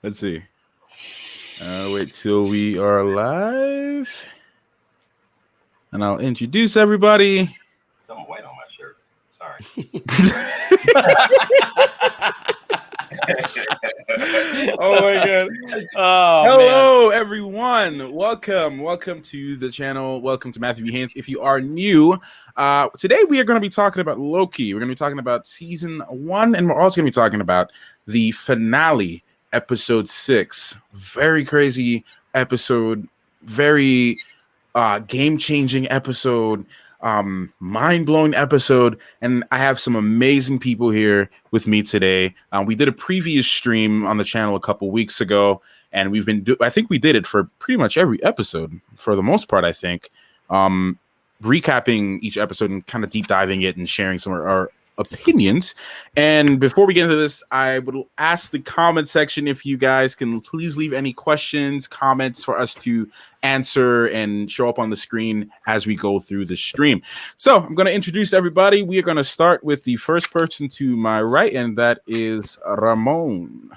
Let's see. Wait till we are live. And I'll introduce everybody. Something white on my shirt. Sorry. Oh my god. Oh, hello, everyone. Welcome to the channel. Welcome to Matthew B. Haynes. If you are new, today we are going to be talking about Loki. We're going to be talking about season 1, and we're also going to be talking about the finale, episode 6. Very crazy episode. Very game-changing episode. Mind-blowing episode, and I have some amazing people here with me today. We did a previous stream on the channel a couple weeks ago, and we've been I think we did it for pretty much every episode for the most part. I think recapping each episode and kind of deep diving it and sharing some of our opinions. And before we get into this, I would ask the comment section if you guys can please leave any questions, comments for us to answer and show up on the screen as we go through the stream. So I'm going to introduce everybody. We are going to start with the first person to my right, and that is Ramon.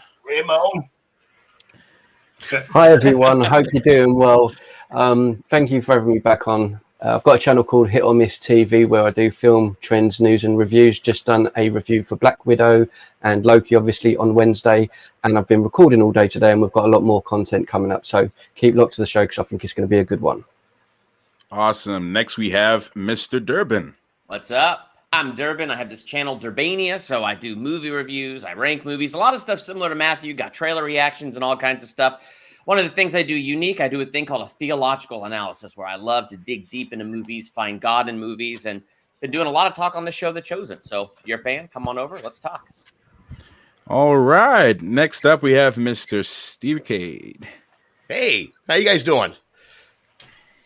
Hi everyone, hope you're doing well. Thank you for having me back on. I've got a channel called Hit or Miss TV where I do film, trends, news and reviews. Just done a review for Black Widow and Loki obviously on Wednesday, and I've been recording all day today, and we've got a lot more content coming up, so keep locked to the show because I think it's going to be a good one. Awesome. Next we have Mr. Durbin. What's up? I'm Durbin. I have this channel Durbania, so I do movie reviews, I rank movies, a lot of stuff similar to Matthew, got trailer reactions and all kinds of stuff. One of the things I do unique, I do a thing called a theological analysis where I love to dig deep into movies, find God in movies, and been doing a lot of talk on the show The Chosen. So if you're a fan, come on over. Let's talk. All right. Next up, we have Mr. Steve Cade. Hey, how you guys doing?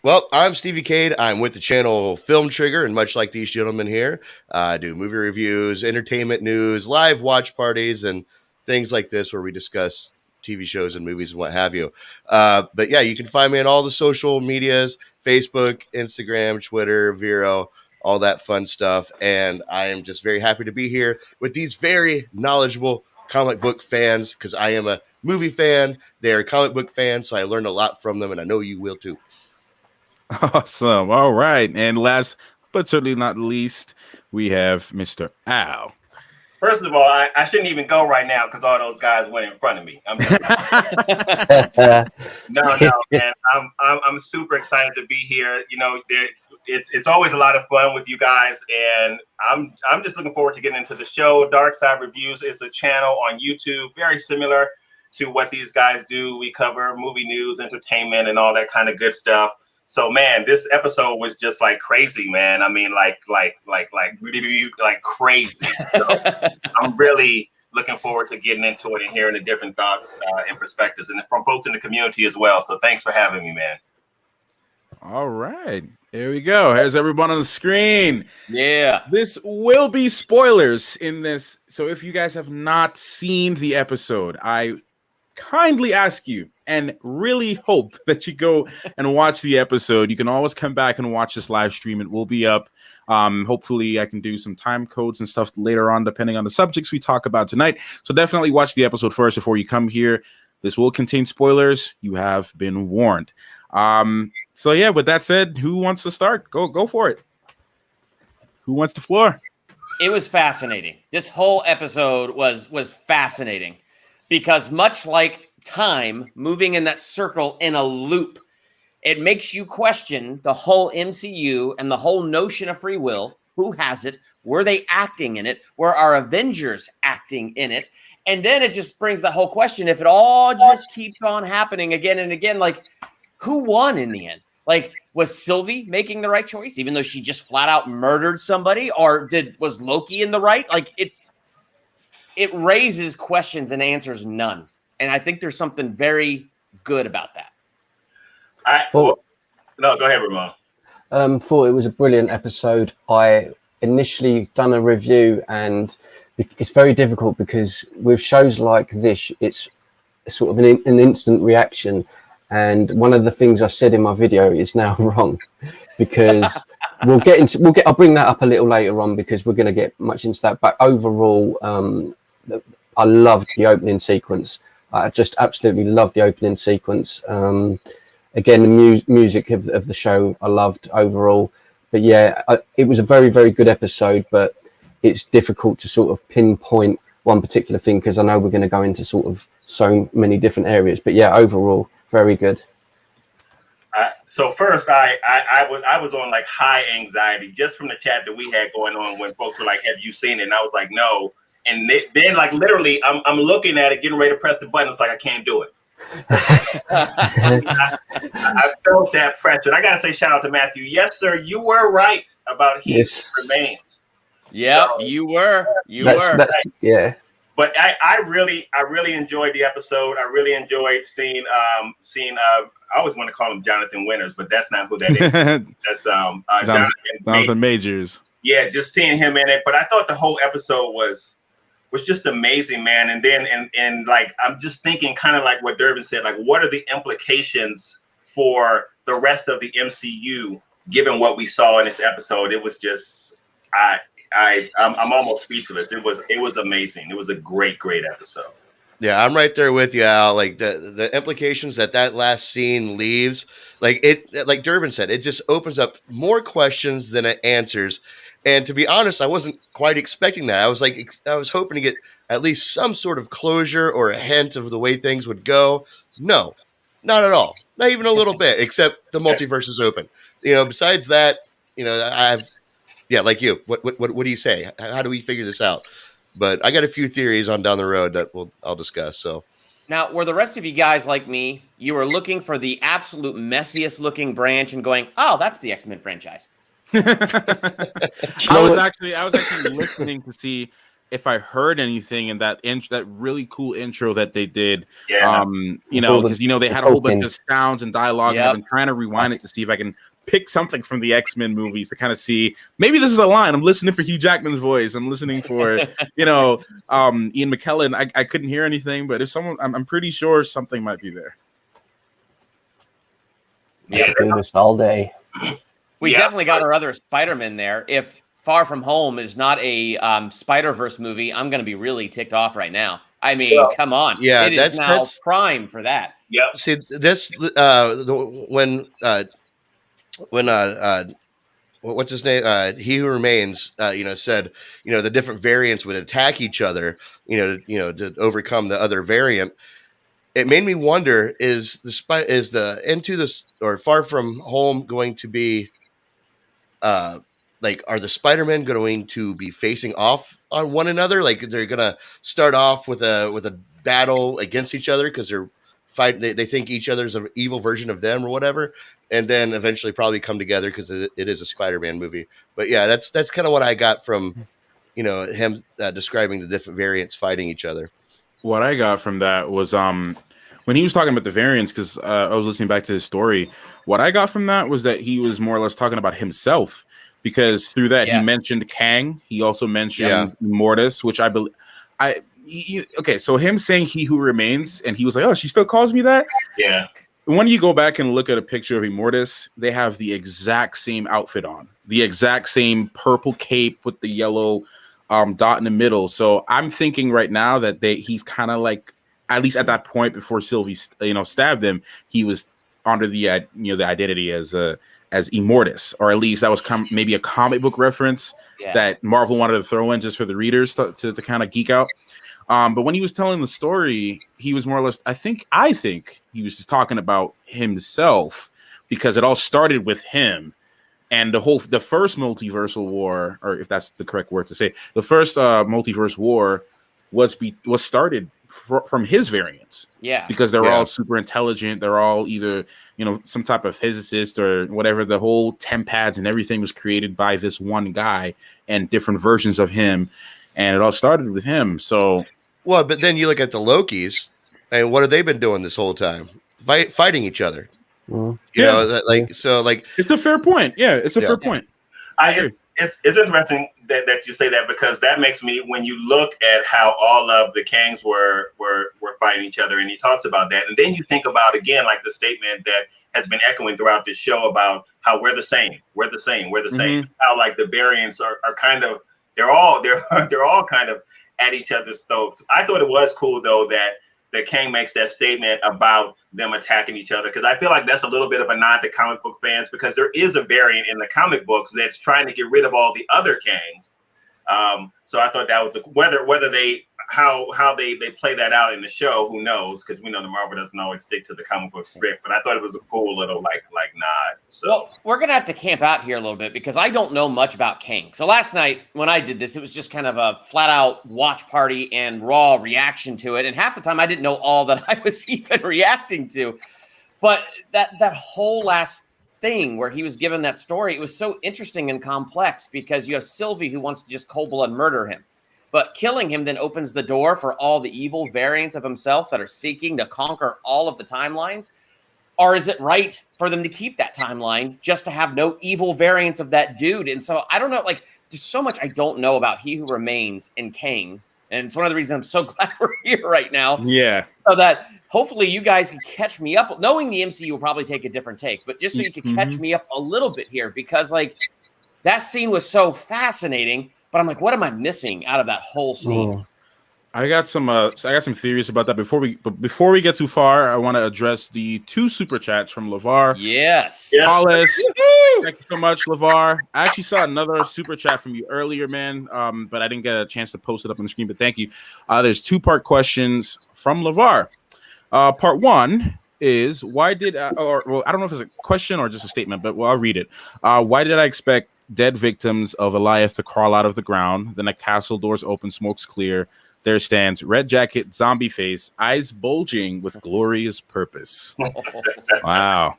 Well, I'm Stevie Cade. I'm with the channel Film Trigger, and much like these gentlemen here, I do movie reviews, entertainment news, live watch parties, and things like this where we discuss TV shows and movies and what have you. But yeah, you can find me on all the social medias, Facebook, Instagram, Twitter, Vero, all that fun stuff. And I am just very happy to be here with these very knowledgeable comic book fans, because I am a movie fan. They are comic book fans, so I learned a lot from them, and I know you will too. Awesome. All right. And last but certainly not least, we have Mr. Al. First of all, I shouldn't even go right now because all those guys went in front of me. No, man. I'm super excited to be here. You know, it's always a lot of fun with you guys, and I'm just looking forward to getting into the show. Dark Side Reviews is a channel on YouTube, very similar to what these guys do. We cover movie news, entertainment, and all that kind of good stuff. So, man, this episode was just like crazy, man. I mean, like really crazy. So I'm really looking forward to getting into it and hearing the different thoughts and perspectives, and from folks in the community as well. So thanks for having me, man. All right. Here we go. Here's everyone on the screen. Yeah. This will be spoilers in this. So if you guys have not seen the episode, I kindly ask you and really hope that you go and watch the episode. You can always come back and watch this live stream. It will be up. Hopefully I can do some time codes and stuff later on, depending on the subjects we talk about tonight. So definitely watch the episode first before you come here. This will contain spoilers. You have been warned. So yeah, with that said, who wants to start? Go for it. Who wants the floor? It was fascinating. This whole episode was fascinating because much like time moving in that circle in a loop, it makes you question the whole MCU and the whole notion of free will. Who has it? Were they acting in it? Were our Avengers acting in it? And then it just brings that whole question, if it all just keeps on happening again and again, like, who won in the end? Like, was Sylvie making the right choice, even though she just flat out murdered somebody? Or was Loki in the right? Like, it raises questions and answers none. And I think there's something very good about that. No, go ahead, Ramon. Thought it was a brilliant episode. I initially done a review, and it's very difficult because with shows like this, it's sort of an instant reaction. And one of the things I said in my video is now wrong, because I'll bring that up a little later on because we're going to get much into that. But overall, I loved the opening sequence. I just absolutely love the opening sequence. Again, the music of the show I loved overall. But yeah, it was a very, very good episode, but it's difficult to sort of pinpoint one particular thing because I know we're going to go into sort of so many different areas. But yeah, overall, very good. So first, I was on like high anxiety just from the chat that we had going on when folks were like, "Have you seen it?" And I was like, "No." And then like literally, I'm looking at it, getting ready to press the button. It's like I can't do it. I felt that pressure. I gotta say, shout out to Matthew. Yes, sir, you were right about He Remains. Yeah, So, you were. Yeah. But I really enjoyed the episode. I really enjoyed seeing I always want to call him Jonathan Winters, but that's not who that is. That's Jonathan Majors. Yeah, just seeing him in it. But I thought the whole episode was just amazing, man. And then and like I'm just thinking kind of like what Durbin said, like what are the implications for the rest of the MCU given what we saw in this episode? It was just I'm almost speechless. It was amazing. It was a great episode. Yeah, I'm right there with you, Al. Like the implications that last scene leaves, like Durbin said, it just opens up more questions than it answers. And to be honest, I wasn't quite expecting that. I was hoping to get at least some sort of closure or a hint of the way things would go. No, not at all. Not even a little bit, except the multiverse is open. Besides that, like you, what do you say? How do we figure this out? But I got a few theories on down the road that I'll discuss. So now, were the rest of you guys like me? You were looking for the absolute messiest looking branch and going, "Oh, that's the X-Men franchise." I was actually listening to see if I heard anything in that really cool intro that they did. Yeah. Because they had a whole bunch of sounds and dialogue, and I've been trying to rewind it to see if I can pick something from the X-Men movies to kind of see maybe this is a line. I'm listening for Hugh Jackman's voice. I'm listening for Ian McKellen. I couldn't hear anything, but if someone, I'm pretty sure something might be there. Yeah, do this all day. We definitely got our other Spider-Man there. If Far From Home is not a Spider-Verse movie, I'm going to be really ticked off right now. I mean, come on. Yeah, it is now prime for that. Yeah. See, this when what's his name? He Who Remains, said, the different variants would attack each other, to overcome the other variant. It made me wonder: is the Into This or Far From Home going to be, are the Spider-Men going to be facing off on one another? Like they're gonna start off with a battle against each other because they're fighting. They think each other's an evil version of them or whatever, and then eventually probably come together because it is a Spider-Man movie. But yeah, that's kind of what I got from him describing the different variants fighting each other. What I got from that was when he was talking about the variants, because I was listening back to his story. What I got from that was that he was more or less talking about himself, because through that he mentioned Kang. He also mentioned Mortis, which I believe. Okay, so him saying He Who Remains, and he was like, "Oh, she still calls me that." Yeah. When you go back and look at a picture of Immortus, they have the exact same outfit on, the exact same purple cape with the yellow dot in the middle. So I'm thinking right now that he's kind of like, at least at that point before Sylvie stabbed him, he was under the the identity as Immortus, or at least that was maybe a comic book reference that Marvel wanted to throw in just for the readers to kind of geek out. But when he was telling the story, he was more or less, I think he was just talking about himself, because it all started with him. And the first multiversal war, or if that's the correct word to say, the first multiverse war was started from his variants. Yeah. Because they're all super intelligent. They're all either, some type of physicist or whatever. The whole TemPads and everything was created by this one guy and different versions of him. And it all started with him. So, well, but then you look at the Lokis, and what have they been doing this whole time? Fighting each other. It's a fair point. Yeah, it's a fair point. It's interesting that you say that, because that makes me, when you look at how all of the Kangs were fighting each other, and he talks about that, and then you think about, again, like the statement that has been echoing throughout this show about how we're the same, how like the variants are kind of, they're all kind of at each other's throats. I thought it was cool though that that Kang makes that statement about them attacking each other, because I feel like that's a little bit of a nod to comic book fans, because there is a variant in the comic books that's trying to get rid of all the other Kangs. So I thought that was whether they how they play that out in the show, who knows? Because we know the Marvel doesn't always stick to the comic book script. But I thought it was a cool little like nod. So well, we're gonna have to camp out here a little bit because I don't know much about Kang. So last night when I did this, it was just kind of a flat out watch party and raw reaction to it. And half the time I didn't know all that I was even reacting to. But that whole last thing where he was given that story, it was so interesting and complex because you have Sylvie who wants to just cold blood murder him. But killing him then opens the door for all the evil variants of himself that are seeking to conquer all of the timelines. Or is it right for them to keep that timeline just to have no evil variants of that dude? And so I don't know, like there's so much I don't know about He Who Remains and Kang. And it's one of the reasons I'm so glad we're here right now. Yeah. So that hopefully you guys can catch me up. Knowing the MCU will probably take a different take, but just so you can catch me up a little bit here, because like that scene was so fascinating. But I'm like, what am I missing out of that whole scene? I got some theories about that. Before we get too far, I want to address the 2 super chats from LeVar. Yes. Hollis, thank you so much, LeVar. I actually saw another super chat from you earlier, man. But I didn't get a chance to post it up on the screen. But thank you. There's 2-part questions from LeVar. Part 1 is why did I don't know if it's a question or just a statement, but I'll read it. Why did I expect dead victims of Elias to crawl out of the ground? Then the castle doors open, smoke's clear. There stands red jacket, zombie face, eyes bulging with glorious purpose. Wow.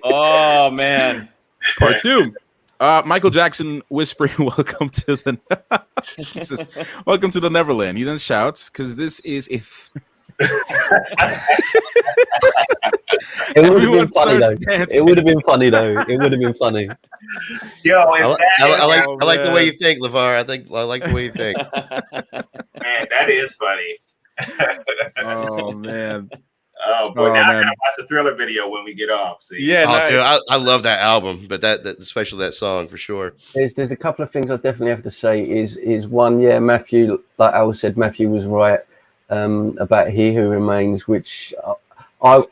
Oh man. Part 2. Michael Jackson whispering, "Welcome to the Jesus. Welcome to the Neverland." He then shouts, because this is a It would have been funny though. It would have been funny though. It would have been funny. Yo, I like the way you think, LeVar. I like the way you think. Man, that is funny. oh man. Oh boy, now I gotta watch the Thriller video when we get off. See? Yeah, dude, I love that album, but that especially that song for sure. There's a couple of things I definitely have to say. Is one, yeah, Matthew, like Al said, Matthew was right about He Who Remains, which I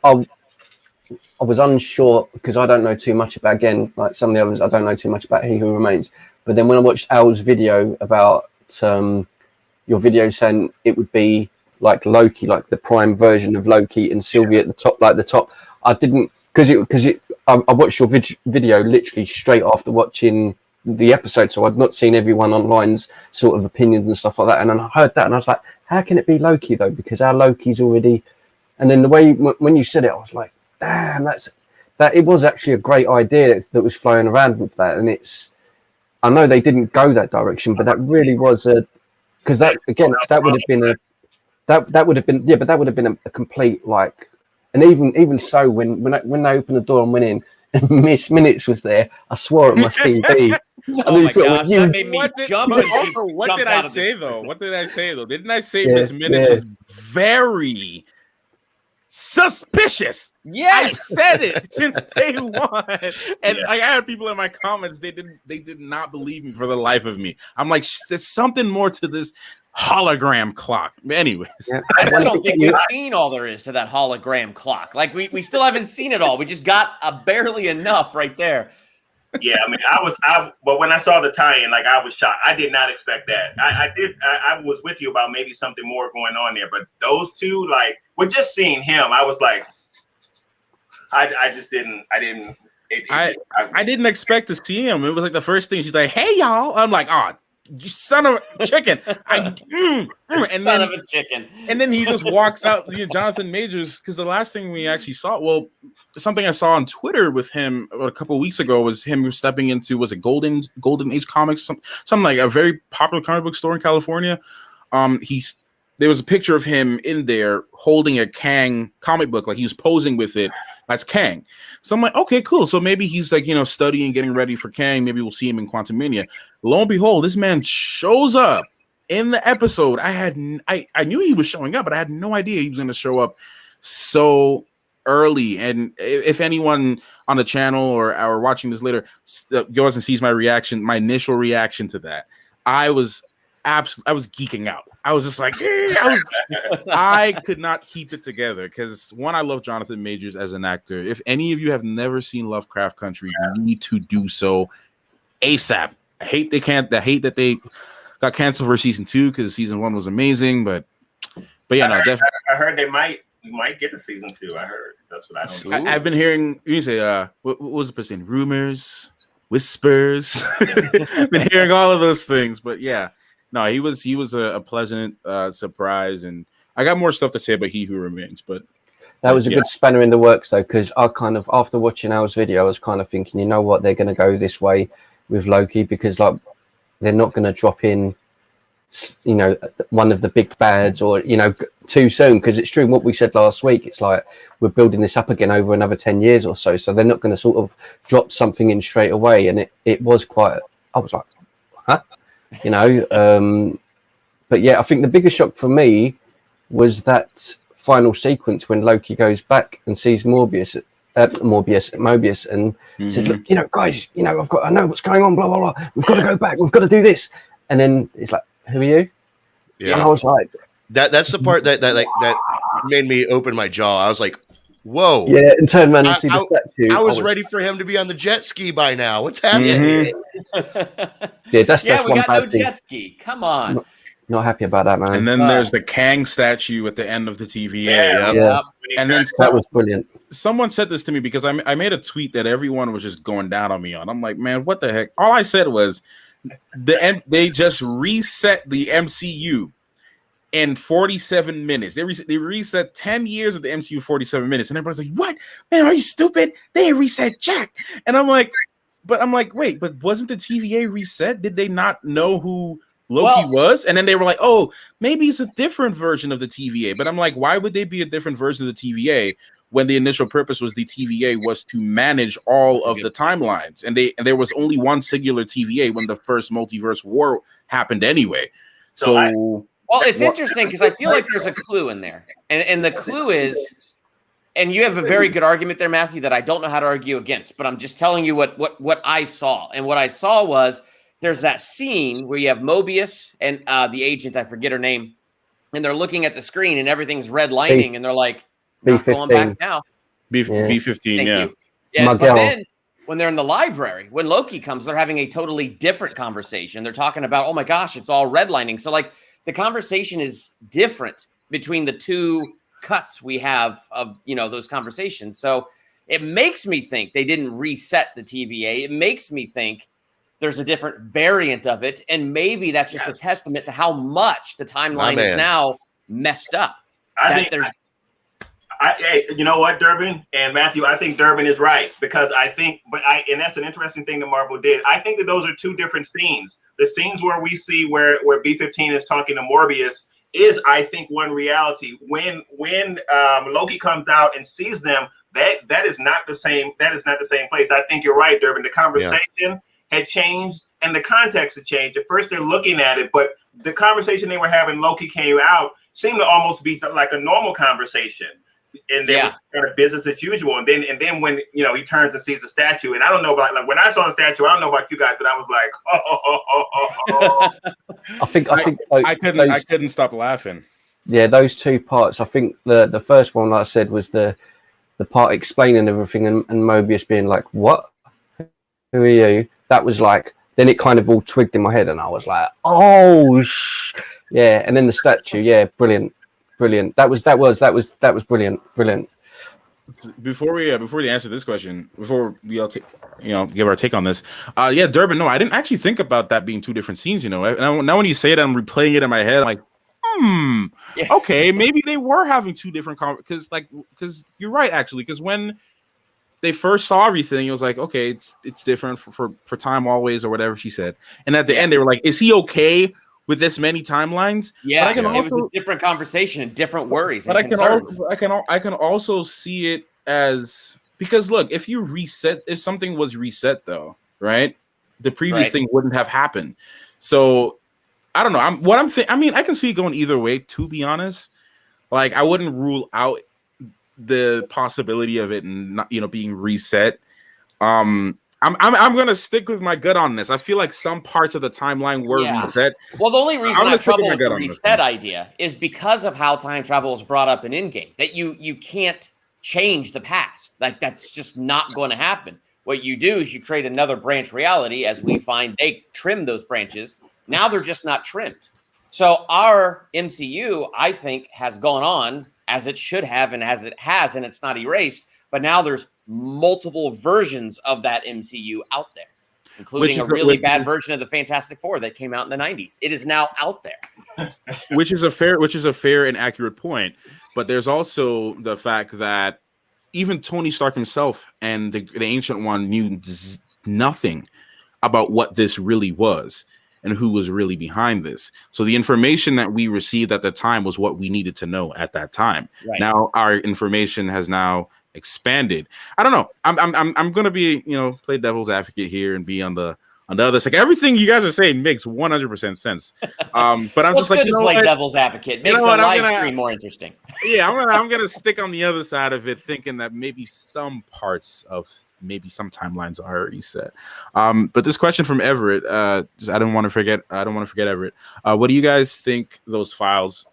was unsure because I don't know too much about, again, like some of the others, I don't know too much about He Who Remains. But then when I watched Al's video about your video saying it would be like Loki, like the prime version of Loki, and Sylvie at the top, like the top, I didn't, I watched your video literally straight after watching the episode, so I'd not seen everyone online's sort of opinions and stuff like that, and then I heard that and I was like, how can it be Loki though, because our Loki's already, and then the way when you said it, I was like, damn, that it was actually a great idea that was flowing around with that. And it's, I know they didn't go that direction, but that really was because that, again, that would have been that would have been, yeah, but that would have been a complete, like, and even so, when they opened the door and went in, and Miss Minutes was there, I swore at my TV. Oh my gosh, that made me jump. What did I say though? Didn't I say Miss Minutes was very suspicious? Yes, I said it since day 1, and I had people in my comments. They did not believe me for the life of me. I'm like, there's something more to this hologram clock. Anyways, I still don't think we've seen all there is to that hologram clock. Like we still haven't seen it all. We just got barely enough right there. Yeah, I mean, but when I saw the tie-in, like, I was shocked. I did not expect that. I was with you about maybe something more going on there, but those two, like, with just seeing him, I was like, I didn't expect to see him. It was like the first thing she's like, "Hey y'all," I'm like, "Oh, you son of a chicken!" And son of a chicken. And then he just walks out. Jonathan Majors, because the last thing we actually saw, well, something I saw on Twitter with him a couple of weeks ago was him stepping into, was it Golden Age Comics, something like a very popular comic book store in California. There was a picture of him in there holding a Kang comic book, like he was posing with it as Kang. So I'm like, okay, cool. So maybe he's like, studying, getting ready for Kang. Maybe we'll see him in Quantumania. Lo and behold, this man shows up in the episode. I knew he was showing up, but I had no idea he was going to show up so early. And if anyone on the channel or watching this later goes and sees my initial reaction to that, I was geeking out. I was just like, I could not keep it together because one, I love Jonathan Majors as an actor. If any of you have never seen Lovecraft Country, you need to do so ASAP. I hate that they got canceled for season 2 because season 1 was amazing, but yeah, definitely. I heard we might get a season 2. I heard that's what I don't. I've been hearing you say what was the person? Rumors, whispers. Been hearing all of those things, but yeah. No, he was a pleasant surprise, and I got more stuff to say about He Who Remains, but that was a good spanner in the works though, because I kind of, after watching Al's video, I was kind of thinking, you know what, they're going to go this way with Loki, because like they're not going to drop in, you know, one of the big bads or, you know, too soon, because it's true what we said last week. It's like we're building this up again over another 10 years or so, so they're not going to sort of drop something in straight away. And it was quite, I was like, huh? You know, but yeah, I think the biggest shock for me was that final sequence when Loki goes back and sees Mobius, and says, "Look, you know, guys, you know, I know what's going on. Blah blah blah. We've got to go back. We've got to do this." And then it's like, "Who are you?" Yeah, and I was like, "That's the part that made me open my jaw." I was like, "Whoa!" Yeah, and turn around and see the statue. I was ready for him to be on the jet ski by now. What's happening? Yeah, that's we one got bad no thing. jet ski. Come on. Not happy about that, man. And then there's the Kang statue at the end of the TVA. Yeah. And then that was brilliant. Someone said this to me because I made a tweet that everyone was just going down on me on. I'm like, man, what the heck? All I said was they just reset the MCU in 47 minutes. They reset 10 years of the MCU 47 minutes. And everybody's like, what? Man, are you stupid? They reset Jack. And I'm like, wait, but wasn't the TVA reset? Did they not know who Loki was? And then they were like, oh, maybe it's a different version of the TVA. But I'm like, why would they be a different version of the TVA when the initial purpose was the TVA was to manage all of the timelines? And there was only one singular TVA when the first multiverse war happened anyway. So it's interesting because I feel like there's a clue in there. And the clue is, and you have a very good argument there, Matthew, that I don't know how to argue against, but I'm just telling you what I saw. And what I saw was there's that scene where you have Mobius and the agent, I forget her name, and they're looking at the screen and everything's red lining, and they're like, not going back now. B-15, yeah. Yeah, but then when they're in the library, when Loki comes, they're having a totally different conversation. They're talking about, oh my gosh, it's all redlining. So like the conversation is different between the two cuts we have of, you know, those conversations. So it makes me think they didn't reset the TVA. It makes me think there's a different variant of it. And maybe that's just a testament to how much the timeline is now messed up. You know what, Durbin and Matthew, I think Durbin is right, because and that's an interesting thing that Marvel did. I think that those are two different scenes. The scenes where we see where B-15 is talking to Morbius is, I think, one reality. When Loki comes out and sees them, that is not the same. That is not the same place. I think you're right, Durbin. The conversation had changed and the context had changed. At first, they're looking at it, but the conversation they were having, Loki came out, seemed to almost be like a normal conversation. And they were kind of business as usual. And then when, you know, he turns and sees the statue, and I don't know about, like, when I saw the statue, I don't know about you guys, but I was like, I couldn't stop laughing. Yeah, those two parts. I think the first one, like I said, was the part explaining everything and Mobius being like, what? Who are you? That was like, then it kind of all twigged in my head, and I was like, oh, yeah. And then the statue, yeah, brilliant. That was brilliant. Before we answer this question, before we all give our take on this, Durbin, no, I didn't actually think about that being two different scenes. You know, and now when you say it, I'm replaying it in my head. I'm like, okay, maybe they were having two different because you're right, actually, because when they first saw everything, it was like, okay, it's different for time always, or whatever she said, and at the end they were like, is he okay with this many timelines? Yeah, it was a different conversation and different worries. But I can also see it as, because look, if something was reset though, right, the previous thing wouldn't have happened. So I don't know. I mean, I can see it going either way, to be honest. Like, I wouldn't rule out the possibility of it not, being reset. I'm gonna stick with my gut on this. I feel like some parts of the timeline were reset. Well, the only reason I have trouble with the reset one. idea is because of how time travel is brought up in in-game. That you can't change the past. Like that's just not going to happen. What you do is you create another branch reality. As we find, they trim those branches. Now they're just not trimmed. So our MCU, I think, has gone on as it should have, and as it has, and it's not erased. But now there's multiple versions of that MCU out there, including a really bad version of the Fantastic Four that came out in the 90s. It is now out there. which is a fair and accurate point. But there's also the fact that even Tony Stark himself and the Ancient One knew nothing about what this really was and who was really behind this. So the information that we received at the time was what we needed to know at that time. Right. Now our information has now expanded. I don't know. I'm gonna be, play devil's advocate here and be on the other side. Everything you guys are saying makes 100% sense. But I'm just like, good to play devil's advocate. Makes a live stream more interesting. Yeah, I'm gonna stick on the other side of it, thinking that maybe some parts of maybe some timelines are already set. But this question from Everett, I don't want to forget Everett. What do you guys think those files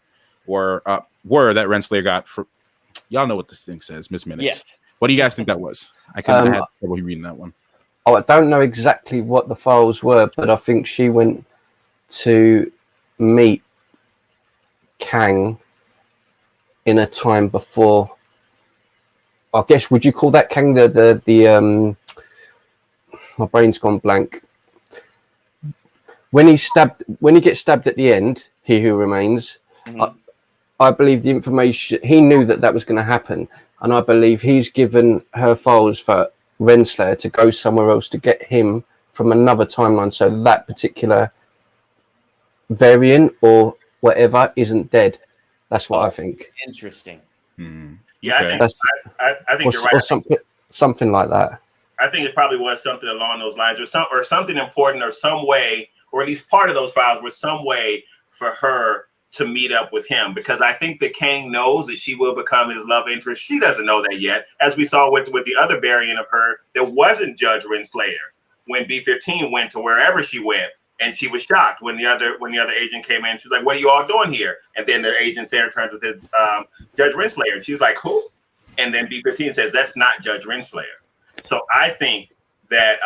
were that Renslayer got for? Y'all know what this thing says, Miss Minutes. Yes. What do you guys think that was? I couldn't have trouble reading that one. Oh, I don't know exactly what the files were, but I think she went to meet Kang in a time before. I guess, would you call that Kang the my brain's gone blank. When he gets stabbed at the end, He Who Remains. Mm-hmm. I believe the information, he knew that was going to happen, and I believe he's given her files for Renslayer to go somewhere else to get him from another timeline, so that particular variant or whatever isn't dead. That's what I think. Interesting. Hmm. Yeah, okay. I think you're right. Or something like that. I think it probably was something along those lines, or something important, or some way, or at least part of those files was some way for her to meet up with him, because I think that Kang knows that she will become his love interest. She doesn't know that yet. As we saw with the other variant of her, there wasn't Judge Renslayer when B-15 went to wherever she went, and she was shocked when the other agent came in. She was like, "What are you all doing here?" And then the agent there turns and says, "Judge Renslayer." And she's like, "Who?" And then B-15 says, "That's not Judge Renslayer." So I think that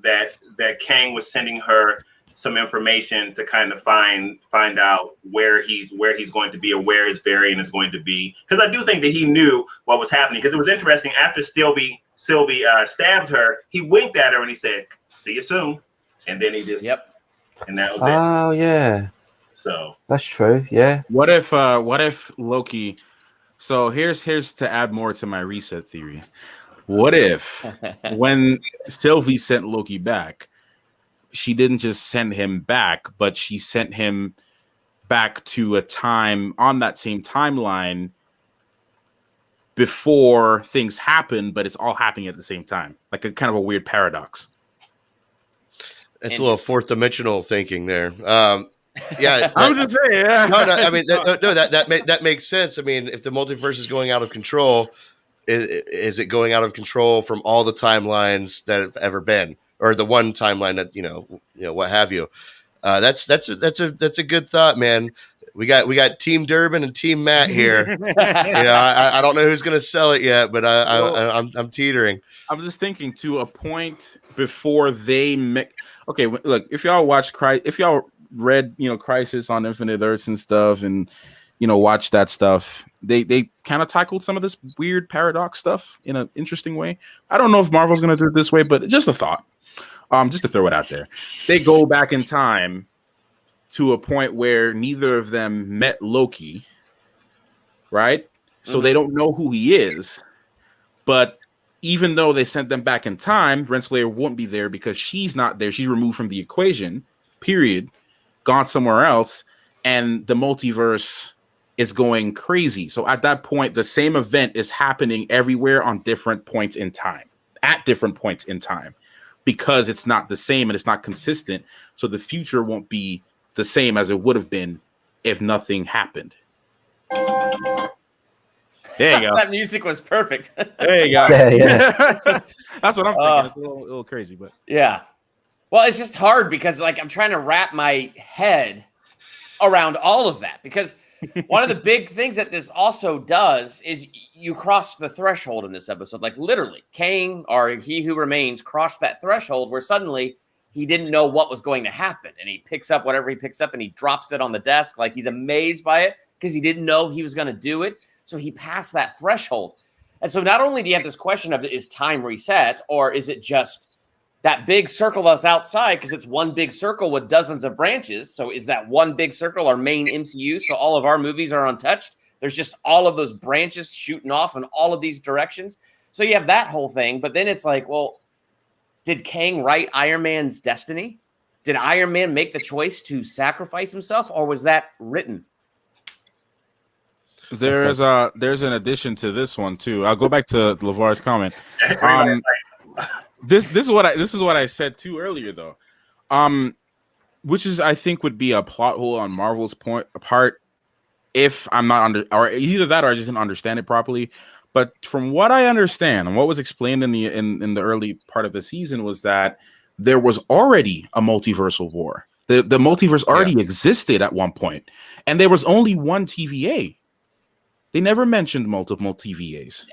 that Kang was sending her some information to kind of find out where he's going to be, or where his variant is going to be. Because I do think that he knew what was happening. Because it was interesting, after Sylvie stabbed her, he winked at her and he said, "See you soon." And then he just and that was it. Oh yeah. So that's true. Yeah. What if Loki? So here's to add more to my reset theory. What if when Sylvie sent Loki back, she didn't just send him back, but she sent him back to a time on that same timeline before things happen, but it's all happening at the same time, like a kind of a weird paradox. It's a little fourth dimensional thinking there. Yeah, I'm just saying. Yeah. No, I mean, that makes sense. I mean, if the multiverse is going out of control, is it going out of control from all the timelines that have ever been? Or the one timeline that you know, what have you? That's a good thought, man. We got Team Durbin and Team Matt here. I don't know who's gonna sell it yet, but I'm teetering. I'm just thinking to a point before they make. Okay, look, if y'all read Crisis on Infinite Earths and stuff, and watch that stuff, they kind of tackled some of this weird paradox stuff in an interesting way. I don't know if Marvel's gonna do it this way, but just a thought. Just to throw it out there, they go back in time to a point where neither of them met Loki, right? Mm-hmm. So they don't know who he is. But even though they sent them back in time, Renslayer won't be there because she's not there. She's removed from the equation, period, gone somewhere else, and the multiverse is going crazy. So at that point, the same event is happening everywhere on different points in time, at different points in time. Because it's not the same and it's not consistent. So the future won't be the same as it would have been if nothing happened. There you go. That music was perfect. There you go. Yeah. That's what I'm thinking. It's a little crazy, but Yeah. Well, it's just hard because like I'm trying to wrap my head around all of that because one of the big things that this also does is you cross the threshold in this episode. Like literally, Kang or He Who Remains crossed that threshold where suddenly he didn't know what was going to happen. And he picks up whatever he picks up and he drops it on the desk. Like he's amazed by it because he didn't know he was going to do it. So he passed that threshold. And so not only do you have this question of is time reset or is it just that big circle that's outside because it's one big circle with dozens of branches. So is that one big circle our main MCU? So all of our movies are untouched. There's just all of those branches shooting off in all of these directions. So you have that whole thing. But then it's like, well, did Kang write Iron Man's destiny? Did Iron Man make the choice to sacrifice himself or was that written? there's an addition to this one too. I'll go back to LeVar's comment. This is what I said too earlier though, which is I think would be a plot hole on Marvel's part if I'm not or either that or I just didn't understand it properly. But from what I understand and what was explained in the early part of the season was that there was already a multiversal war. The multiverse already existed at one point, and there was only one TVA. They never mentioned multiple TVAs.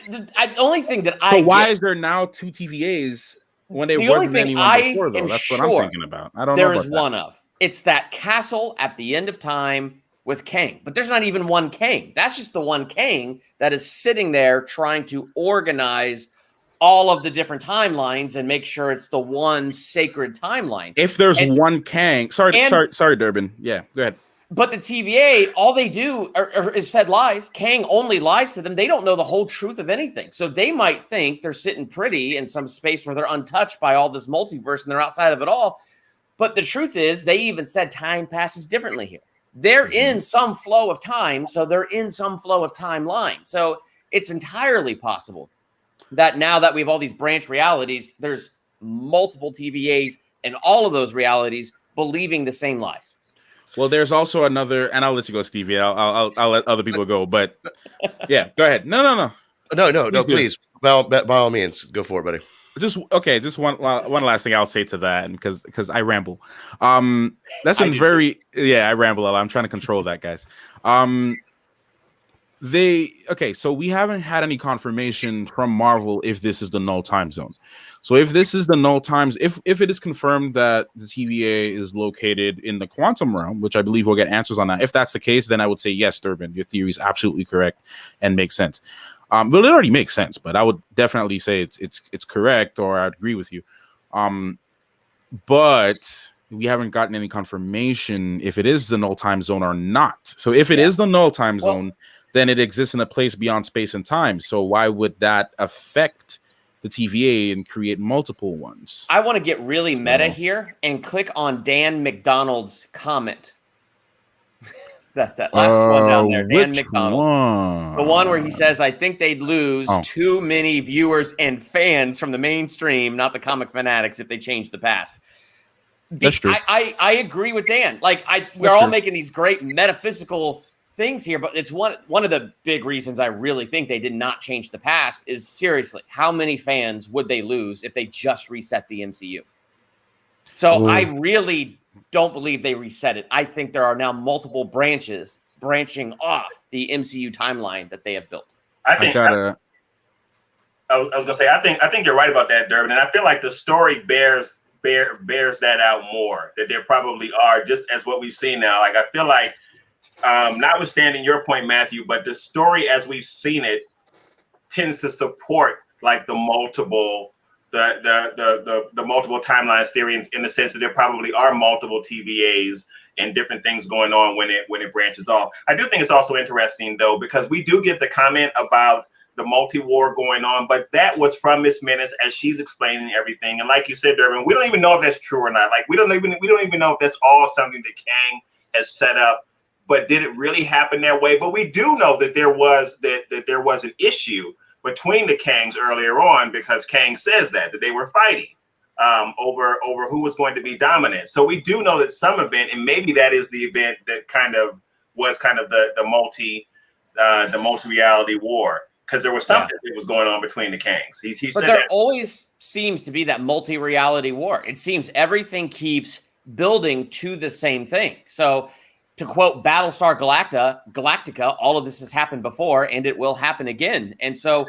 The only thing that So why is there now two TVAs when there wasn't anyone before, though? That's what I'm thinking about. I don't know. There is one of. It's that castle at the end of time with Kang. But there's not even one Kang. That's just the one Kang that is sitting there trying to organize all of the different timelines and make sure it's the one sacred timeline. If there's one Kang. Sorry, Durbin. Yeah, go ahead. But the TVA, all they do is fed lies. Kang only lies to them. They don't know the whole truth of anything. So they might think they're sitting pretty in some space where they're untouched by all this multiverse and they're outside of it all. But the truth is, they even said time passes differently here. They're in some flow of time, so they're in some flow of timeline. So it's entirely possible that now that we have all these branch realities, there's multiple TVAs in all of those realities believing the same lies. Well, there's also another, and I'll let you go, Stevie. I'll let other people go, but yeah, go ahead. No. Please, by all means, go for it, buddy. Just one last thing I'll say to that, and because I ramble. That's I ramble a lot. I'm trying to control that, guys. So we haven't had any confirmation from Marvel if this is the null time zone. So if this is the null times, if it is confirmed that the TVA is located in the quantum realm, which I believe we'll get answers on that. If that's the case, then I would say yes, Durbin, your theory is absolutely correct and makes sense. Well, it already makes sense, but I would definitely say it's correct, or I'd agree with you. But we haven't gotten any confirmation if it is the null time zone or not. So if it is the null time zone, then it exists in a place beyond space and time. So why would that affect the TVA and create multiple ones? I want to get really meta here and click on Dan McDonald's comment. that last one down there, Dan McDonald. The one where he says, I think they'd lose too many viewers and fans from the mainstream, not the comic fanatics, if they changed the past. That's true. I agree with Dan. Like we're all making these great metaphysical things here, but it's one of the big reasons I really think they did not change the past is seriously, how many fans would they lose if they just reset the MCU? So I really don't believe they reset it. I think there are now multiple branches branching off the MCU timeline that they have built. I was gonna say, I think you're right about that, Durbin, and I feel like the story bears that out more. That there probably are, just as what we've seen now. Like I feel like, notwithstanding your point, Matthew, but the story as we've seen it tends to support like the multiple timelines theory in the sense that there probably are multiple TVAs and different things going on when it branches off. I do think it's also interesting though, because we do get the comment about the multi-war going on, but that was from Miss Menace as she's explaining everything. And like you said, Durbin, we don't even know if that's true or not. Like we don't even know if that's all something that Kang has set up. But did it really happen that way? But we do know that there was an issue between the Kangs earlier on, because Kang says that they were fighting over who was going to be dominant. So we do know that some event, and maybe that is the event that was the multi the multi-reality war, because there was something that was going on between the Kangs. He but said there that always seems to be that multi-reality war. It seems everything keeps building to the same thing. So to quote Battlestar Galactica, all of this has happened before and it will happen again. And so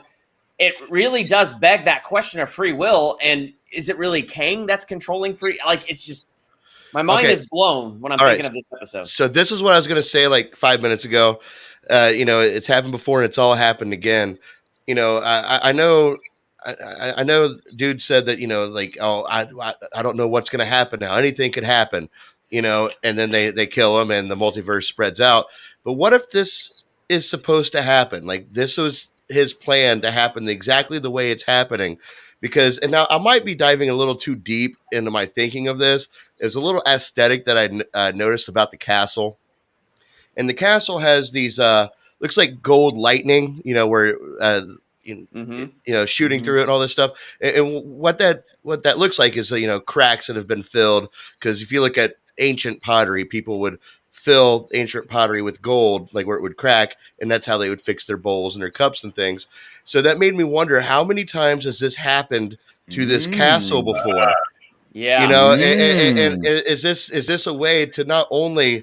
it really does beg that question of free will. And is it really Kang that's controlling free? Like, it's just, my mind is blown when I'm thinking of this episode. So this is what I was going to say like 5 minutes ago. It's happened before and it's all happened again. I know dude said that, I don't know what's going to happen now. Anything could happen, and then they kill him and the multiverse spreads out. But what if this is supposed to happen? Like, this was his plan to happen exactly the way it's happening. Because, and now I might be diving a little too deep into my thinking of this. There's a little aesthetic that I noticed about the castle. And the castle has these, looks like gold lightning, where, shooting through it and all this stuff. And what that looks like is, cracks that have been filled. Because if you look at ancient pottery, people would fill ancient pottery with gold, like where it would crack, and that's how they would fix their bowls and their cups and things. So that made me wonder, how many times has this happened to this castle before? Yeah. And is this a way to not only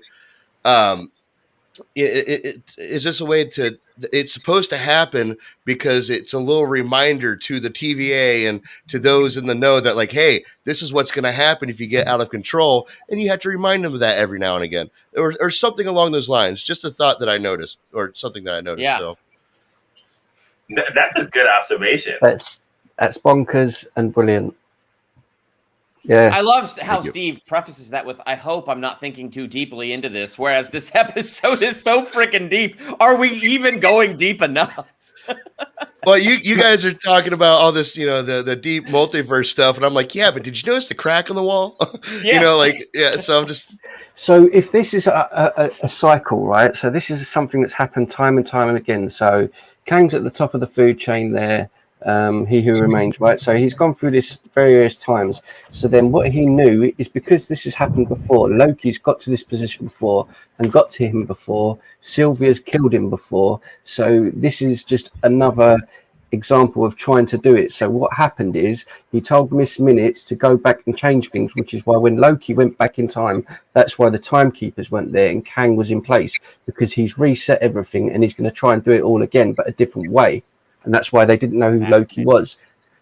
is this a way to, it's supposed to happen because it's a little reminder to the TVA and to those in the know that, like, hey, this is what's going to happen if you get out of control, and you have to remind them of that every now and again, or something along those lines. Just a thought that I noticed, or something that I noticed. Yeah. So that's a good observation. That's bonkers and brilliant. Yeah, I love how Steve prefaces that with, I hope I'm not thinking too deeply into this, whereas this episode is so freaking deep. Are we even going deep enough? Well, you guys are talking about all this, the deep multiverse stuff, and I'm like, yeah, but did you notice the crack on the wall? Yes. So I'm just. So if this is a cycle, right? So this is something that's happened time and time and again. So Kang's at the top of the food chain there. He Who Remains, right? So he's gone through this various times. So then what he knew is, because this has happened before, Loki's got to this position before and got to him before, Sylvia's killed him before. So this is just another example of trying to do it. So what happened is, he told Miss Minutes to go back and change things, which is why when Loki went back in time, that's why the timekeepers went there and Kang was in place, because he's reset everything and he's going to try and do it all again, but a different way. And that's why they didn't know who Loki was,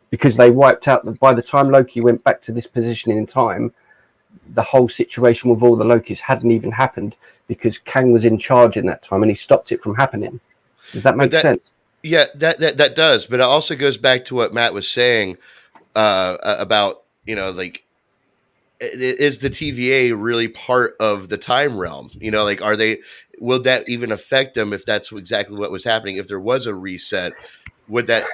because they wiped out. By the time Loki went back to this position in time, the whole situation with all the Lokis hadn't even happened, because Kang was in charge in that time and he stopped it from happening. Does that make sense? Yeah, that does. But it also goes back to what Matt was saying about, is the TVA really part of the time realm? Will that even affect them if that's exactly what was happening? If there was a reset, would that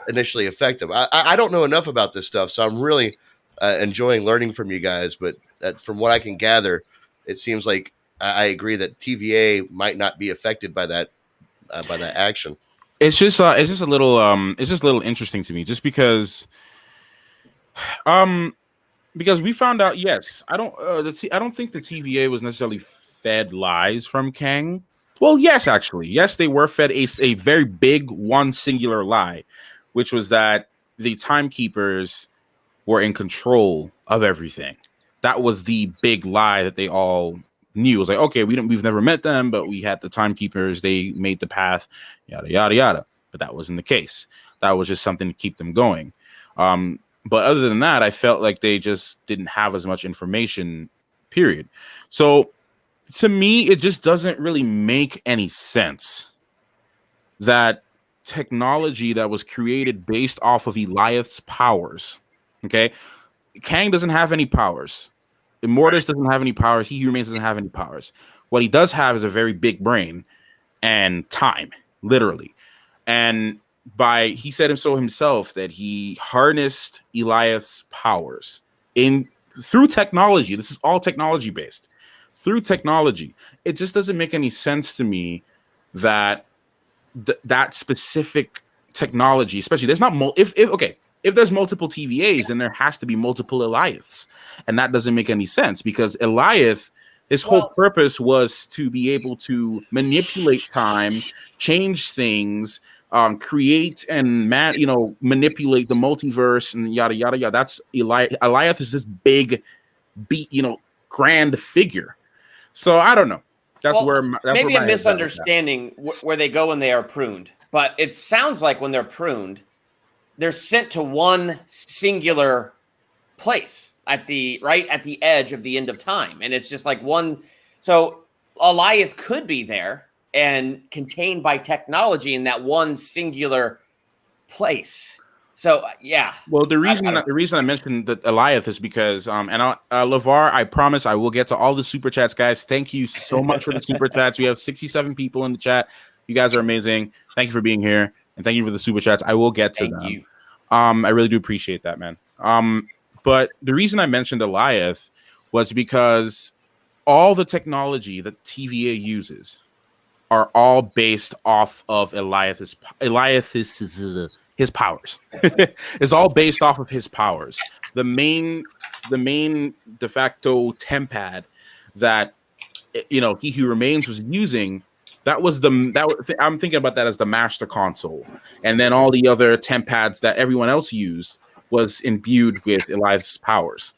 initially affect them? I don't know enough about this stuff, so I'm really enjoying learning from you guys. But from what I can gather, it seems like I agree that TVA might not be affected by that action. It's just a little interesting to me, just because we found out. Yes, I don't think the TVA was necessarily fed lies from Kang. Well, yes, actually. Yes, they were fed a very big one singular lie, which was that the timekeepers were in control of everything. That was the big lie that they all knew. It was like, okay, we've never met them, but we had the timekeepers, they made the path, yada, yada, yada. But that wasn't the case. That was just something to keep them going. But other than that, I felt like they just didn't have as much information, period. So to me, it just doesn't really make any sense that technology that was created based off of Eliath's powers, okay? Kang doesn't have any powers. Immortus doesn't have any powers. He Who Remains doesn't have any powers. What he does have is a very big brain and time, literally. And he said so himself that he harnessed Eliath's powers through technology. This is all technology based. Through technology, it just doesn't make any sense to me that that specific technology, especially if there's multiple TVAs, then there has to be multiple Eliaths, and that doesn't make any sense, because Eliath, His whole purpose was to be able to manipulate time, change things, create and manipulate the multiverse and yada yada yada. That's Eliath is this big, grand figure. So I don't know. That's maybe a misunderstanding where they go when they are pruned. But it sounds like when they're pruned, they're sent to one singular place at the edge of the end of time, and it's just like one. So Eliath could be there and contained by technology in that one singular place. So yeah. Well, the reason I mentioned that Eliath is because LeVar, I promise I will get to all the super chats, guys. Thank you so much for the super chats. We have 67 people in the chat. You guys are amazing. Thank you for being here, and thank you for the super chats. I will get to them. Thank you. I really do appreciate that, man. But the reason I mentioned Eliath was because all the technology that TVA uses are all based off of Eliath's his powers. It's all based off of his powers. The main de facto tempad that He Who Remains was using, I'm thinking about that as the master console, and then all the other tempads that everyone else used was imbued with Eliath's powers.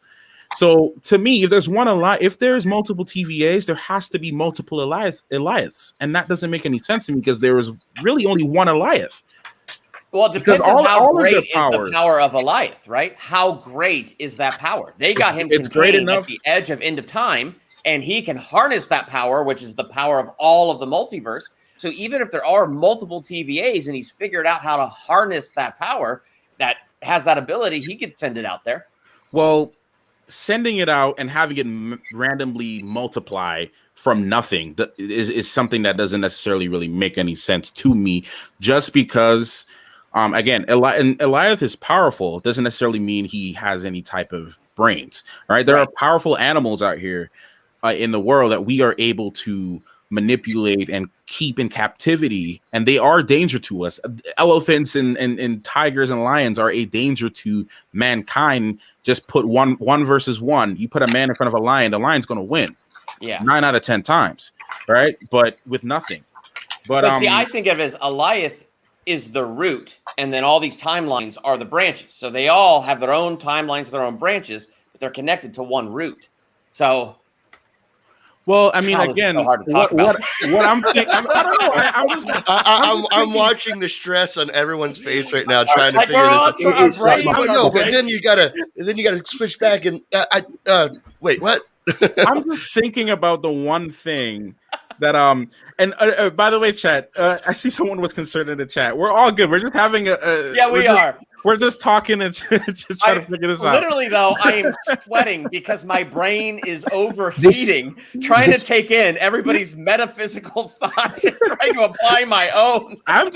So to me, if there's multiple TVAs, there has to be multiple Eliaths, and that doesn't make any sense to me because there is really only one Eliath. Well, it depends on how great is the power of Eliath, right? How great is that power? They got him contained at the edge of end of time, and he can harness that power, which is the power of all of the multiverse. So even if there are multiple TVAs and he's figured out how to harness that power that has that ability, he could send it out there. Well, sending it out and having it randomly multiply from nothing is something that doesn't necessarily really make any sense to me, just because again, Eliath is powerful. It doesn't necessarily mean he has any type of brains. Right? There are powerful animals out here in the world that we are able to manipulate and keep in captivity, and they are a danger to us. Elephants and tigers and lions are a danger to mankind. Just put one versus one. You put a man in front of a lion, the lion's going to win. Yeah, 9 out of 10 times, right? But with nothing. But see, I think of it as Eliath is the root, and then all these timelines are the branches. So they all have their own timelines, their own branches, but they're connected to one root. So. Well, I mean, again, so hard to talk about. What I'm thinking, I don't know. I'm watching the stress on everyone's face right now, trying to figure this out. No, but then you gotta switch back and wait, what? I'm just thinking about the one thing that and by the way, chat, I see someone was concerned in the chat. We're all good. We're just having we are. We're just talking and just trying to figure this out. Literally, though, I am sweating because my brain is overheating, trying to take in everybody's metaphysical thoughts and trying to apply my own. I'm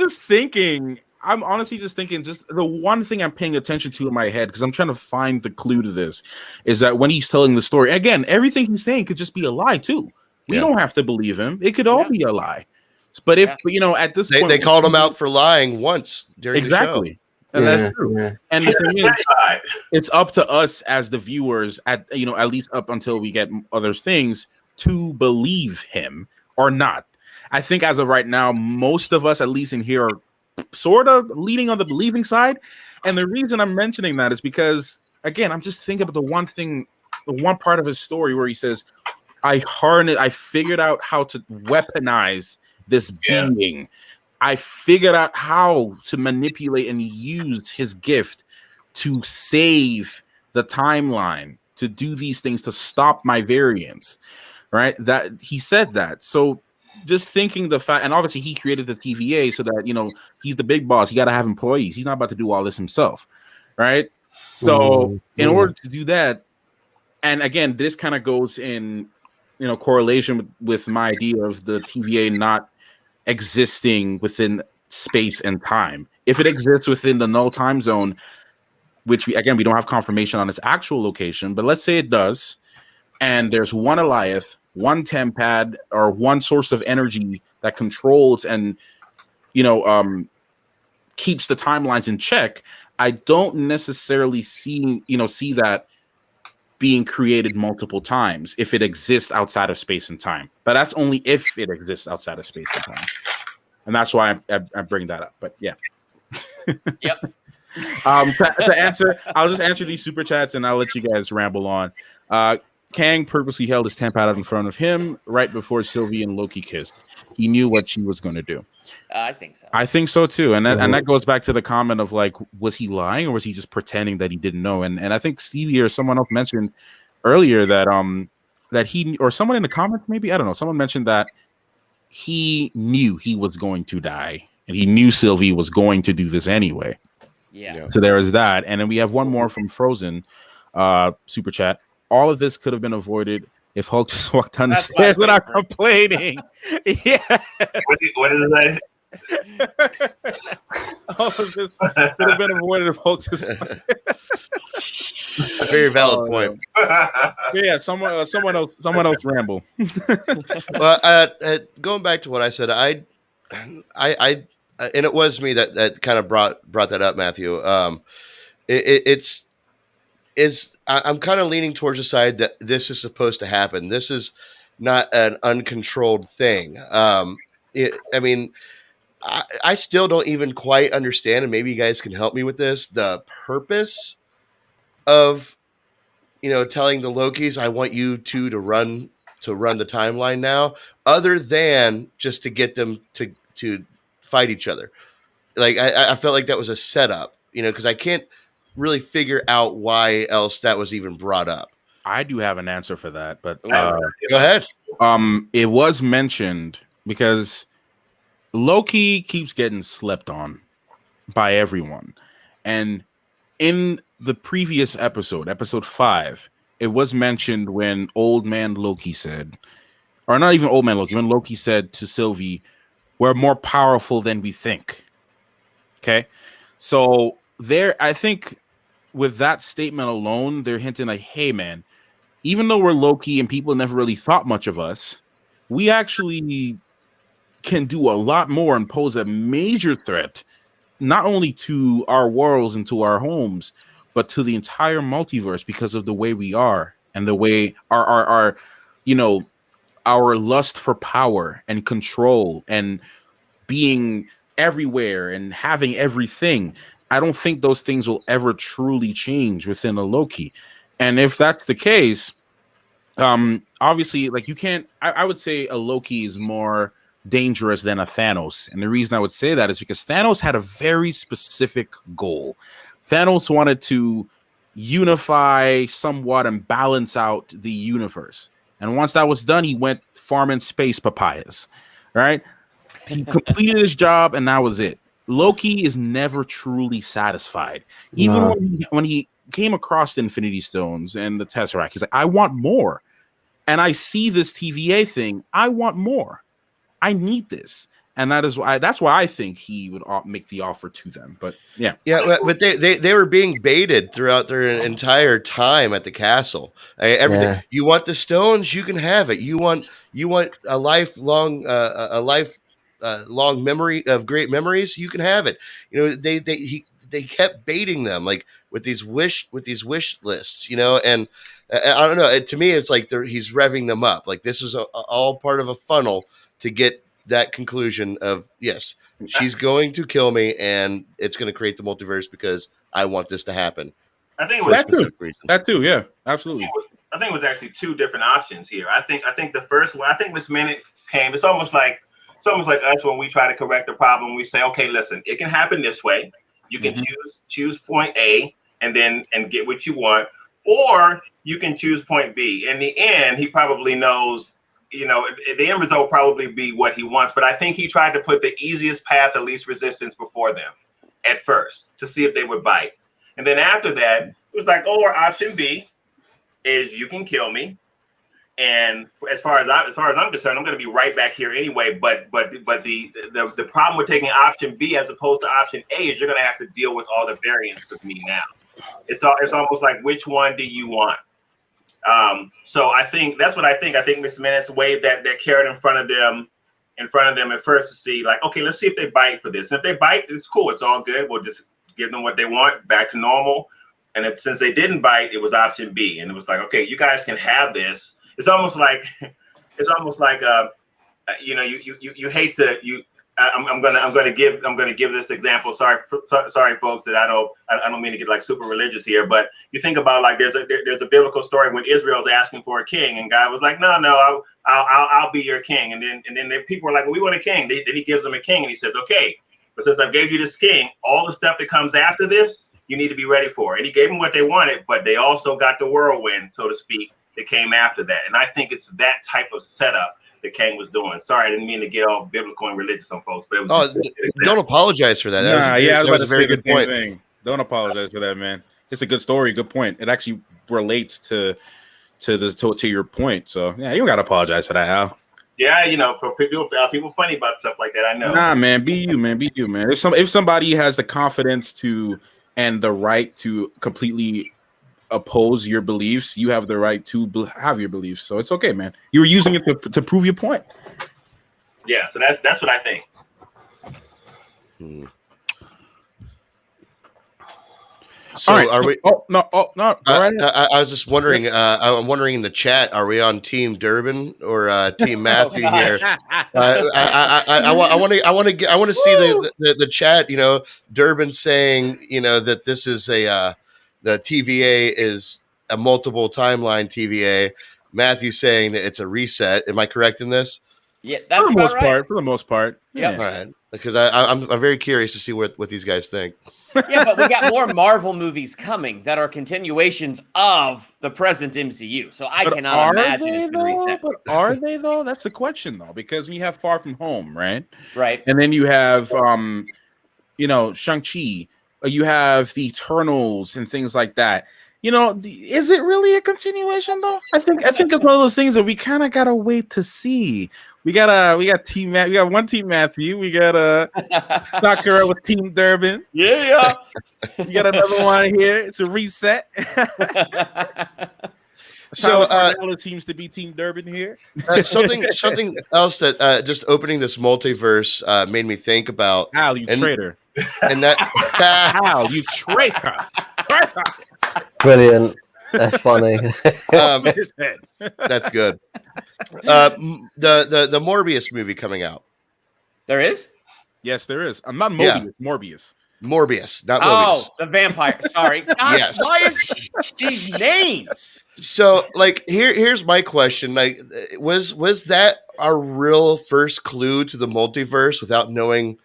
honestly just thinking, just the one thing I'm paying attention to in my head, because I'm trying to find the clue to this, is that when he's telling the story, again, everything he's saying could just be a lie, too. We don't have to believe him. It could all be a lie. But at this point, they called him out for lying once during the show. And that's true. Yeah. And the thing is, it's up to us as the viewers, at least up until we get other things, to believe him or not. I think as of right now, most of us, at least in here, are sort of leaning on the believing side. And the reason I'm mentioning that is because, again, I'm just thinking about the one part of his story where he says, I figured out how to weaponize this being. I figured out how to manipulate and use his gift to save the timeline, to do these things, to stop my variants, right? That he said that. So just thinking the fact, and obviously he created the TVA so that, he's the big boss. He got to have employees. He's not about to do all this himself, right? So in order to do that, and again, this kind of goes in, correlation with my idea of the TVA not existing within space and time. If it exists within the null time zone, which we don't have confirmation on its actual location, but let's say it does, and there's one Eliath, one tempad, or one source of energy that controls and keeps the timelines in check, I don't necessarily see that being created multiple times if it exists outside of space and time. But that's only if it exists outside of space and time. And that's why I bring that up. But yeah. Yep. To answer, I'll just answer these super chats and I'll let you guys ramble on. Kang purposely held his temp out in front of him right before Sylvie and Loki kissed. He knew what she was going to do. I think so. I think so too, and that goes back to the comment of like, was he lying or was he just pretending that he didn't know? And I think Stevie or someone else mentioned earlier that he, or someone in the comments, maybe, I don't know, someone mentioned that he knew he was going to die and he knew Sylvie was going to do this anyway. Yeah. So there is that, and then we have one more from Frozen super chat. All of this could have been avoided if Hulk just walked down the stairs without complaining. Yeah. What is that? All of this could have been avoided if Hulk just. It's a very valid point. Yeah, someone else ramble. Well, going back to what I said, I and it was me that kind of brought that up, Matthew. I'm kind of leaning towards the side that this is supposed to happen. This is not an uncontrolled thing. I mean, I still don't even quite understand, and maybe you guys can help me with this, the purpose of, telling the Lokis, I want you two to run the timeline now, other than just to get them to fight each other. Like, I felt like that was a setup, because I can't really figure out why else that was even brought up. I do have an answer for that, but go ahead. It was mentioned because Loki keeps getting slept on by everyone, and in the previous episode 5, it was mentioned when old man Loki said, or not even old man Loki, when Loki said to Sylvie, "We're more powerful than we think." Okay, so there, I think with that statement alone, they're hinting like, hey man, even though we're Loki and people never really thought much of us, we actually can do a lot more and pose a major threat, not only to our worlds and to our homes, but to the entire multiverse because of the way we are and the way our lust for power and control and being everywhere and having everything. I don't think those things will ever truly change within a Loki. And if that's the case, obviously, like, you can't, I would say a Loki is more dangerous than a Thanos. And the reason I would say that is because Thanos had a very specific goal. Thanos wanted to unify somewhat and balance out the universe. And once that was done, he went farming space papayas, right? He completed his job and that was it. Loki is never truly satisfied. Even when he came across the Infinity Stones and the Tesseract, he's like, I want more. And I see this TVA thing. I want more. I need this. And that's why I think he would make the offer to them. But yeah. But they were being baited throughout their entire time at the castle. Everything. Yeah. You want the stones, you can have it. You want a lifelong long memory of great memories, you can have it. They kept baiting them like with these wish lists, and I don't know. To me, it's like he's revving them up. Like this is all part of a funnel to get that conclusion of, yes, she's going to kill me and it's going to create the multiverse because I want this to happen. I think it was that too. Yeah, absolutely. I think it was actually two different options here. I think the first one, I think this minute came, it's almost like us when we try to correct a problem. We say, okay, listen, it can happen this way. You can choose point A and get what you want, or you can choose point B. In the end, he probably knows, the end result will probably be what he wants. But I think he tried to put the easiest path of least resistance before them at first to see if they would bite. And then after that, it was like, or option B is you can kill me. And as far as I'm concerned, I'm going to be right back here anyway. But the problem with taking option B as opposed to option A is you're going to have to deal with all the variants of me now. It's almost like, which one do you want? So I think that's what I think. I think Miss Minutes waved that carrot in front of them at first to see, like, okay, let's see if they bite for this. And if they bite, it's cool. It's all good. We'll just give them what they want, back to normal. And since they didn't bite, it was option B. And it was like, okay, you guys can have this. It's almost like you hate to I'm gonna give this example. Sorry, folks, that I don't mean to get like super religious here, but you think about like there's a biblical story when Israel's asking for a king, and God was like, no, I'll be your king, and then the people were like, well, we want a king. Then he gives them a king, and he says, okay, but since I gave you this king, all the stuff that comes after this, you need to be ready for. And he gave them what they wanted, but they also got the whirlwind, so to speak, that came after that. And I think it's that type of setup that Kang was doing. Sorry, I didn't mean to get all biblical and religious on folks, but it was. Don't apologize for that. That was a very good point. Thing. Don't apologize for that, man. It's a good story, good point. It actually relates to your point. So yeah, you don't gotta apologize for that, Al. Yeah, for people funny about stuff like that. I know. Nah, man, be you, man. If somebody has the confidence to and the right to completely oppose your beliefs, you have the right to have your beliefs. So it's okay, man. You were using it to prove your point. Yeah, so that's what I think. So right, are we? Oh no! I was just wondering. I'm wondering in the chat, are we on Team Durbin or Team Matthew here? I want to see the chat. Durbin saying that this is the TVA is a multiple timeline TVA. Matthew saying that it's a reset. Am I correct in this? Yeah, that's for the most part. Yeah. All right. Because I'm very curious to see what these guys think. Yeah, but we got more Marvel movies coming that are continuations of the present MCU. So I cannot imagine it's been reset. But are they though? That's the question though, because you have Far From Home, right? Right. And then you have Shang-Chi. You have the Eternals and things like that. Is it really a continuation though? I think it's one of those things that we kind of gotta wait to see. We got one Team Matthew. We got Sakura with Team Durbin. Yeah. We got another one here. It's a reset. So it seems to be Team Durbin here. Something else that just opening this multiverse made me think about. Al, you traitor. And that Al, you traitor. Brilliant. That's funny. That's good. The Morbius movie coming out. There is? Yes, there is. I'm not Mobius. Yeah. Morbius, not Mobius. Oh, the vampire. Sorry. Gosh, Yes. why is these names? So, here's my question: was that our real first clue to the multiverse without knowing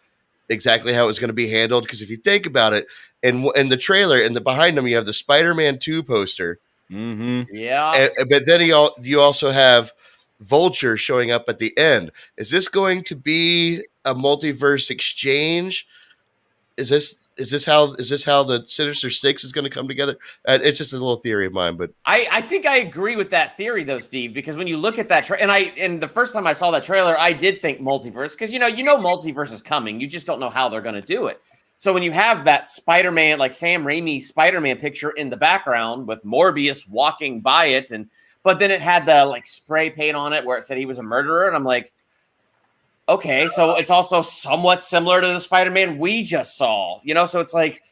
exactly how it was going to be handled? Because if you think about it, in the trailer and behind them, you have the Spider-Man 2 poster. Mm-hmm. Yeah. But then you also have Vulture showing up at the end. Is this going to be a multiverse exchange? Is this how the Sinister Six is going to come together? It's just a little theory of mine, but I think I agree with that theory though, Steve, because when you look at that and the first time I saw that trailer, I did think multiverse because you know multiverse is coming. You just don't know how they're going to do it. So when you have that Spider-Man, like Sam Raimi Spider-Man picture in the background with Morbius walking by it, but then it had the spray paint on it where it said he was a murderer, and I'm like, okay, so it's also somewhat similar to the Spider-Man we just saw, so it's like,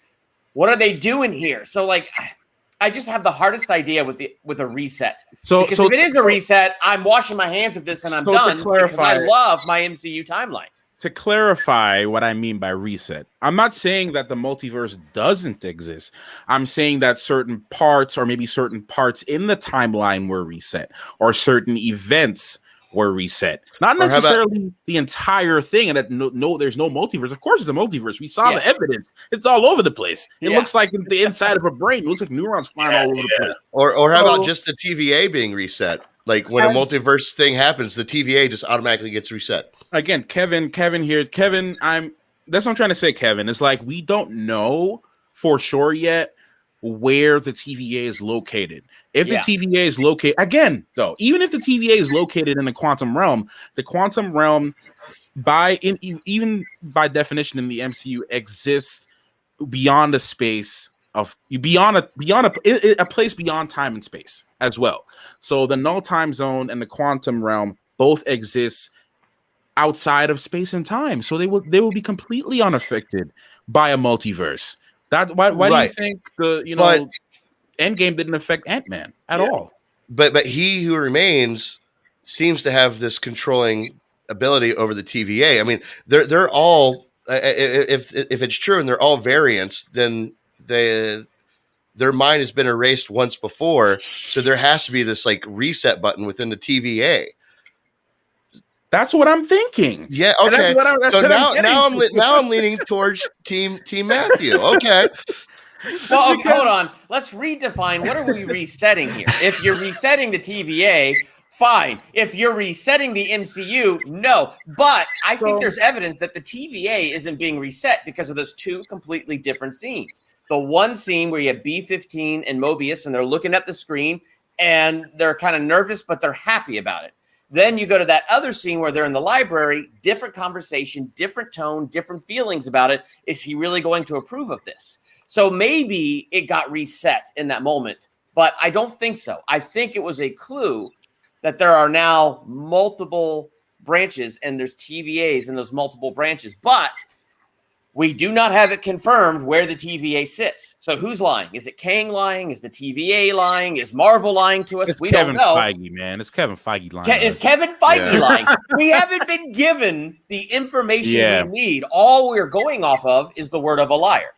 what are they doing here? So I just have the hardest idea with a reset. So if it is a reset, I'm washing my hands of this and I'm done because I love my MCU timeline. To clarify what I mean by reset, I'm not saying that the multiverse doesn't exist. I'm saying that certain parts or maybe certain parts in the timeline were reset or certain events were reset. Not necessarily the entire thing, and that no, there's no multiverse. Of course, it's a multiverse. We saw the evidence. It's all over the place. It looks like the inside of a brain. It looks like neurons flying all over the place. Or how about just the TVA being reset? Like when a multiverse thing happens, the TVA just automatically gets reset. Again, Kevin here. Kevin, that's what I'm trying to say, Kevin. It's like we don't know for sure yet where the TVA is located. If the TVA is located, again, though, even if the TVA is located in the quantum realm, even by definition in the MCU exists beyond a space of beyond a place beyond time and space as well. So the null time zone and the quantum realm both exist outside of space and time, so they will be completely unaffected by a multiverse. Why do you think Endgame didn't affect Ant-Man at Yeah. all. But he who remains seems to have this controlling ability over the TVA. I mean, they're all if it's true and they're all variants, then their mind has been erased once before. So there has to be this like reset button within the TVA. That's what I'm thinking. Yeah. And Okay. that's So what I'm now I'm leaning towards team Matthew. Okay. Well, okay, hold on. Let's redefine what are we resetting here? If you're resetting the TVA, fine. If you're resetting the MCU, no. But I think there's evidence that the TVA isn't being reset because of those two completely different scenes. The one scene where you have B-15 and Mobius and they're looking at the screen and they're kind of nervous, but they're happy about it. Then you go to that other scene where they're in the library, different conversation, different tone, different feelings about it. Is he really going to approve of this? So maybe it got reset in that moment, but I don't think so. I think it was a clue that there are now multiple branches and there's TVAs in those multiple branches, but we do not have it confirmed where the TVA sits. So who's lying? Is it Kang lying? Is the TVA lying? Is Marvel lying to us? It's we Kevin don't know. Feige, man. It's Kevin Feige lying. Is Kevin Feige lying? We haven't been given the information we need. All we're going off of is the word of a liar.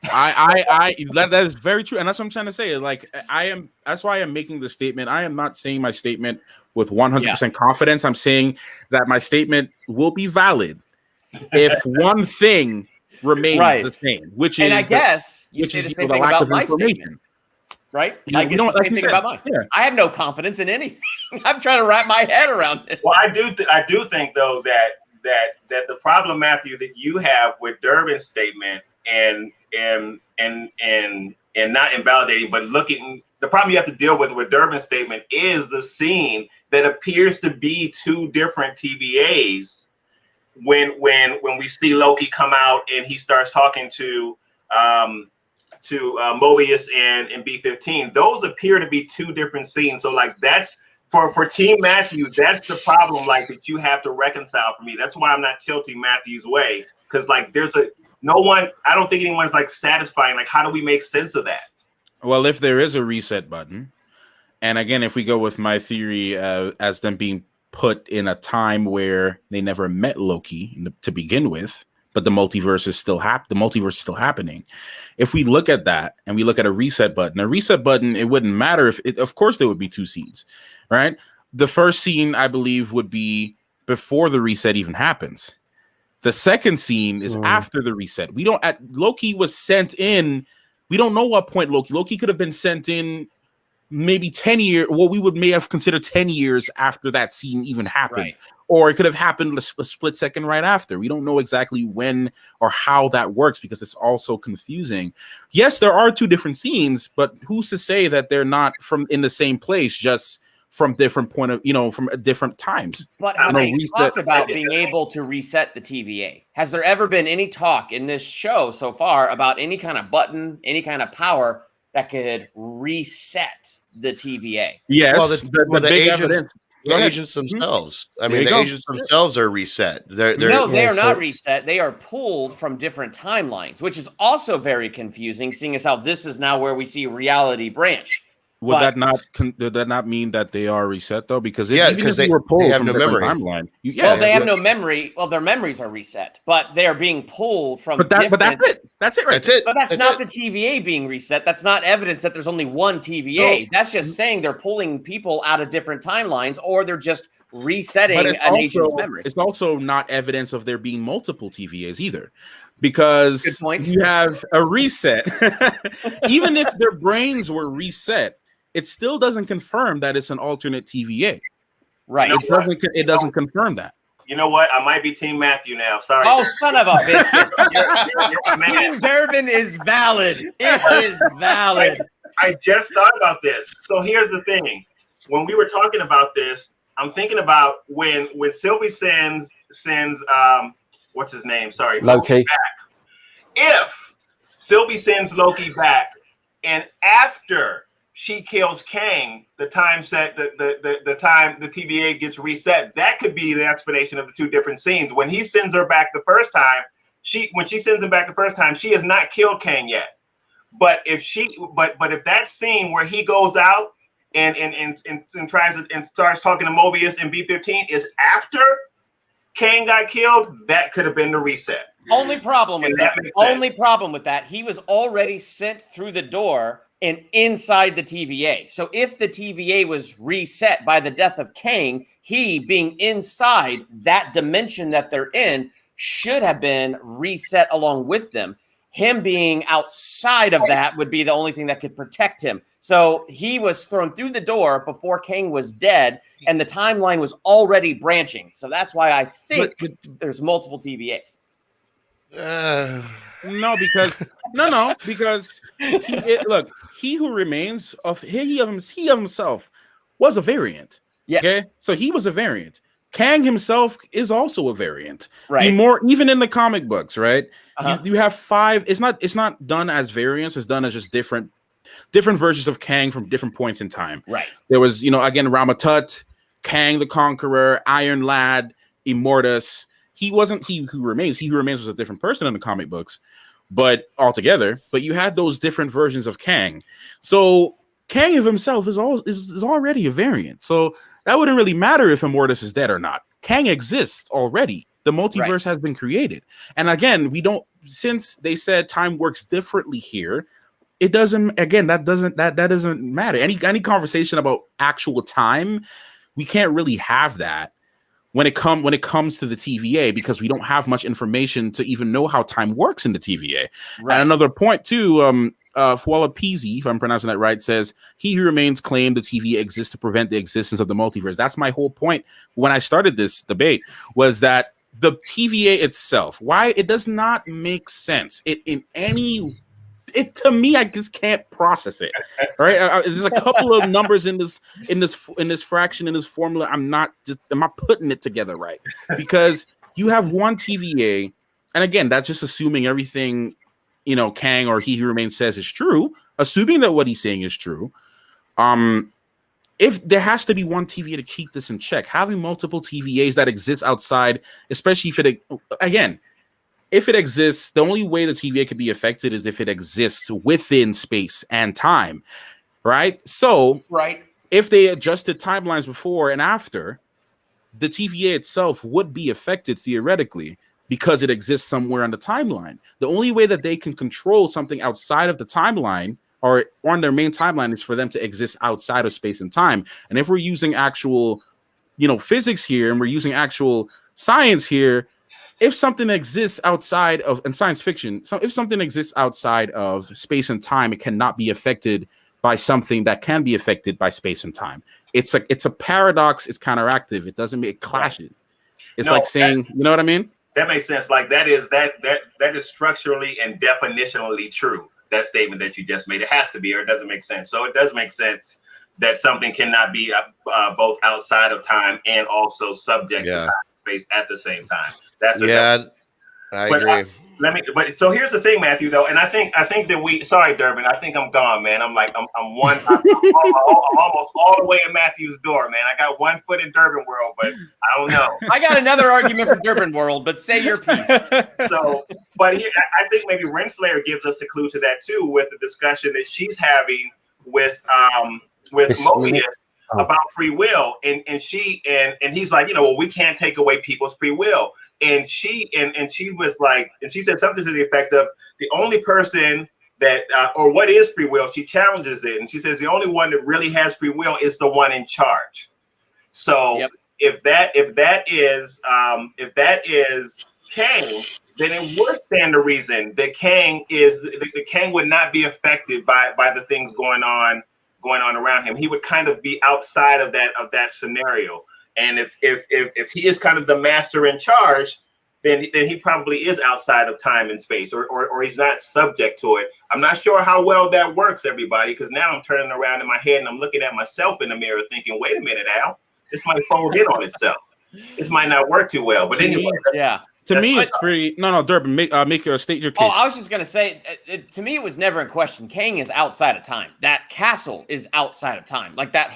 That is very true, and that's what I'm trying to say. Like that's why I'm making the statement. I am not saying my statement with 100% confidence. I'm saying that my statement will be valid if one thing remains the same, which is, and I guess you say the same thing about my statement, right? I guess the same thing about mine. Yeah. I have no confidence in anything. I'm trying to wrap my head around this. Well, I do think though that the problem, Matthew, that you have with Durbin's statement and not invalidating, but looking, the problem you have to deal with Durbin's statement is the scene that appears to be two different TVAs when we see Loki come out and he starts talking to Mobius and B-15. Those appear to be two different scenes. So like that's for Team Matthew, that's the problem like that you have to reconcile for me. That's why I'm not tilting Matthew's way, because like I don't think anyone's like satisfying. Like, how do we make sense of that? Well, if there is a reset button, and again, if we go with my theory as them being put in a time where they never met Loki to begin with, but the multiverse is still happening. If we look at that and we look at a reset button, it wouldn't matter of course there would be two scenes, right? The first scene, I believe, would be before the reset even happens. The second scene is after the reset. Loki was sent in. We don't know what point Loki could have been sent in maybe 10 years. Well, we may have considered 10 years after that scene even happened. Right. Or it could have happened a split second right after. We don't know exactly when or how that works because it's all so confusing. Yes, there are two different scenes, but who's to say that they're not in the same place, just from different from different times. But have they talked about being able to reset the TVA? Has there ever been any talk in this show so far about any kind of button, any kind of power that could reset the TVA? Yes, well, the big evidence. The agents themselves. I mean, the agents themselves are reset. They are not reset. They are pulled from different timelines, which is also very confusing, seeing as how this is now where we see reality branch. Would that not mean that they are reset though? Because they have no memory. Timeline, they have no memory. Well, their memories are reset, but they are being pulled from. But that's it. That's it. That's it. But that's not the TVA being reset. That's not evidence that there's only one TVA. That's just saying they're pulling people out of different timelines, or they're just resetting an agent's memory. It's also not evidence of there being multiple TVAs either. Because you have a reset. Even if their brains were reset, it still doesn't confirm that it's an alternate TVA. Right. It doesn't confirm that. You know what? I might be Team Matthew now. Sorry. Oh, son of a biscuit. Team Durbin is valid. It is valid. I just thought about this. So here's the thing. When we were talking about this, I'm thinking about when Sylvie sends what's his name? Sorry. Loki back. If Sylvie sends Loki back and after she kills Kang, the time the time the TVA gets reset, that could be the explanation of the two different scenes. When he sends her back the first time, she has not killed Kang yet. But if that scene where he goes out and tries to and starts talking to Mobius in B-15 is after Kang got killed, that could have been the reset. Only problem with that. makes sense. Only problem with that. He was already sent through the door and inside the TVA. So if the TVA was reset by the death of Kang, he being inside that dimension that they're in should have been reset along with them. Him being outside of that would be the only thing that could protect him. So he was thrown through the door before Kang was dead, and the timeline was already branching. So that's why I think there's multiple TVAs. No, because look, he who remains he himself was a variant. Yes. Okay, so he was a variant. Kang himself is also a variant. Right. Even in the comic books, right? Uh-huh. You have 5. It's not done as variants. It's done as just different versions of Kang from different points in time. Right. There was, again, Ramatut, Kang the Conqueror, Iron Lad, Immortus. He wasn't He Who Remains. He Who Remains was a different person in the comic books, but altogether. But you had those different versions of Kang. So Kang of himself is already a variant. So that wouldn't really matter if Immortus is dead or not. Kang exists already. The multiverse has been created. And again, since they said time works differently here, it doesn't, again, that doesn't matter. Any conversation about actual time, we can't really have that when it comes to the TVA, because we don't have much information to even know how time works in the TVA. Right. And another point too, Fuala Peasy, if I'm pronouncing that right, says, "He Who Remains claimed the TVA exists to prevent the existence of the multiverse." That's my whole point when I started this debate, was that the TVA itself, why it does not make sense. To me, I just can't process it. All right, there's a couple of numbers in this fraction, in this formula. I'm not putting it together right, because you have one TVA, and again, that's just assuming everything Kang or He Who Remains says is true, assuming that what he's saying is true. If there has to be one TVA to keep this in check, having multiple TVAs that exist outside, especially if it exists, the only way the TVA could be affected is if it exists within space and time, right? So, if they adjusted timelines before and after, the TVA itself would be affected theoretically, because it exists somewhere on the timeline. The only way that they can control something outside of the timeline or on their main timeline is for them to exist outside of space and time. And if we're using actual, physics here, and we're using actual science here, if something exists outside of, in science fiction, so if something exists outside of space and time, it cannot be affected by something that can be affected by space and time. It's a paradox. It's counteractive. It doesn't make it clashes. It's like saying, you know what I mean? That makes sense. Like that is structurally and definitionally true. That statement that you just made, it has to be, or it doesn't make sense. So it does make sense that something cannot be both outside of time and also subject to time and space at the same time. I agree. So here's the thing, Matthew, though, and I think that sorry, Durbin, I think I'm gone, man. I'm almost all the way in Matthew's door, man. I got 1 foot in Durbin world, but I don't know. I got another argument for Durbin world, but say your piece. But here, I think maybe Renslayer gives us a clue to that too, with the discussion that she's having with Mobius about free will, and he's like, we can't take away people's free will. And she was like, and she said something to the effect of, the only person that, or what is free will? She challenges it, and she says the only one that really has free will is the one in charge. So if that is Kang, then it would stand to reason that Kang would not be affected by the things going on around him. He would kind of be outside of that scenario. And if he is kind of the master in charge, then he probably is outside of time and space, or he's not subject to it. I'm not sure how well that works, everybody, because now I'm turning around in my head and I'm looking at myself in the mirror thinking, wait a minute, Al, this might fold in on itself. This might not work too well. But anyway, to me, it's pretty. No, Durbin, make your state your case. Oh, I was just gonna say, to me, it was never in question. Kang is outside of time. That castle is outside of time. Like that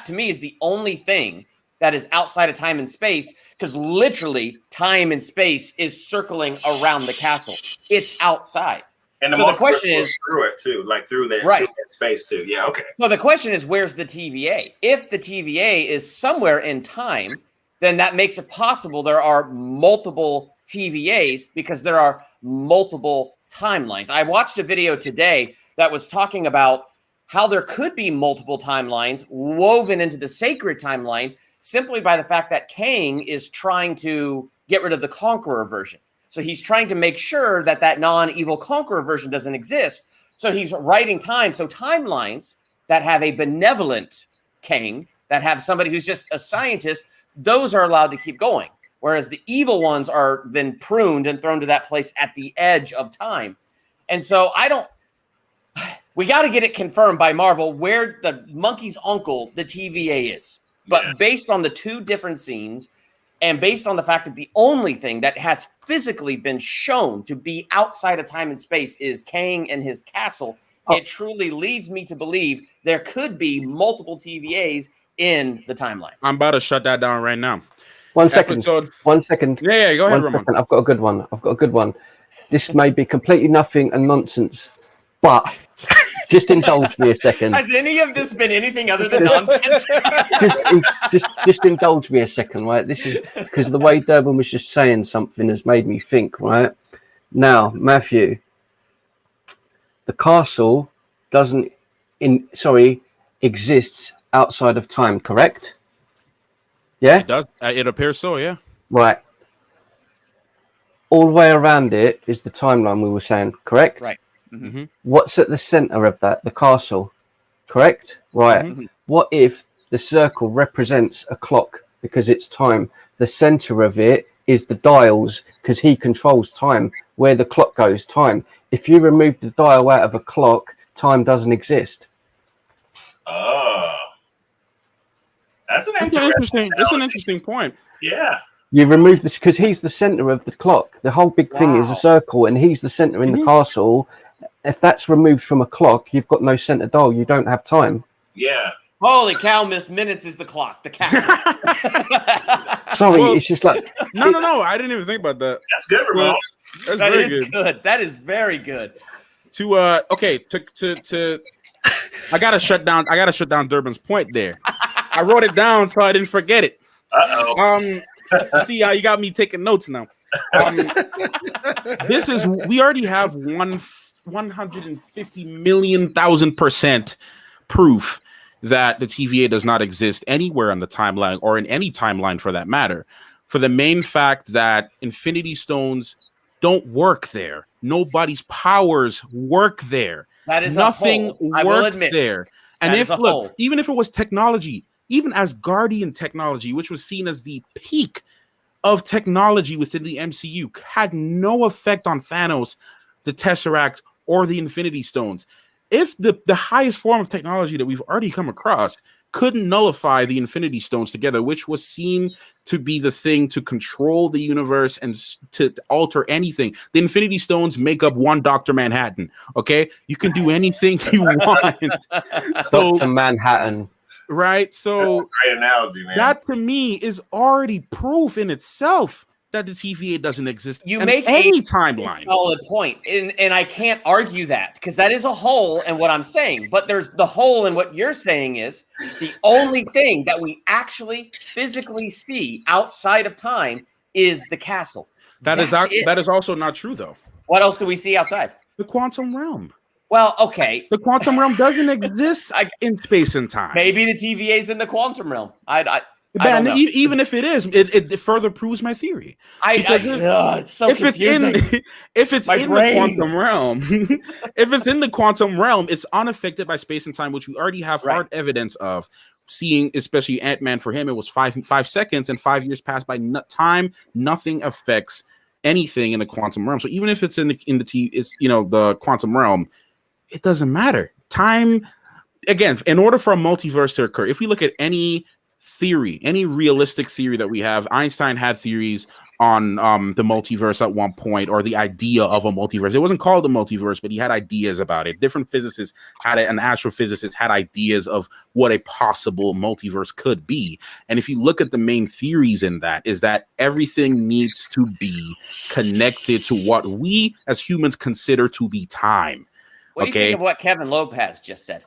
to me is the only thing that is outside of time and space, because literally time and space is circling around the castle. It's outside. And the So the multiverse question goes is through it too, like through that, Right. through that space too. Yeah, okay. So the question is, where's the TVA? If the TVA is somewhere in time, then that makes it possible there are multiple TVAs because there are multiple timelines. I watched a video today that was talking about how there could be multiple timelines woven into the sacred timeline simply by the fact that Kang is trying to get rid of the Conqueror version. So he's trying to make sure that that non-evil Conqueror version doesn't exist. So he's writing time. So timelines that have a benevolent Kang, that have somebody who's just a scientist, those are allowed to keep going. Whereas the evil ones are then pruned and thrown to that place at the edge of time. And so we got to get it confirmed by Marvel where the monkey's uncle, the TVA, is. But based on the two different scenes and based on the fact that the only thing that has physically been shown to be outside of time and space is Kang and his castle, it truly leads me to believe there could be multiple TVAs in the timeline. I'm about to shut that down right now. 1 second. Episode- 1 second. Yeah, go ahead, 1 Ramon. second. I've got a good one. This may be completely nothing and nonsense, but just indulge me a second. Has any of this been anything other than nonsense? just indulge me a second, right? This is because the way Durban was just saying something has made me think, right? Now, Matthew, the castle exists outside of time, correct? Yeah? It does. It appears so, yeah. Right. All the way around it is the timeline we were saying, correct? Right. Mm-hmm. What's at the center of that? The castle, correct? Right. Mhm. What if the circle represents a clock because it's time? The center of it is the dials because he controls time. Where the clock goes, time. If you remove the dial out of a clock, time doesn't exist. Oh, that's an It's an interesting point. Yeah. You remove this because he's the center of the clock. The whole big thing is a circle, and he's the center in the castle. If that's removed from a clock, you've got no center dial. You don't have time. Yeah. Holy cow, Miss Minutes is the clock, the castle. Sorry, Well, it's just like No. I didn't even think about that. That's good, Ramon. That's That very is good. That is very good. To I gotta shut down Durban's point there. I wrote it down so I didn't forget it. Uh-oh. See how you got me taking notes now. We already have 150,000,000% proof that the TVA does not exist anywhere on the timeline or in any timeline for that matter. For the main fact that Infinity Stones don't work there. Nobody's powers work there. That is Nothing a whole. I will works admit. there. And that if is a whole. even if it was technology, even Asgardian technology, which was seen as the peak of technology within the MCU, had no effect on Thanos, the Tesseract, or the Infinity Stones. If the highest form of technology that we've already come across couldn't nullify the Infinity Stones together, which was seen to be the thing to control the universe and to alter anything. The Infinity Stones make up one Dr. Manhattan, okay? You can do anything you want. So, Dr. Manhattan. right? So Great analogy, man. that to me is already proof in itself that the TVA doesn't exist You in make any a timeline. solid point, and I can't argue that because that is a hole in what I'm saying. But there's the hole in what you're saying is the only thing that we actually physically see outside of time is the castle. That is That's it. that is also not true though. What else do we see outside? The quantum realm. Well, okay, The quantum realm doesn't exist in space and time. maybe the TVA's in the quantum realm. I don't Man, know. even if it is, it further proves my theory. It's so If it's confusing. if it's My in brain. the quantum realm, if it's in the quantum realm, it's unaffected by space and time, which we already have hard evidence of seeing. Especially Ant-Man, for him, it was 5 seconds, and 5 years passed by time. Nothing affects anything in the quantum realm. So even if it's in the quantum realm, it doesn't matter. Time, again, in order for a multiverse to occur, if we look at any theory, any realistic theory that we have. Einstein had theories on the multiverse at one point, or the idea of a multiverse. It wasn't called a multiverse, but he had ideas about it. Different physicists had it, and astrophysicists had ideas of what a possible multiverse could be. And if you look at the main theories in that, is that everything needs to be connected to what we as humans consider to be time. What do you think of what Kevin Lopez just said?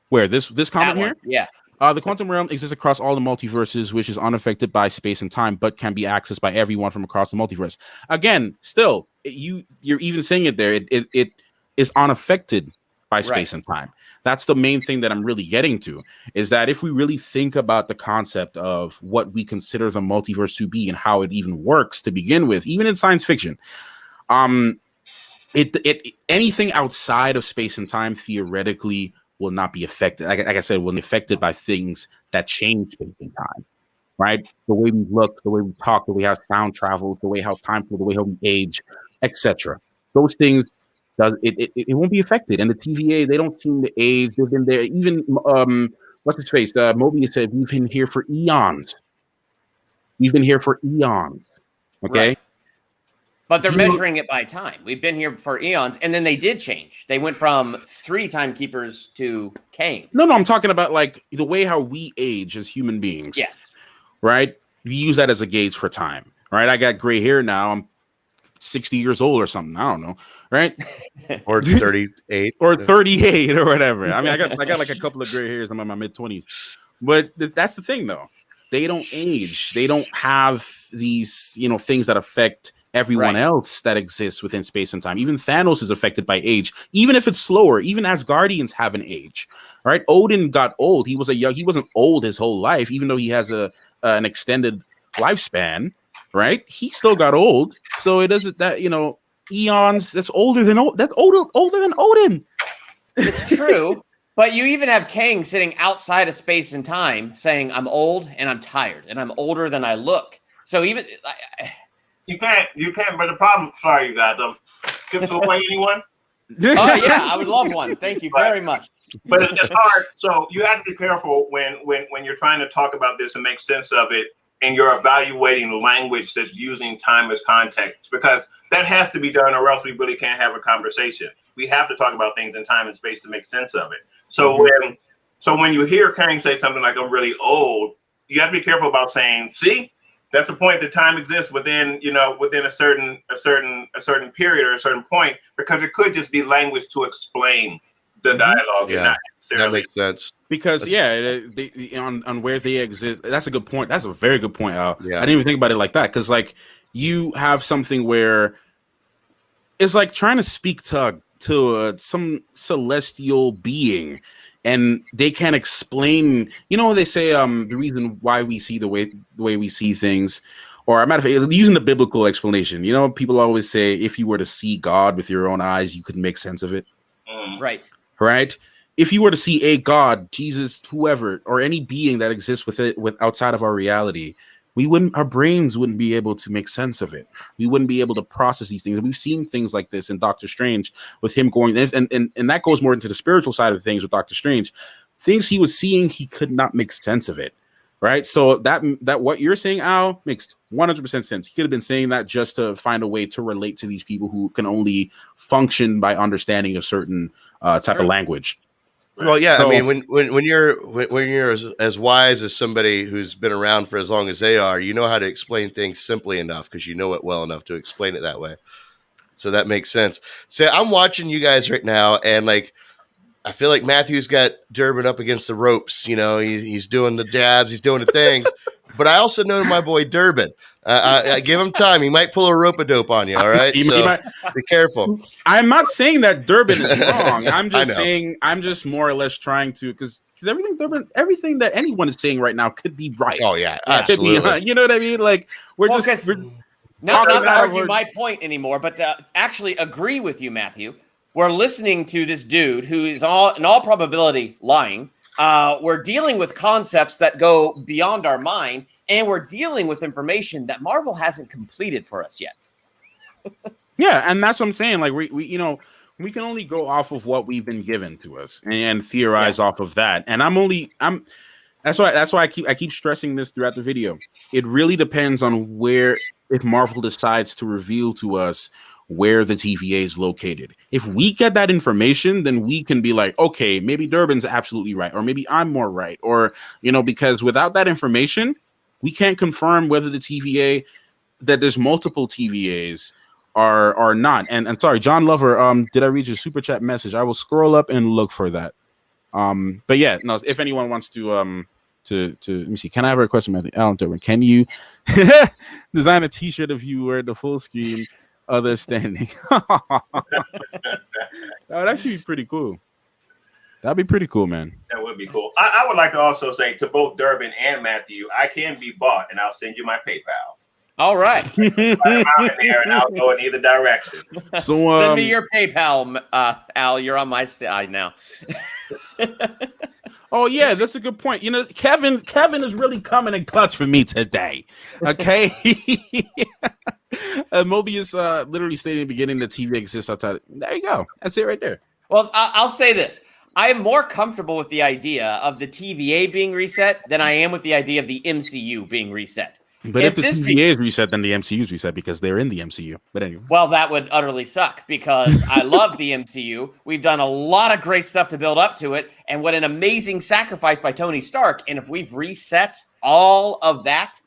Where this comment here? Yeah. The quantum realm exists across all the multiverses, which is unaffected by space and time, but can be accessed by everyone from across the multiverse. Again, still, you're even saying it there. It is unaffected by space and time. That's the main thing that I'm really getting to, is that if we really think about the concept of what we consider the multiverse to be and how it even works to begin with, even in science fiction, anything outside of space and time theoretically will not be affected. Like I said, will be affected by things that change space and time, right? The way we look, the way we talk, the way how sound travels, the way how time flows, the way how we age, etc. Those things, it won't be affected. And the TVA, they don't seem to age. They've been there. Even what's his face? Mobius said, "We've been here for eons. We've been here for eons." Okay. Right. But they're measuring it by time. We've been here for eons, and then they did change. They went from 3 timekeepers to Kang. No, I'm talking about like the way how we age as human beings. Yes. Right? You use that as a gauge for time. Right? I got gray hair now. I'm 60 years old or something. I don't know. Right? Or 38. Or 38 or whatever. I mean, I got like a couple of gray hairs. I'm in my mid-20s. But that's the thing, though. They don't age. They don't have these, things that affect everyone else that exists within space and time. Even Thanos is affected by age, even if it's slower. Even Asgardians have an age, right? Odin got old. He wasn't old his whole life, even though he has an extended lifespan, right? He still got old. So it doesn't that eons. That's older than Odin. It's true. But you even have Kang sitting outside of space and time saying, "I'm old and I'm tired and I'm older than I look." So even You can't. But the problem, sorry, you guys, gives away anyone? Oh yeah, I would love one. Thank you very much. But it's hard. So you have to be careful when you're trying to talk about this and make sense of it, and you're evaluating language that's using time as context, because that has to be done, or else we really can't have a conversation. We have to talk about things in time and space to make sense of it. So when you hear Kang say something like, "I'm really old," you have to be careful about saying, "See." That's the point that time exists within a certain period or a certain point, because it could just be language to explain the dialogue. Yeah, that makes sense. Because on where they exist, that's a good point. That's a very good point, Al. Yeah. I didn't even think about it like that, because like you have something where it's like trying to speak to some celestial being, and they can't explain. They say the reason why we see the way we see things, or a matter of fact, using the biblical explanation. People always say if you were to see God with your own eyes, you could make sense of it. Right. If you were to see a God, Jesus, whoever, or any being that exists with outside of our reality, our brains wouldn't be able to make sense of it. We wouldn't be able to process these things. And we've seen things like this in Doctor Strange, with him going, and that goes more into the spiritual side of things with Doctor Strange. Things he was seeing, he could not make sense of it, right? So that what you're saying, Al, makes 100% sense. He could have been saying that just to find a way to relate to these people who can only function by understanding a certain type of language. Well, yeah. So, I mean, when you're as wise as somebody who's been around for as long as they are, you know how to explain things simply enough because you know it well enough to explain it that way. So that makes sense. So I'm watching you guys right now, and like, I feel like Matthew's got Durbin up against the ropes. He's doing the jabs, he's doing the things. But I also know my boy Durbin. I give him time; he might pull a rope-a-dope on you. All right, be careful. I'm not saying that Durbin is wrong. I'm just saying I'm just more or less trying to, because everything that anyone is saying right now could be right. Oh yeah, absolutely. You know what I mean? Like we're not to argue my point anymore, but to actually agree with you, Matthew. We're listening to this dude who is in all probability lying. We're dealing with concepts that go beyond our mind, and we're dealing with information that Marvel hasn't completed for us yet. Yeah, and that's what I'm saying. Like we We can only go off of what we've been given to us and theorize off of that. And that's why I keep stressing this throughout the video. It really depends on if Marvel decides to reveal to us where the TVA is located. If we get that information, then we can be like, okay, maybe Durbin's absolutely right, or maybe I'm more right, or because without that information, we can't confirm whether the TVA, that there's multiple TVAs are not. And sorry, John Lover, did I read your super chat message? I will scroll up and look for that. But yeah, no, if anyone wants to let me see, can I have a request, Matthew? Alan Durbin, can you design a t-shirt of you wearing the full screen other standing? That would actually be pretty cool. That'd be pretty cool, man. That would be cool. I would like to also say to both Durbin and Matthew, I can be bought, and I'll send you my PayPal. All right. Out in there, and I'll go in either direction. So send me your PayPal, Al. You're on my side now. Oh yeah, that's a good point. Kevin is really coming in clutch for me today. Okay. Mobius literally stated in the beginning that TV exists outside. There you go. That's it right there. Well, I'll say this. I am more comfortable with the idea of the TVA being reset than I am with the idea of the MCU being reset. But if the TVA is reset, then the MCU is reset because they're in the MCU. But anyway. Well, that would utterly suck because I love the MCU. We've done a lot of great stuff to build up to it. And what an amazing sacrifice by Tony Stark. And if we've reset all of that.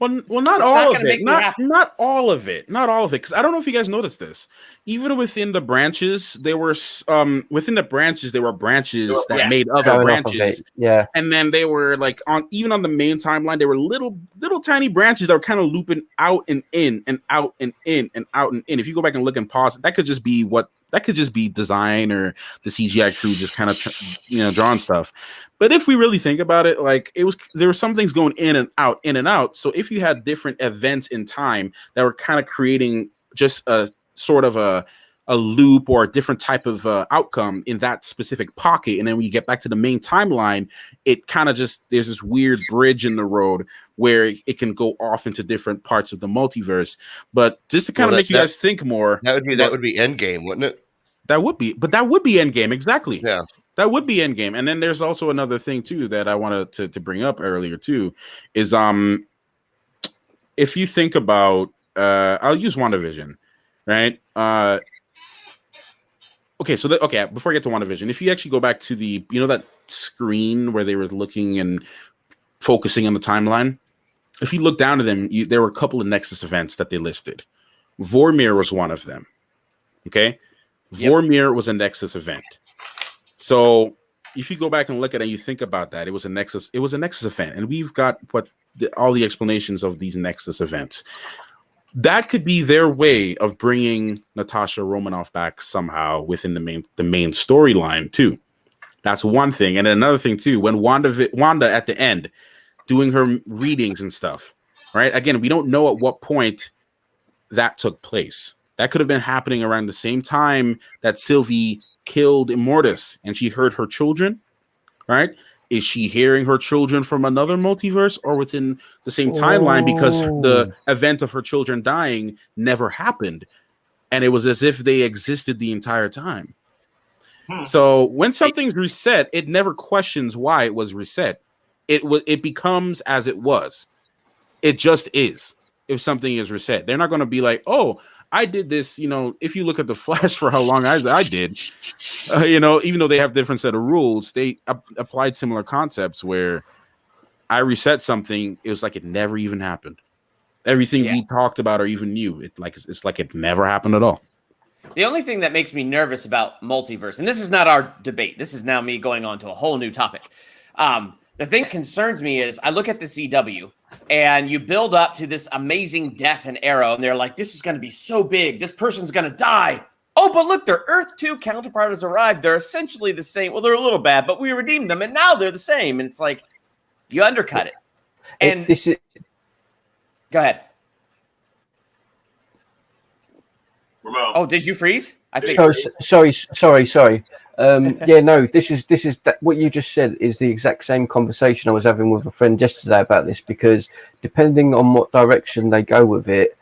Well, not all of it. Not all of it. Not all of it. Because I don't know if you guys noticed this. Even within the branches, there were branches that made other branches. Yeah. And then they were like even on the main timeline, there were little tiny branches that were kind of looping out and in and out and in and out and in. If you go back and look and pause, that could just be design or the CGI crew just kind of drawing stuff. But if we really think about it, like there were some things going in and out. So if you had different events in time that were kind of creating just a sort of a loop or a different type of outcome in that specific pocket, and then when you get back to the main timeline, it kind of just there's this weird bridge in the road where it can go off into different parts of the multiverse. But just to kind of make you guys think more, that would be Endgame, wouldn't it? That would be Endgame, exactly. Yeah, that would be Endgame. And then there's also another thing too that I wanted to bring up earlier too, is if you think about I'll use WandaVision, right? Okay, before I get to WandaVision, if you actually go back to the that screen where they were looking and focusing on the timeline, if you look down to them, there were a couple of Nexus events that they listed. Vormir was one of them. Okay. Yep. Vormir was a Nexus event. So if you go back and look at it and you think about that, it was a Nexus event. And we've got all the explanations of these Nexus events. That could be their way of bringing Natasha Romanoff back somehow within the main storyline too. That's one thing. And another thing too, when Wanda at the end doing her readings and stuff, right? Again, we don't know at what point that took place. That could have been happening around the same time that Sylvie killed Immortus and she heard her children, right? Is she hearing her children from another multiverse or within the same timeline because the event of her children dying never happened and it was as if they existed the entire time? So when something's reset, it never questions why it was reset. It becomes as it was. It just is. If something is reset, they're not going to be like, oh, I did this, if you look at the Flash for how long I did, even though they have different set of rules, they applied similar concepts where I reset something. It was like it never even happened. Everything we talked about or even knew, it's like it never happened at all. The only thing that makes me nervous about multiverse, and this is not our debate, this is now me going on to a whole new topic. The thing that concerns me is I look at the CW and you build up to this amazing death and Arrow, and they're like, this is going to be so big. This person's going to die. Oh, but look, their Earth 2 counterpart has arrived. They're essentially the same. Well, they're a little bad, but we redeemed them, and now they're the same. And it's like, you undercut it. And go ahead. Ramon. Oh, did you freeze? I think. Sorry. Yeah, no, this is what you just said is the exact same conversation I was having with a friend yesterday about this, because depending on what direction they go with it,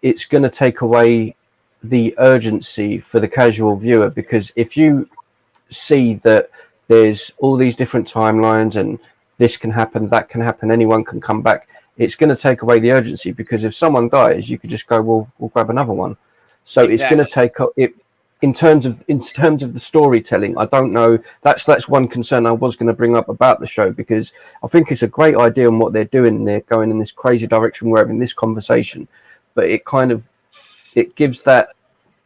it's going to take away the urgency for the casual viewer, because if you see that there's all these different timelines and this can happen, that can happen, anyone can come back, it's going to take away the urgency, because if someone dies, you could just go, well, we'll grab another one. So It's going to take it. In terms of the storytelling, I don't know. That's one concern I was going to bring up about the show, because I think it's a great idea on what they're doing, and they're going in this crazy direction we're having this conversation, but it gives that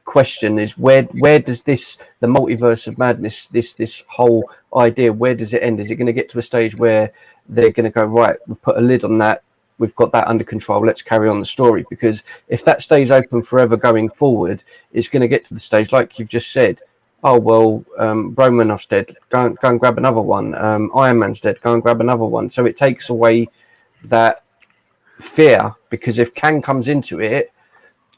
question, is where does the multiverse of madness, this whole idea, where does it end? Is it going to get to a stage where they're going to go, right, we've put a lid on that, we've got that under control, let's carry on the story? Because if that stays open forever going forward, it's going to get to the stage, like you've just said, oh, well, Romanoff's dead, go and grab another one. Iron Man's dead, go and grab another one. So it takes away that fear, because if Kang comes into it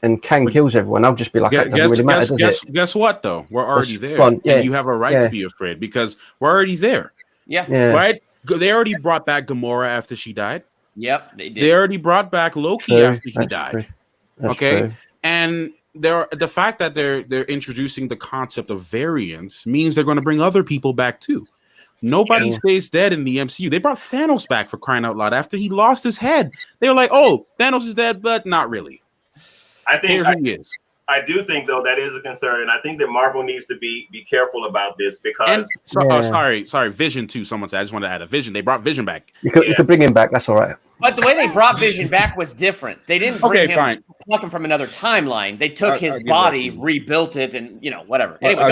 and Kang kills everyone, I'll just be like, that doesn't really matter, does it? Guess what, though? We're already there. Yeah. And you have a right to be afraid, because we're already there. Yeah. Right? They already brought back Gamora after she died. Yep, they did. They already brought back Loki after he died. Okay, true. And the fact that they're introducing the concept of variants means they're going to bring other people back too. Nobody stays dead in the MCU. They brought Thanos back, for crying out loud, after he lost his head. They were like, "Oh, Thanos is dead, but not really." I think Here he is. I do think, though, that is a concern, and I think that Marvel needs to be careful about this, because sorry, Vision too. Someone said, I just wanted to add a Vision. They brought Vision back. You could bring him back. That's all right. But the way they brought Vision back was different. They didn't pluck him from another timeline. They took his body, rebuilt it, and whatever. Anyway,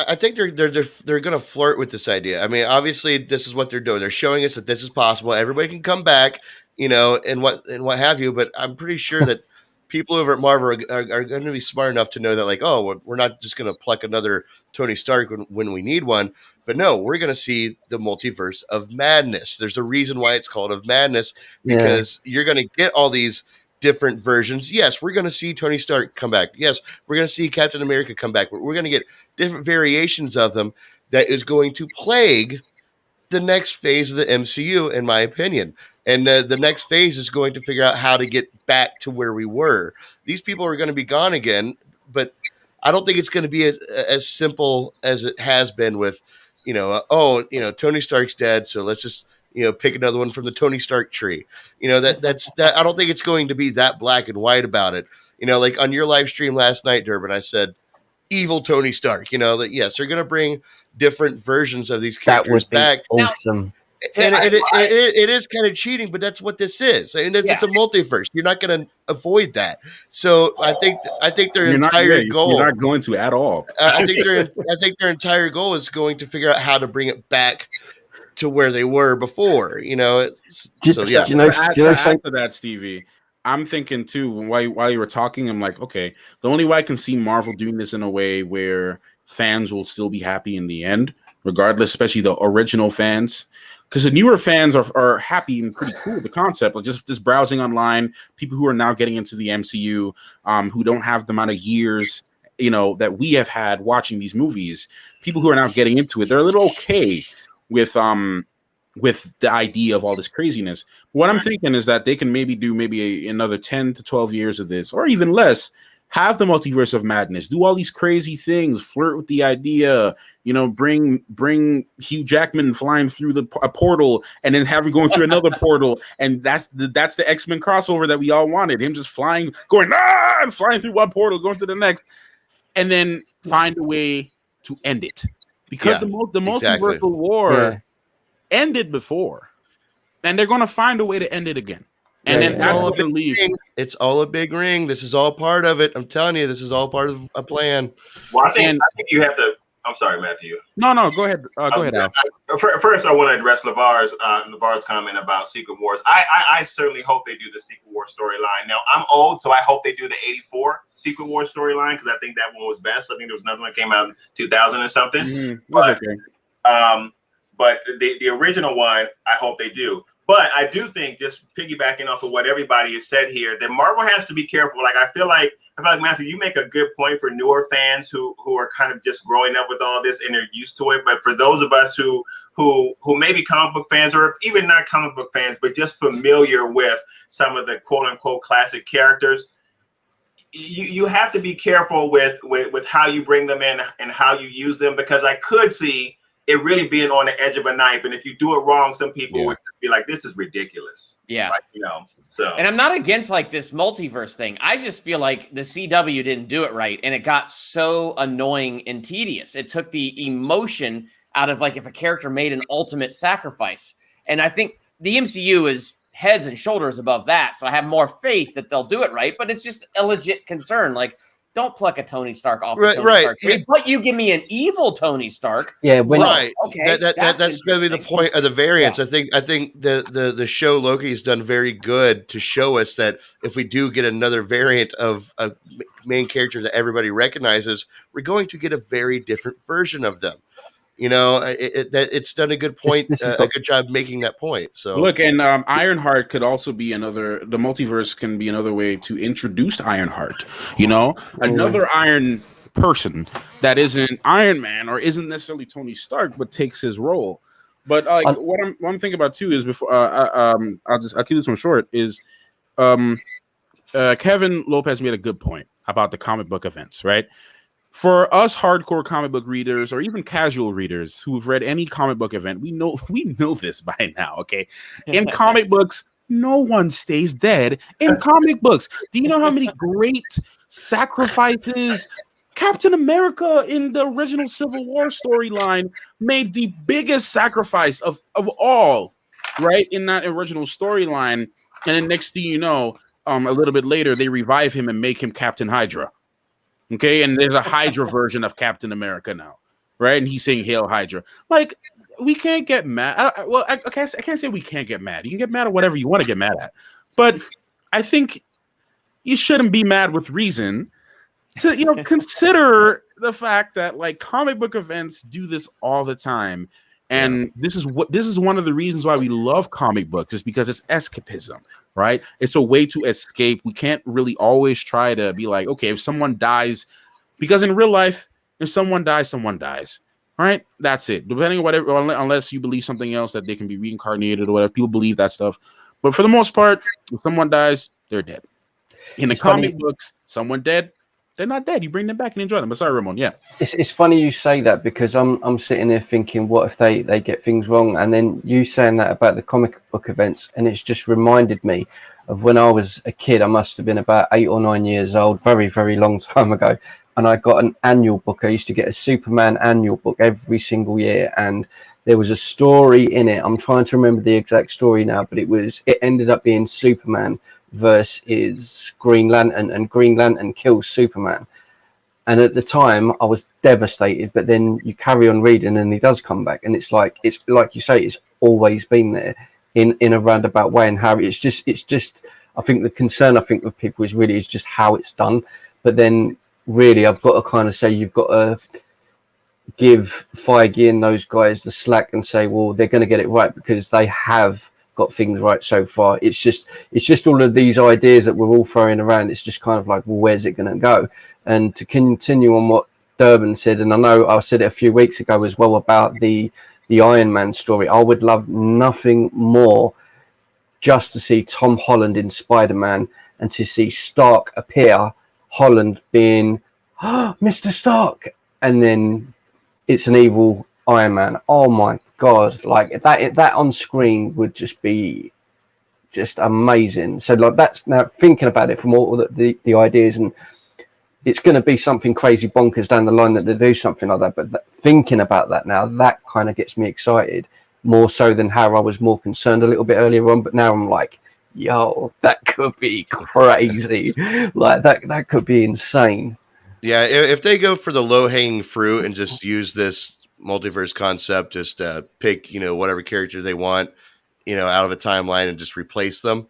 I think they're going to flirt with this idea. I mean, obviously, this is what they're doing. They're showing us that this is possible. Everybody can come back, and what have you. But I'm pretty sure that people over at Marvel are going to be smart enough to know that, like, oh, we're not just going to pluck another Tony Stark when we need one. But no, we're going to see the multiverse of madness. There's a reason why it's called of madness, because you're going to get all these different versions. Yes, we're going to see Tony Stark come back. Yes, we're going to see Captain America come back. We're going to get different variations of them that is going to plague the next phase of the MCU, in my opinion. And the next phase is going to figure out how to get back to where we were. These people are going to be gone again, but I don't think it's going to be as simple as it has been with, Tony Stark's dead, so let's just, pick another one from the Tony Stark tree. That's I don't think it's going to be that black and white about it. Like on your live stream last night, Durbin, I said, evil Tony Stark, that yes, they're going to bring different versions of these characters back. Awesome. And it is kind of cheating, but that's what this is. And it's a multiverse. You're not going to avoid that. So I think their entire goal. You're not going to at all. I think their entire goal is going to figure out how to bring it back to where they were before. To that, Stevie, I'm thinking too. While you were talking, I'm like, okay, the only way I can see Marvel doing this in a way where fans will still be happy in the end, regardless, especially the original fans. Because the newer fans are happy and pretty cool with the concept, like just browsing online, people who are now getting into the MCU, who don't have the amount of years, that we have had watching these movies, people who are now getting into it, they're a little okay with the idea of all this craziness. What I'm thinking is that they can maybe another 10 to 12 years of this, or even less, have the multiverse of madness, do all these crazy things, flirt with the idea, bring Hugh Jackman flying through a portal, and then have him going through another portal, and that's the X-Men crossover that we all wanted. Him just flying through one portal, going to the next, and then find a way to end it, because the multiversal war ended before, and they're going to find a way to end it again. And then it's all a big ring. This is all part of it. I'm telling you, this is all part of a plan. Well, I think you have to. I'm sorry, Matthew. No, go ahead. Go ahead, Al. First, I want to address LeVar's comment about Secret Wars. I certainly hope they do the Secret Wars storyline. Now, I'm old, so I hope they do the '84 Secret Wars storyline, because I think that one was best. I think there was another one that came out in 2000 or something. Mm-hmm. But the original one, I hope they do. But I do think, just piggybacking off of what everybody has said here, that Marvel has to be careful. Like, I feel like Matthew, you make a good point for newer fans who are kind of just growing up with all this and they're used to it. But for those of us who may be comic book fans, or even not comic book fans, but just familiar with some of the quote unquote classic characters, you have to be careful with how you bring them in and how you use them, because I could see it really being on the edge of a knife, and if you do it wrong, some people would be like, "This is ridiculous." Yeah, like, So, and I'm not against like this multiverse thing. I just feel like the CW didn't do it right, and it got so annoying and tedious. It took the emotion out of like if a character made an ultimate sacrifice, and I think the MCU is heads and shoulders above that, so I have more faith that they'll do it right. But it's just a legit concern. Like, don't pluck a Tony Stark off the Tony Stark tree, but you give me an evil Tony Stark. Yeah, right. Okay, that's going to be the point of the variance. Yeah. I think the show Loki has done very good to show us that if we do get another variant of a main character that everybody recognizes, we're going to get a very different version of them. It's done a good point, a good job making that point. So look, and Ironheart could also be another. The multiverse can be another way to introduce Ironheart. Another Iron person that isn't Iron Man or isn't necessarily Tony Stark, but takes his role. But what I'm thinking about too is before I'll keep this one short. Is Kevin Lopez made a good point about the comic book events, right? For us hardcore comic book readers or even casual readers who've read any comic book event, we know this by now, okay? In comic books, no one stays dead in comic books. Do you know how many great sacrifices Captain America in the original Civil War storyline made the biggest sacrifice of all, right? In that original storyline. And then next thing you know, a little bit later, they revive him and make him Captain Hydra. Okay, and there's a Hydra version of Captain America now, right? And he's saying "Hail Hydra." Like, we can't get mad. I can't say we can't get mad. You can get mad at whatever you want to get mad at, but I think you shouldn't be mad with reason. To consider the fact that like comic book events do this all the time, and this is one of the reasons why we love comic books, is because it's escapism. Right? It's a way to escape. We can't really always try to be like, okay, if someone dies, because in real life, if someone dies, someone dies. Right? That's it. Depending on whatever, unless you believe something else that they can be reincarnated or whatever, people believe that stuff. But for the most part, if someone dies, they're dead. In the comic books, someone dead, they're not dead. You bring them back and enjoy them. But sorry, Ramon. Yeah. It's funny you say that, because I'm sitting there thinking, what if they get things wrong? And then you saying that about the comic book events, and it's just reminded me of when I was a kid. I must have been about 8 or 9 years old, very, very long time ago. And I got an annual book. I used to get a Superman annual book every single year. And there was a story in it. I'm trying to remember the exact story now, but it ended up being Superman versus Green Lantern, and Green Lantern kills Superman. And at the time I was devastated, but then you carry on reading and he does come back, and it's like you say, it's always been there in a roundabout way. And how it's just I think the concern with people is just how it's done. But then really I've got to kind of say, you've got to give Feige and those guys the slack and say, well, they're going to get it right, because they have got things right so far. It's just all of these ideas that we're all throwing around. It's just kind of like, well, where's it going to go? And to continue on what Durban said, and I know I said it a few weeks ago as well about the Iron Man story, I would love nothing more just to see Tom Holland in Spider-Man, and to see Stark appear, Holland being Mr. Stark, and then it's an evil Iron Man. Oh my God, like that on screen would just be just amazing. So like, that's now thinking about it from all the ideas, and it's going to be something crazy bonkers down the line that they do something like that. But thinking about that now, that kind of gets me excited more so than how I was more concerned a little bit earlier on. But now I'm like, yo, that could be crazy. Like that could be insane. Yeah, if they go for the low-hanging fruit and just use this multiverse concept, just pick whatever character they want out of a timeline and just replace them,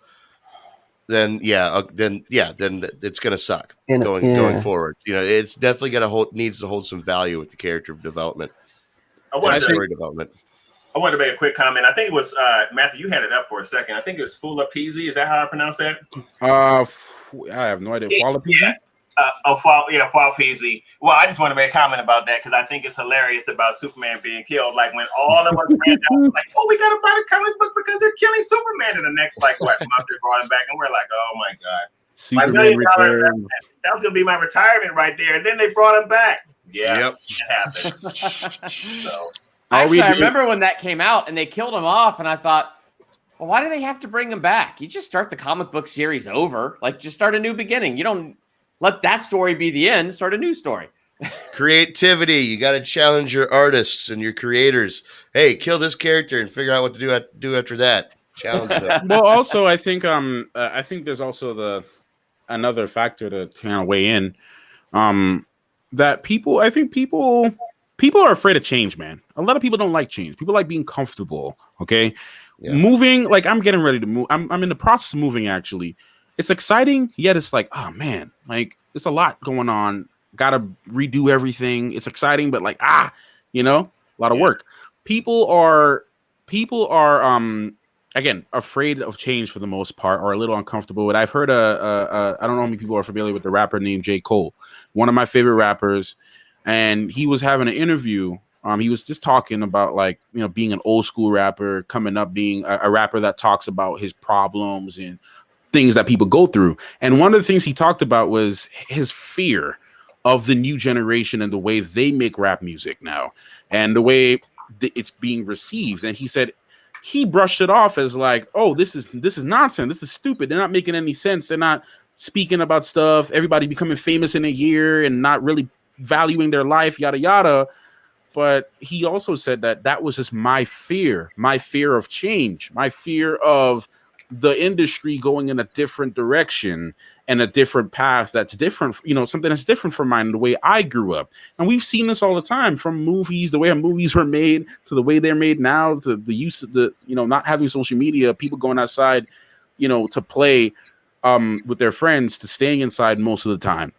then it's gonna suck going forward. It's definitely needs to hold some value with the character development. Story development. I wanted to make a quick comment. I think it was Matthew. You had it up for a second. I think it was Fula Peasy. Is that how I pronounce that? I have no idea. Fula Peasy. Fula Peasy. Well, I just want to make a comment about that, because I think it's hilarious about Superman being killed. Like when all of us ran down, like, oh, we got to buy the comic book because they're killing Superman. In the next month, they brought him back, and we're like, oh my God. My $1 Superman million, Returns. that was gonna be my retirement right there. And then they brought him back. Yeah, Yep. it happens. So Actually, I remember when that came out and they killed him off, and I thought, well, why do they have to bring him back? You just start the comic book series over. Like, just start a new beginning. You don't let that story be the end. Start a new story. Creativity. You got to challenge your artists and your creators. Hey, kill this character and figure out what to do after that. Challenge them. Well, also, I think there's also another factor to kind of weigh in. That people are afraid of change, man. A lot of people don't like change. People like being comfortable. Okay. Yeah. Moving, like I'm getting ready to move. I'm in the process of moving, actually. It's exciting, yet it's like, oh man, like it's a lot going on. Gotta redo everything. It's exciting, but like, a lot of work. People are again, afraid of change for the most part, or a little uncomfortable with. I've heard I don't know how many people are familiar with the rapper named J. Cole, one of my favorite rappers, and he was having an interview. He was just talking about being an old school rapper, coming up, being a rapper that talks about his problems and things that people go through. And one of the things he talked about was his fear of the new generation and the way they make rap music now and the way it's being received. And he said he brushed it off as like, oh, this is nonsense. This is stupid. They're not making any sense. They're not speaking about stuff. Everybody becoming famous in a year and not really valuing their life, yada, yada. But he also said that was just my fear of change, my fear of the industry going in a different direction and a different path that's different, something that's different from mine, the way I grew up. And we've seen this all the time, from movies, the way movies were made to the way they're made now, to the use of not having social media, people going outside, to play with their friends, to staying inside most of the time.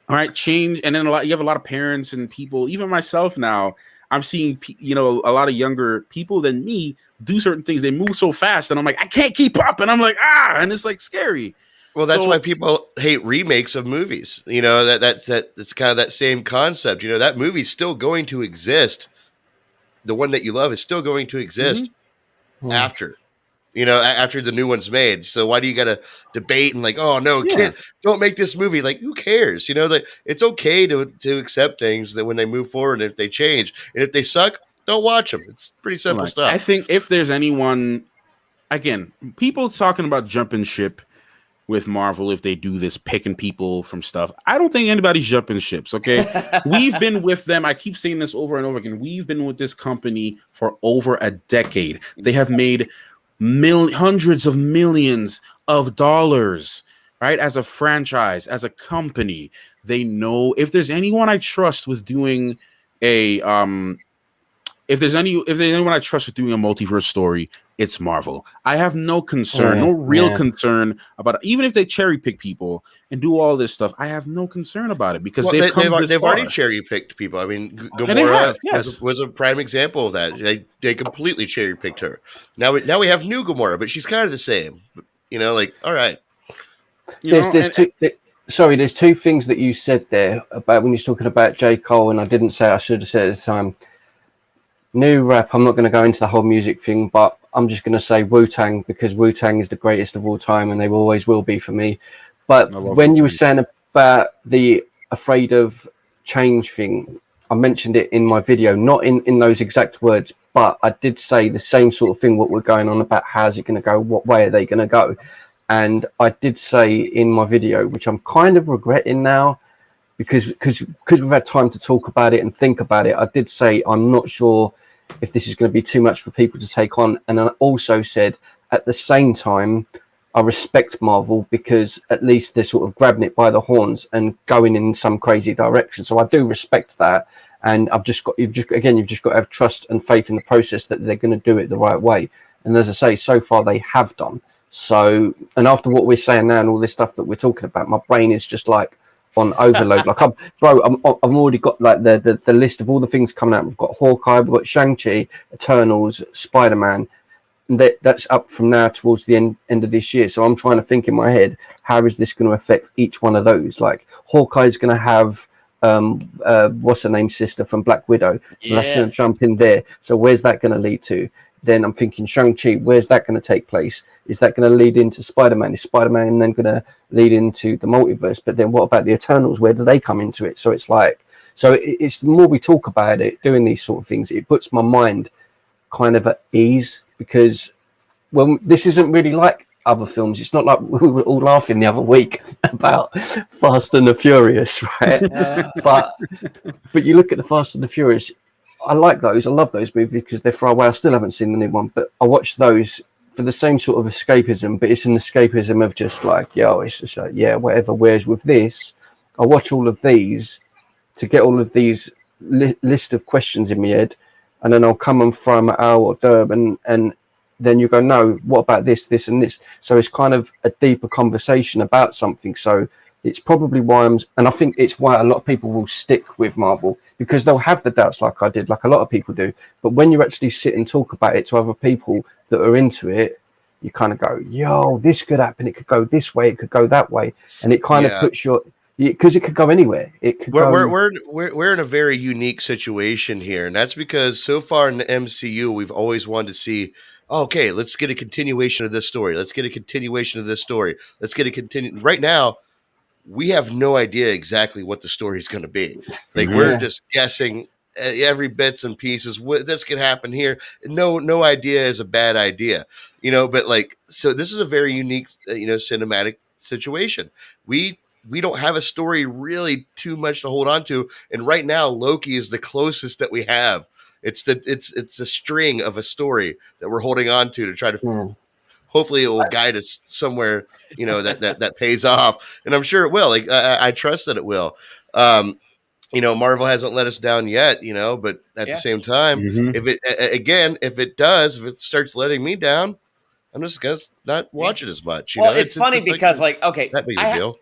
All right, change. And then you have a lot of parents and people, even myself now, I'm seeing, a lot of younger people than me do certain things. They move so fast and I'm like, I can't keep up. And I'm like, and it's like scary. Well, that's why people hate remakes of movies. That's kind of that same concept. That movie's still going to exist. The one that you love is still going to exist after the new one's made. So why do you got to debate and like, oh no, don't make this movie? Like, who cares? That it's okay to accept things that when they move forward and if they change and if they suck, don't watch them. It's pretty simple stuff. I think if there's anyone, again, people talking about jumping ship with Marvel, if they do this, picking people from stuff, I don't think anybody's jumping ships. Okay. We've been with them. I keep saying this over and over again. We've been with this company for over a decade. They have made hundreds of millions of dollars, right? As a franchise, as a company, they know. If there's anyone I trust with doing if there's anyone I trust with doing a multiverse story, it's Marvel. I have no concern, no real concern about it. Even if they cherry pick people and do all this stuff, I have no concern about it because they've already cherry picked people. I mean, Gamora was a prime example of that. They completely cherry picked her. Now we have new Gamora, but she's kind of the same. All right. There's two things that you said there about when you're talking about J. Cole, and I didn't say, I should have said at the time. New rap, I'm not going to go into the whole music thing, but I'm just going to say Wu-Tang, because Wu-Tang is the greatest of all time and they always will be for me. But when you were saying about the afraid of change thing, I mentioned it in my video, not in those exact words, but I did say the same sort of thing, what we're going on about, how's it going to go, what way are they going to go? And I did say in my video, which I'm kind of regretting now, because we've had time to talk about it and think about it, I did say I'm not sure if this is going to be too much for people to take on. And I also said at the same time, I respect Marvel because at least they're sort of grabbing it by the horns and going in some crazy direction. So I do respect that. And you've just got to have trust and faith in the process that they're going to do it the right way. And as I say, so far they have done. So, and after what we're saying now and all this stuff that we're talking about, my brain is just like on overload. Like, I've already got like the list of all the things coming out. We've got Hawkeye, we've got Shang-Chi, Eternals, Spider-Man. That's up from now towards the end of this year. So I'm trying to think in my head, how is this going to affect each one of those? Like, Hawkeye's going to have what's her name, sister from Black Widow. So that's going to jump in there. So where's that going to lead to? Then I'm thinking Shang-Chi, where's that going to take place? Is that going to lead into Spider-Man? Is Spider-Man then going to lead into the multiverse? But then what about the Eternals? Where do they come into it? So it's like, it's the more we talk about it, doing these sort of things, it puts my mind kind of at ease, because this isn't really like other films. It's not like we were all laughing the other week about Fast and the Furious, right? But you look at the Fast and the Furious, I like those. I love those movies because they're throwaway. I still haven't seen the new one, but I watch those for the same sort of escapism, but it's an escapism of just like, it's just like, whatever. Whereas with this, I watch all of these to get all of these list of questions in my head, and then I'll come and throw them at Al or Derb, and then you go, no, what about this, and this? So it's kind of a deeper conversation about something. So it's probably why and I think it's why a lot of people will stick with Marvel, because they'll have the doubts like I did, like a lot of people do. But when you actually sit and talk about it to other people that are into it, you kind of go, this could happen. It could go this way. It could go that way. And it kind of puts because it could go anywhere. It could we're in a very unique situation here. And that's because so far in the MCU, we've always wanted to see, okay, let's get a continuation of this story. Let's get a continuation of this story. Let's get a continue. Right now, we have no idea exactly what the story is going to be. Like we're just guessing every bits and pieces. This could happen here. No idea is a bad idea, But like, so this is a very unique, cinematic situation. We don't have a story really too much to hold on to, and right now, Loki is the closest that we have. It's the string of a story that we're holding on to try to. Hopefully, it will guide us somewhere, that pays off, and I'm sure it will. Like I trust that it will. Marvel hasn't let us down yet, but at the same time, if it starts letting me down, I'm just gonna not watch it as much. It's funny because, okay, that big a deal.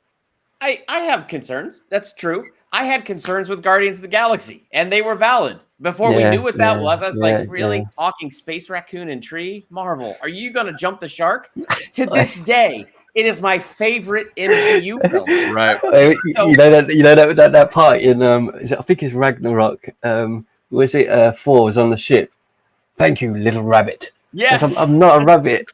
I have concerns. That's true. I had concerns with Guardians of the Galaxy, and they were valid. Before we knew what that was, I was like, really? Talking space raccoon and tree? Marvel, are you going to jump the shark? To this day, it is my favorite MCU film. Right. So, that part in, I think it's Ragnarok. Was it Thor was on the ship? Thank you, little rabbit. Yes. I'm not a rabbit.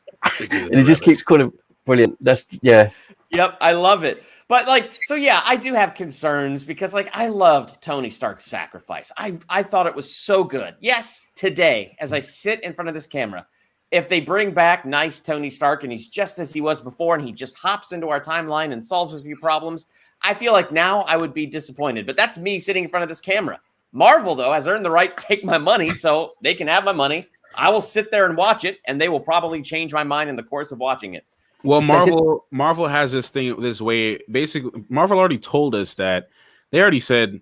And he just keeps calling brilliant. Yep, I love it. But I do have concerns because I loved Tony Stark's sacrifice. I thought it was so good. Yes, today, as I sit in front of this camera, if they bring back nice Tony Stark and he's just as he was before and he just hops into our timeline and solves a few problems, I feel like now I would be disappointed. But that's me sitting in front of this camera. Marvel, though, has earned the right to take my money, so they can have my money. I will sit there and watch it, and they will probably change my mind in the course of watching it. Well, Marvel has this way. Basically, Marvel already told us that they already said,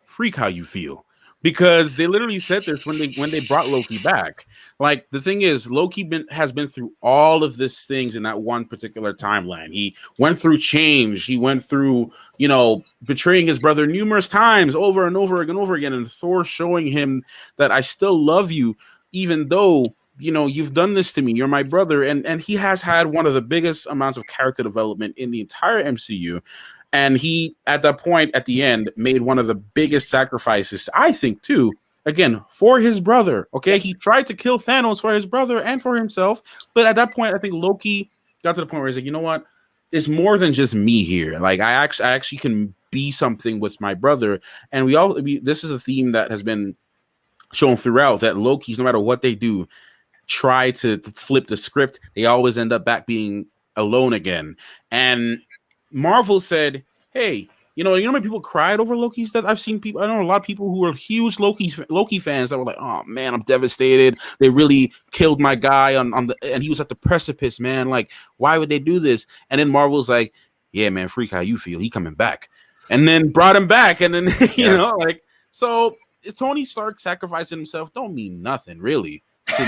"Freak how you feel," because they literally said this when they brought Loki back. Like, the thing is, Loki has been through all of these things in that one particular timeline. He went through change. He went through, betraying his brother numerous times, over and over again, and Thor showing him that I still love you, even though you've done this to me. You're my brother. And he has had one of the biggest amounts of character development in the entire MCU. And he, at that point, at the end, made one of the biggest sacrifices, I think, too, again, for his brother. Okay. He tried to kill Thanos for his brother and for himself. But at that point, I think Loki got to the point where he's like, you know what? It's more than just me here. Like, I actually can be something with my brother. And this is a theme that has been shown throughout, that Loki's, no matter what they do, try to flip the script, they always end up back being alone again. And Marvel said, hey, you know how many people cried over Loki's death? I know a lot of people who were huge Loki fans that were like, oh man, I'm devastated. They really killed my guy and he was at the precipice, man. Like, why would they do this? And then Marvel's like, yeah, man, freak how you feel. He coming back. And then brought him back. And then, so Tony Stark sacrificing himself don't mean nothing, really. So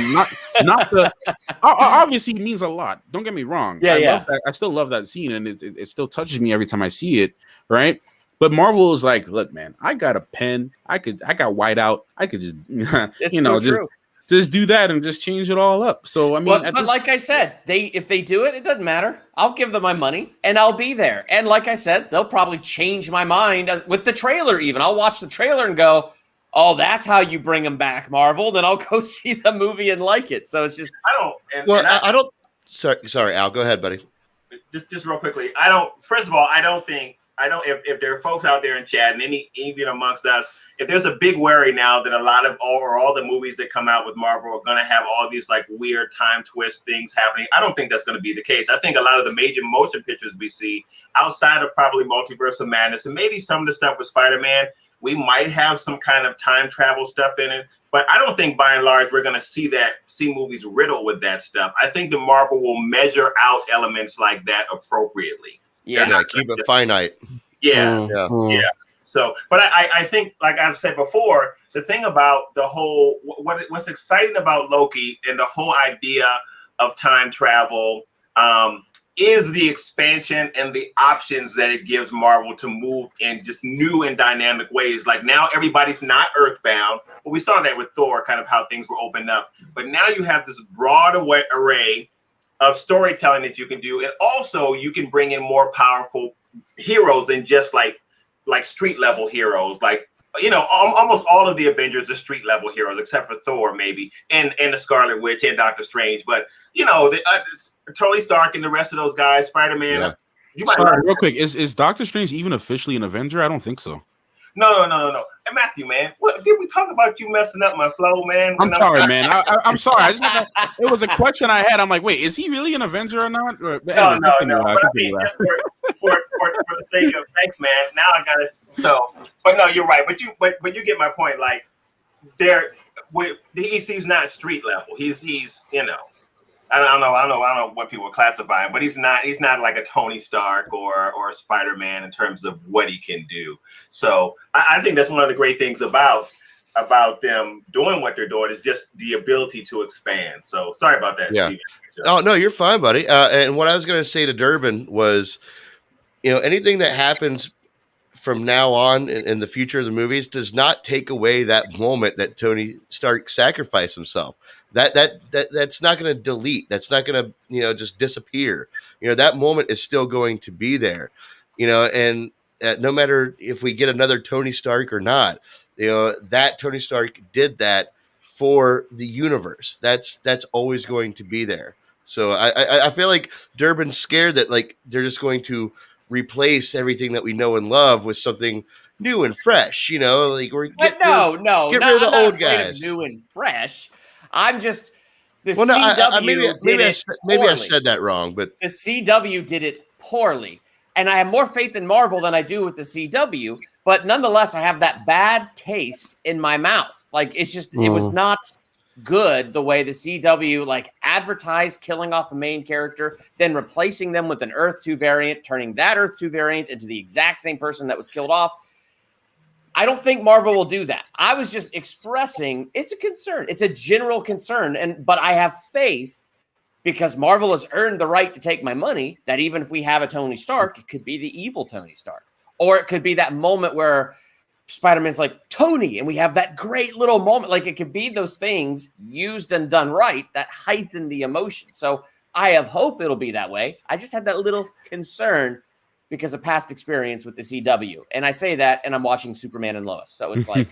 obviously it means a lot. Don't get me wrong. I still love that scene, and it still touches me every time I see it, right? But Marvel is like, look, man, I got a pen. I got whiteout. I could just just do that and just change it all up. So I mean, but like I said, if they do it, it doesn't matter. I'll give them my money and I'll be there. And like I said, they'll probably change my mind with the trailer. Even I'll watch the trailer and go, oh, that's how you bring them back, Marvel. Then I'll go see the movie and like it. So it's just I don't. Sorry, Al. Go ahead, buddy. Just real quickly. I don't. First of all, I don't. If there are folks out there in chat and even amongst us, if there's a big worry now that a lot of all the movies that come out with Marvel are going to have all these like weird time twist things happening, I don't think that's going to be the case. I think a lot of the major motion pictures we see outside of probably Multiverse of Madness and maybe some of the stuff with Spider-Man, we might have some kind of time travel stuff in it. But I don't think by and large we're going to see movies riddled with that stuff. I think the Marvel will measure out elements like that appropriately. Yeah, keep it finite. Yeah. So, but I think, like I've said before, the thing about the whole what's exciting about Loki and the whole idea of time travel is the expansion and the options that it gives Marvel to move in just new and dynamic ways. Like now everybody's not earthbound. Well, we saw that with Thor, kind of how things were opened up. But now you have this broad array of storytelling that you can do. And also you can bring in more powerful heroes than just like street level heroes. Like, almost all of the Avengers are street level heroes, except for Thor, maybe, and the Scarlet Witch and Doctor Strange. But Tony Stark and the rest of those guys, Spider-Man. Yeah. Sorry, real quick, is Doctor Strange even officially an Avenger? I don't think so. No. And Matthew, man, what did we talk about? You messing up my flow, man? I'm sorry, man. I'm sorry. It was a question I had. I'm like, wait, is he really an Avenger or not? No. But I mean, just for the sake of thanks, man. Now I got it. So, but no, you're right. But you get my point. Like, he's not street level. He's I don't know what people classify him, but he's not like a Tony Stark or a Spider-Man in terms of what he can do. So I think that's one of the great things about them doing what they're doing is just the ability to expand. So sorry about that, yeah. Steven. Oh, no, you're fine, buddy. And what I was going to say to Durbin was, anything that happens from now on in the future of the movies does not take away that moment that Tony Stark sacrificed himself. That's not going to delete. That's not going to, just disappear. That moment is still going to be there, and no matter if we get another Tony Stark or not, that Tony Stark did that for the universe. That's always going to be there. So I feel like Durbin's scared that like they're just going to replace everything that we know and love with something new and fresh. Like we're get rid of the old guys. New and fresh. I'm just the well, no, CW maybe I said that wrong, but the CW did it poorly, and I have more faith in Marvel than I do with the CW. But nonetheless, I have that bad taste in my mouth. Like it's just it was not good the way the CW like advertised killing off a main character, then replacing them with an Earth 2 variant, turning that Earth 2 variant into the exact same person that was killed off. I don't think Marvel will do that. I was just expressing it's a concern. It's a general concern. But I have faith because Marvel has earned the right to take my money that even if we have a Tony Stark, it could be the evil Tony Stark. Or it could be that moment where Spider-Man's like, Tony, and we have that great little moment. Like it could be those things used and done right that heighten the emotion. So I have hope it'll be that way. I just had that little concern because of past experience with the CW. And I say that, and I'm watching Superman and Lois. So it's like,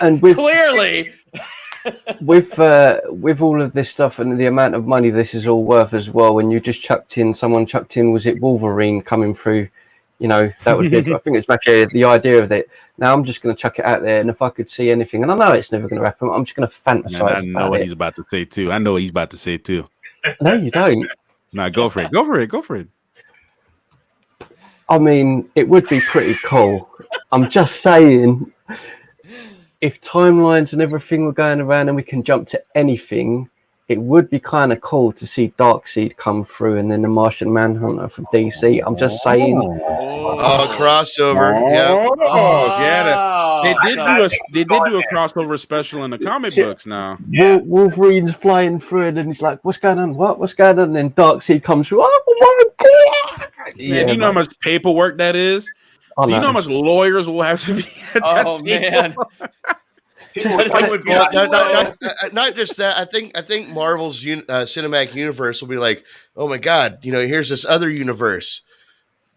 and clearly. with all of this stuff and the amount of money this is all worth as well, when you just someone chucked in, was it Wolverine coming through? That would be, I think it's Matthew, the idea of it. Now I'm just going to chuck it out there. And if I could see anything, and I know it's never going to happen, I'm just going to fantasize I know what he's about to say too. No, you don't. Nah, go for it. I mean, it would be pretty cool. I'm just saying, if timelines and everything were going around and we can jump to anything, it would be kind of cool to see Darkseid come through and then the Martian Manhunter from DC. I'm just saying. Oh, crossover. Yeah. Oh, yeah. They did do a crossover special in the comic books now. Wolverine's flying through it and he's like, what's going on? What's going on? And then Darkseid comes through. Oh, my God. Yeah, do you know how much paperwork that is? Do you know how much lawyers will have to be at that man. Not just that. I think Marvel's cinematic universe will be like, oh my God, here's this other universe.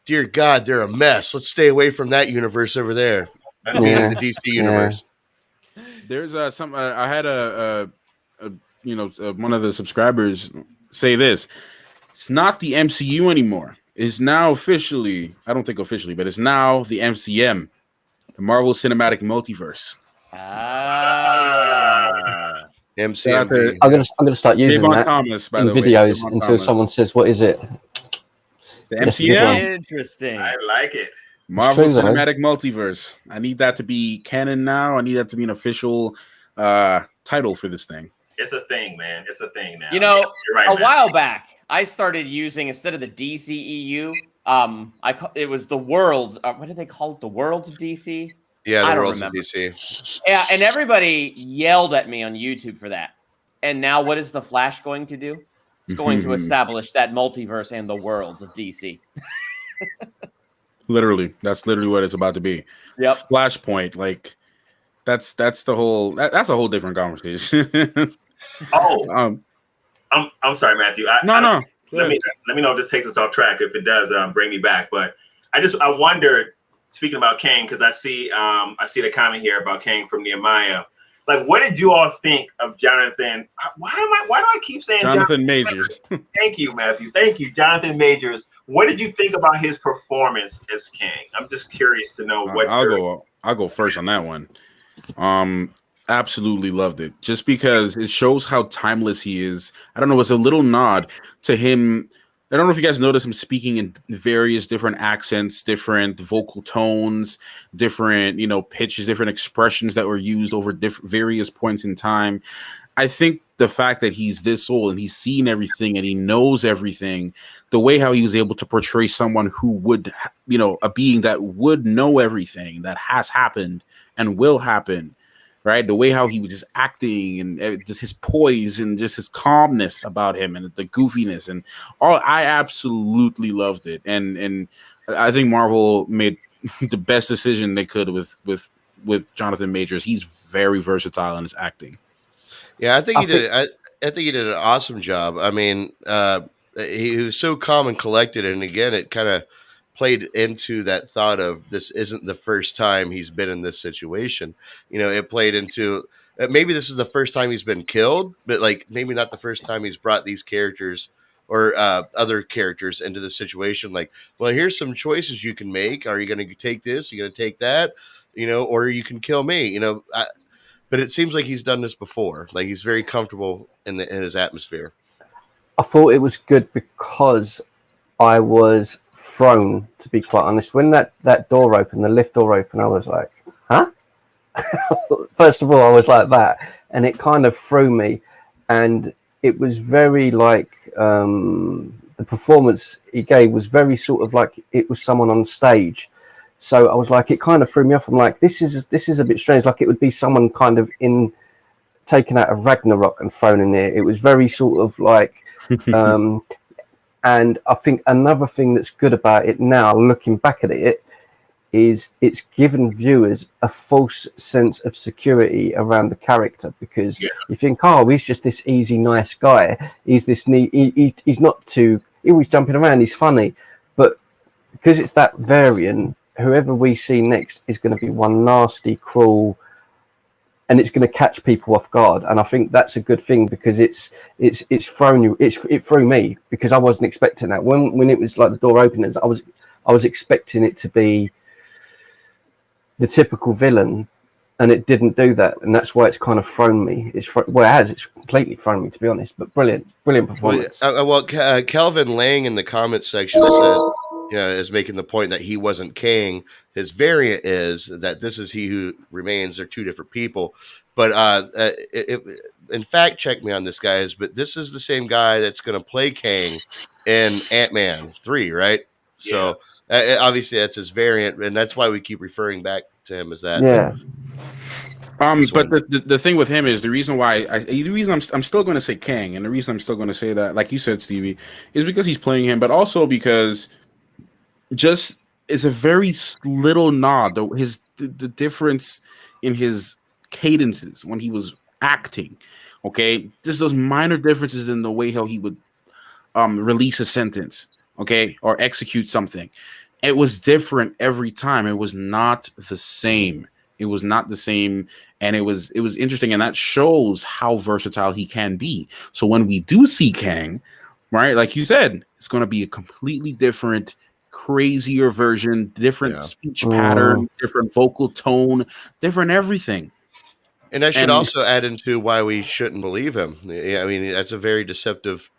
Dear God, they're a mess. Let's stay away from that universe over there. The DC universe. There's I had one of the subscribers say this. It's not the MCU anymore. It's now officially, I don't think officially, but it's now the MCM, the Marvel Cinematic Multiverse. MCMV. I'm gonna start using Javon that Thomas, by in the way. videos Javon until Thomas. someone says, "What is it?" The That's a good one. MCM, Interesting. I like it. Marvel true, though. Cinematic Multiverse. I need that to be canon now. I need that to be an official title for this thing. It's a thing, man. It's a thing now. You know, You're right, a man. while back, I started using, instead of the DCEU, it was the World. What did they call it? The World of DC. Yeah, I the don't world's in remember. DC. Yeah, and everybody yelled at me on YouTube for that. And now, what is the Flash going to do? It's going to establish that multiverse and the world of DC. Literally, that's literally what it's about to be. Yep. Flashpoint, like that's the whole. That's a whole different conversation. Oh, I'm sorry, Matthew. No. Let me know if this takes us off track. If it does, bring me back. But I wondered, speaking about Kang, because I see the comment here about Kang from Nehemiah. Like, what did you all think of Jonathan? Why do I keep saying Jonathan Majors? Thank you, Matthew. Thank you, Jonathan Majors. What did you think about his performance as Kang? I'm just curious to know what. I'll go first on that one. Absolutely loved it, just because it shows how timeless he is. I don't know, it's a little nod to him. I don't know if you guys notice him speaking in various different accents, different vocal tones, different, pitches, different expressions that were used over various points in time. I think the fact that he's this old and he's seen everything and he knows everything, the way how he was able to portray someone who would, a being that would know everything that has happened and will happen, right? The way how he was just acting and just his poise and just his calmness about him and the goofiness and all, I absolutely loved it. And I think Marvel made the best decision they could with Jonathan Majors. He's very versatile in his acting. Yeah, I think he did. I think he did an awesome job. I mean, he was so calm and collected, and again, it kind of played into that thought of this isn't the first time he's been in this situation. It played into maybe this is the first time he's been killed, but like maybe not the first time he's brought these characters or other characters into the situation. Like, well, here's some choices you can make. Are you going to take this? Are you going to take that? Or you can kill me. But it seems like he's done this before. Like he's very comfortable in his atmosphere. I thought it was good because I was thrown, to be quite honest. When that door opened, the lift door opened, I was like, huh? First of all, I was like that. And it kind of threw me. And it was very like the performance he gave was very sort of like it was someone on stage. So I was like, it kind of threw me off. I'm like, this is a bit strange. Like it would be someone kind of taken out of Ragnarok and thrown in there. It was very sort of like, and I think another thing that's good about it now, looking back at it, is it's given viewers a false sense of security around the character, because you think, oh, he's just this easy, nice guy. He's this neat. He's not too. He always jumping around. He's funny, but because it's that variant, whoever we see next is going to be one nasty, cruel, and it's going to catch people off guard. And I think that's a good thing, because it's thrown you. It threw me, because I wasn't expecting that. When it was like the door opened, I was expecting it to be the typical villain, and it didn't do that, and that's why it's kind of thrown me. It's completely thrown me, to be honest. But brilliant performance. Calvin Lang in the comments section said, is making the point that he wasn't Kang. His variant is that this is He Who Remains. They're two different people. But in fact, check me on this, guys. But this is the same guy that's going to play Kang in Ant-Man 3, right? So obviously that's his variant, and that's why we keep referring back to him as that. Yeah. But the thing with him is the reason I'm still going to say Kang, and the reason I'm still going to say that, like you said, Stevie, is because he's playing him, but also because just it's a very little nod. The difference in his cadences when he was acting, okay, just those minor differences in the way how he would release a sentence, okay, or execute something. It was different every time. It was not the same. It was not the same, and it was interesting, and that shows how versatile he can be. So when we do see Kang, right? Like you said, it's going to be a completely different, crazier version, different speech pattern, different vocal tone, different everything. And that should also add into why we shouldn't believe him. Yeah, I mean, that's a very deceptive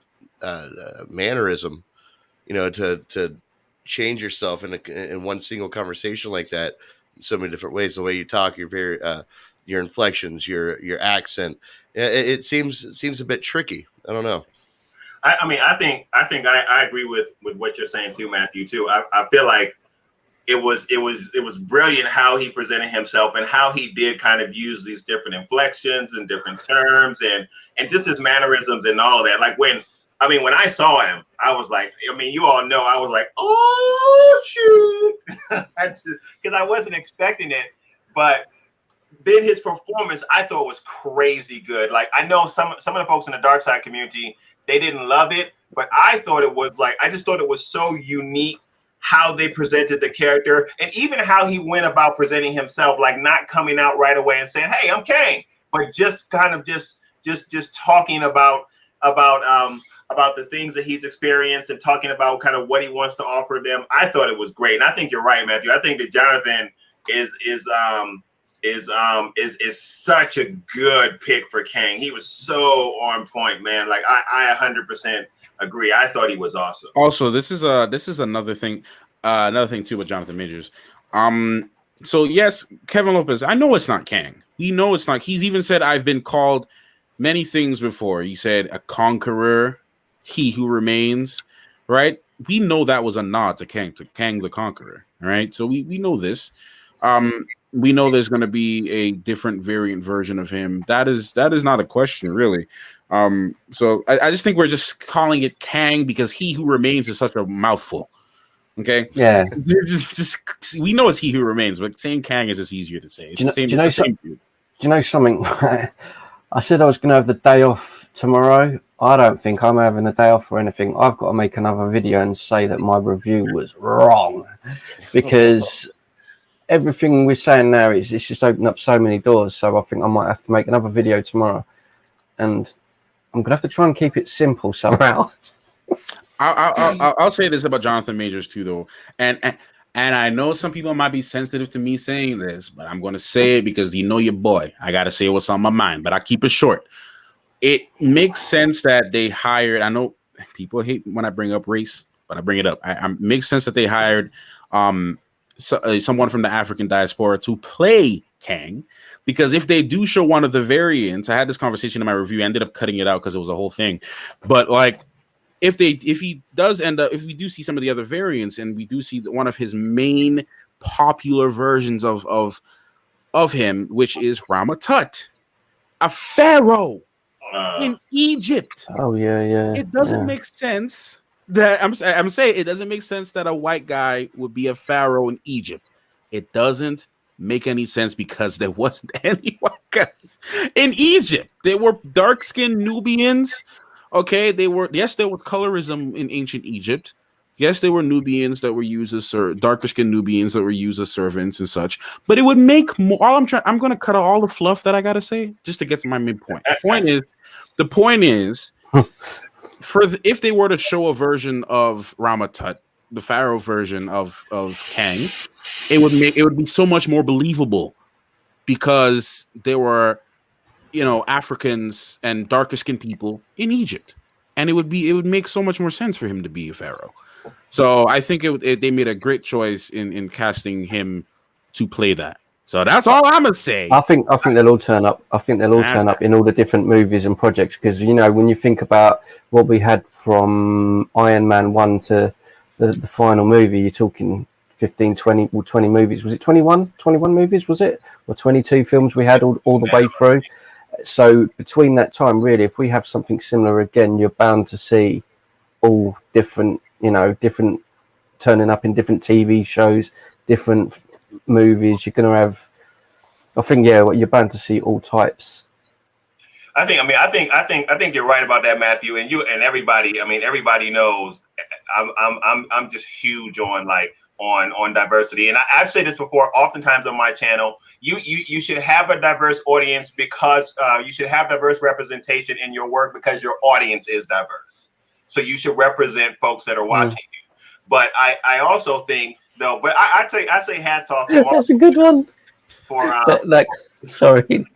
mannerism, you know, to change yourself in one single conversation like that in so many different ways. The way you talk, your inflections, your accent, it seems a bit tricky. I don't know. I think I agree with what you're saying too, Matthew. Too. I feel like it was brilliant how he presented himself and how he did kind of use these different inflections and different terms and just his mannerisms and all that. Like when I saw him, I was like, you all know, I was like, oh shoot, because I wasn't expecting it, but then his performance I thought was crazy good. Like I know some of the folks in the dark side community, they didn't love it, but I thought it was I just thought it was so unique how they presented the character and even how he went about presenting himself, like not coming out right away and saying, "Hey, I'm Kang," but just kind of just talking about the things that he's experienced and talking about kind of what he wants to offer them. I thought it was great, and I think you're right, Matthew. I think that Jonathan is such a good pick for Kang. He was so on point, man. Like I 100% agree. I thought he was awesome. Also, this is another thing too with Jonathan Majors. So yes, Kevin Lopez, I know it's not Kang. We know it's not. He's even said I've been called many things before. He said a conqueror, he who remains, right? We know that was a nod to Kang the Conqueror, right? So we know this. We know there's going to be a different variant version of him. That is not a question, really. So I just think we're just calling it Kang because he who remains is such a mouthful. Okay. Yeah. Just we know it's he who remains, but saying Kang is just easier to say. Do you know something? I said I was going to have the day off tomorrow. I don't think I'm having a day off or anything. I've got to make another video and say that my review was wrong because everything we're saying now it's just opened up so many doors. So I think I might have to make another video tomorrow, and I'm gonna have to try and keep it simple somehow. I'll say this about Jonathan Majors too, though, and I know some people might be sensitive to me saying this, but I'm going to say it because you know your boy. I got to say what's on my mind, but I keep it short. It makes sense that they hired. I know people hate when I bring up race, but I bring it up. It makes sense that they hired someone from the African diaspora to play Kang, because if they do show one of the variants, I had this conversation in my review. I ended up cutting it out because it was a whole thing, but like. If he does end up, if we do see some of the other variants and we do see one of his main popular versions of him, which is Rama Tut, a pharaoh in Egypt. Oh yeah. It doesn't make sense that I'm saying it doesn't make sense that a white guy would be a pharaoh in Egypt. It doesn't make any sense because there wasn't any white guys in Egypt. There were dark-skinned Nubians. Okay, there was colorism in ancient Egypt. Yes, there were Nubians that were used as darker skinned Nubians that were used as servants and such. But it would make more. I'm going to cut out all the fluff that I got to say just to get to my main point. The point is, if they were to show a version of Rama Tut, the pharaoh version of Kang, it would be so much more believable because there were, Africans and darker skinned people in Egypt, and it would make so much more sense for him to be a pharaoh. So I think they made a great choice in casting him to play that. So that's all I'm gonna say. I think they'll all turn up. I think they'll all turn up in all the different movies and projects because when you think about what we had from Iron Man 1 to the final movie, you're talking 15, 20 movies. Was it 21 movies? Was it, or 22 films we had all the way through? So between that time, really, if we have something similar again, you're bound to see all different, different turning up in different TV shows, different movies. You're going to have, I think you're bound to see all types. I think you're right about that, Matthew, and you and everybody. Everybody knows I'm just huge on on diversity, and I've said this before oftentimes on my channel. You should have a diverse audience because you should have diverse representation in your work because your audience is diverse. So you should represent folks that are watching you. But I also think though, but I say hats off to Mark That's a good one. for Like, sorry.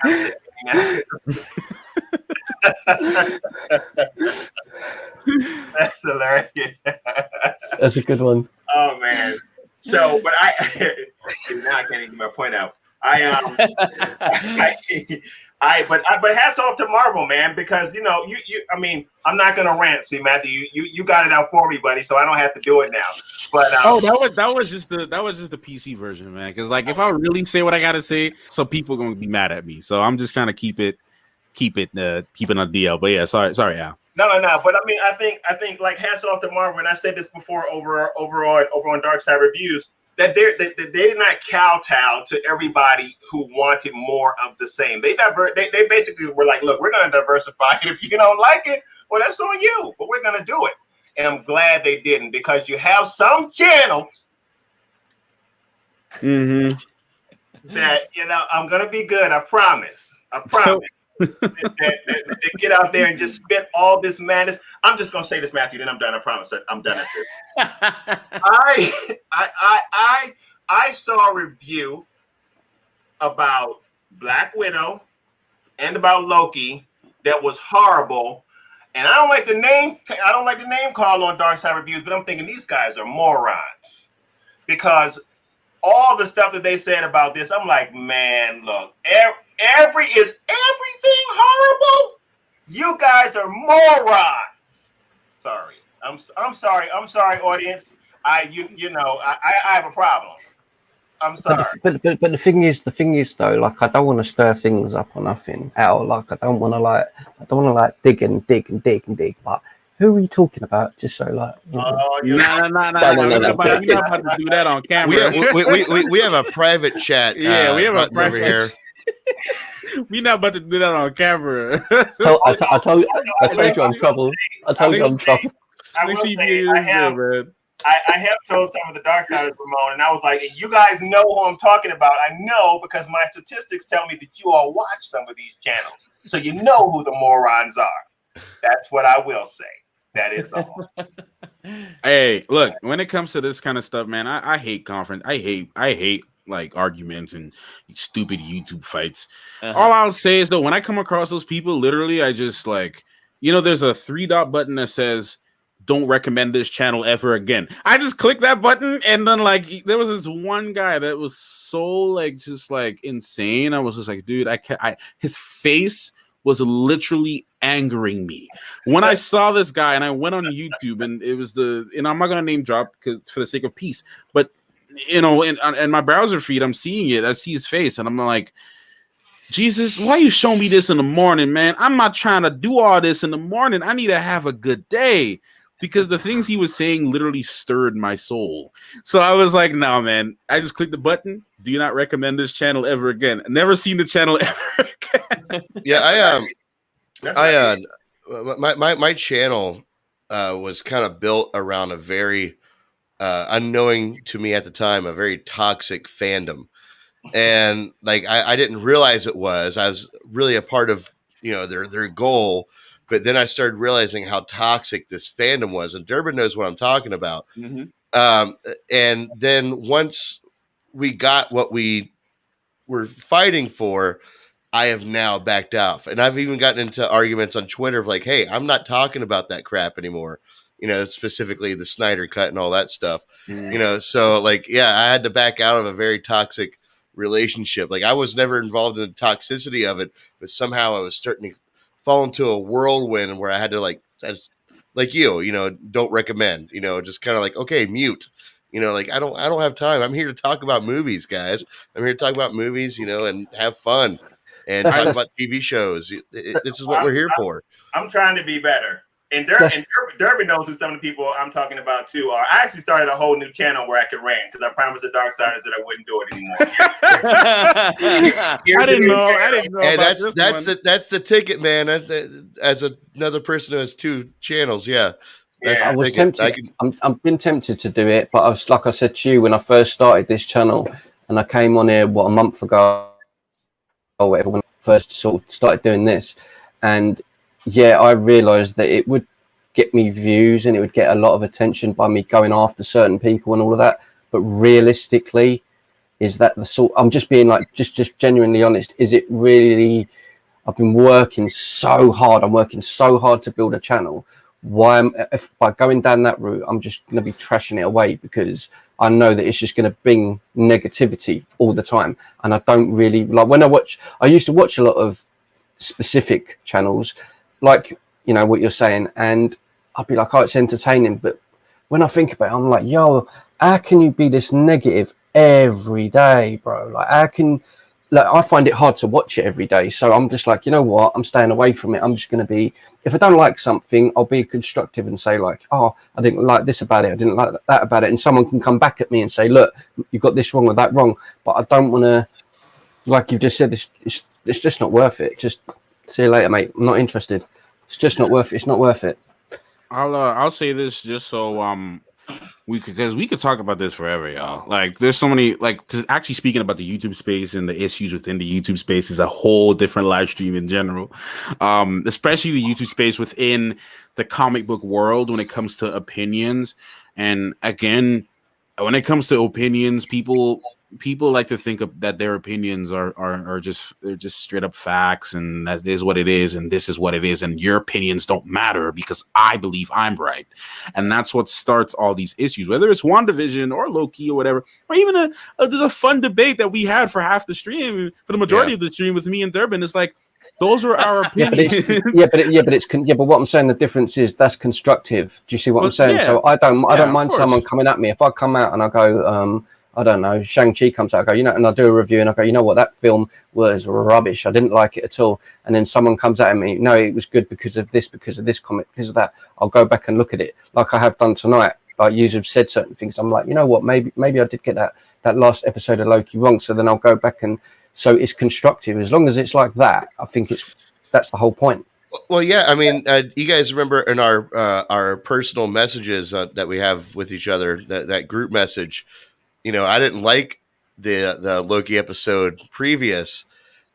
That's hilarious. That's a good one. Oh man. So, but now I can't even get my point out. But hats off to Marvel, man, because you I mean, I'm not gonna rant. See, Matthew, you got it out for me, buddy, so I don't have to do it now. But that was just the PC version, man. Because like, if I really say what I gotta say, so people are gonna be mad at me. So I'm just kind of keep it on DL. But yeah, sorry, Al. No. But I mean, I think like hats off to Marvel, and I said this before over on Dark Side Reviews, that they did not kowtow to everybody who wanted more of the same. They basically were like, look, we're going to diversify it. If you don't like it, well, that's on you, but we're going to do it. And I'm glad they didn't, because you have some channels that, I'm going to be good. I promise. That get out there and just spit all this madness. I'm just gonna say this, Matthew, then I'm done. I promise. I'm done at this. I saw a review about Black Widow and about Loki that was horrible, and I don't like the name call on Dark Side Reviews, but I'm thinking these guys are morons, because all the stuff that they said about this, I'm like, man, look, is everything horrible? You guys are morons. Sorry. I'm sorry, audience. I have a problem. I'm sorry. But the thing is though, like, I don't want to stir things up or nothing. Like, I don't want to dig and dig. But who are you talking about? Just so like. No. We're not about to do that on camera. We have a private chat. Yeah, we have a private over here. We're not about to do that on camera. I told you I'm trouble. I told you I'm trouble. I have told some of the Dark Siders, Ramon, and I was like, you guys know who I'm talking about. I know, because my statistics tell me that you all watch some of these channels. So you know who the morons are. That's what I will say. That is all. Hey, look, when it comes to this kind of stuff, man, I hate conference. I hate like arguments and stupid YouTube fights. All I'll say is, though, when I come across those people, literally, I just like, there's a 3-dot button that says, don't recommend this channel ever again. I just click that button, and then like there was this one guy that was so like just like insane. I was just like, dude, his face was literally angering me when I saw this guy, and I went on YouTube, and it was I'm not gonna name drop because for the sake of peace, but in my browser feed, I'm seeing it. I see his face, and I'm like, Jesus, why you show me this in the morning, man? I'm not trying to do all this in the morning. I need to have a good day, because the things he was saying literally stirred my soul. So I was like, no, man. I just clicked the button. Do not recommend this channel ever again. Never seen the channel ever again. Yeah, my channel was kind of built around a very unknowing to me at the time, a very toxic fandom. And like I didn't realize it was. I was really a part of their goal. But then I started realizing how toxic this fandom was, and Durbin knows what I'm talking about. And then once we got what we were fighting for, I have now backed off, and I've even gotten into arguments on Twitter of like, "Hey, I'm not talking about that crap anymore." Specifically the Snyder cut and all that stuff. So like, yeah, I had to back out of a very toxic relationship. Like, I was never involved in the toxicity of it, but somehow I was starting to fall into a whirlwind where I had to like don't recommend, just kind of like, okay, mute, like I don't have time. I'm here to talk about movies, guys. I'm here to talk about movies, and have fun and talk about TV shows. This is what we're here for. I'm trying to be better. And Durbin knows who some of the people I'm talking about too are. I actually started a whole new channel where I could rant, because I promised the Dark Siders that I wouldn't do it anymore. I didn't know. And that's the ticket, man. As another person who has 2 channels, yeah. I was tempted. I've been tempted to do it, but I was, like I said to you, when I first started this channel, and I came on here a month ago or whatever, when I first sort of started doing this, and yeah, I realised that it would get me views and it would get a lot of attention by me going after certain people and all of that. But realistically, is that the sort? I'm just being like just genuinely honest. Is it really? I've been working so hard. I'm working so hard to build a channel. If by going down that route, I'm just going to be trashing it away because I know that it's just going to bring negativity all the time. And I don't really like when I used to watch a lot of specific channels, like, you know, what you're saying. And I'd be like, oh, it's entertaining. But when I think about it, I'm like, yo, how can you be this negative every day, bro? Like, how can, like, I find it hard to watch it every day. So I'm just like, you know what? I'm staying away from it. I'm just going to be, if I don't like something, I'll be constructive and say like, oh, I didn't like this about it. I didn't like that about it. And someone can come back at me and say, look, you got this wrong or that wrong. But I don't want to, like you've just said, it's just not worth it. Just see you later, mate. I'm not interested. It's just not worth it. It's not worth it. I'll say this just so we could talk about this forever, y'all. Like, there's so many, like, actually speaking about the YouTube space and the issues within the YouTube space is a whole different live stream in general. Especially the YouTube space within the comic book world when it comes to opinions. And again, when it comes to opinions, people like to think that their opinions are just straight up facts, and that is what it is, and this is what it is, and your opinions don't matter because I believe I'm right. And that's what starts all these issues, whether it's WandaVision or Loki or whatever, or even a fun debate that we had for half the stream, for the majority of the stream with me and Durbin. It's like, those are our opinions. But what I'm saying, the difference is that's constructive. Do you see what I'm saying? So I don't mind someone coming at me. If I come out and I go, I don't know, Shang-Chi comes out, I go, you know, and I do a review and I go, you know what, that film was rubbish. I didn't like it at all. And then someone comes at me, no, it was good because of this comic, because of that. I'll go back and look at it like I have done tonight. Like, you have said certain things. I'm like, you know what, maybe I did get that last episode of Loki wrong. So then I'll go back, and so it's constructive. As long as it's like that, I think that's the whole point. Well, yeah, I mean, you guys remember in our personal messages that we have with each other, that group message, you know, I didn't like the Loki episode previous,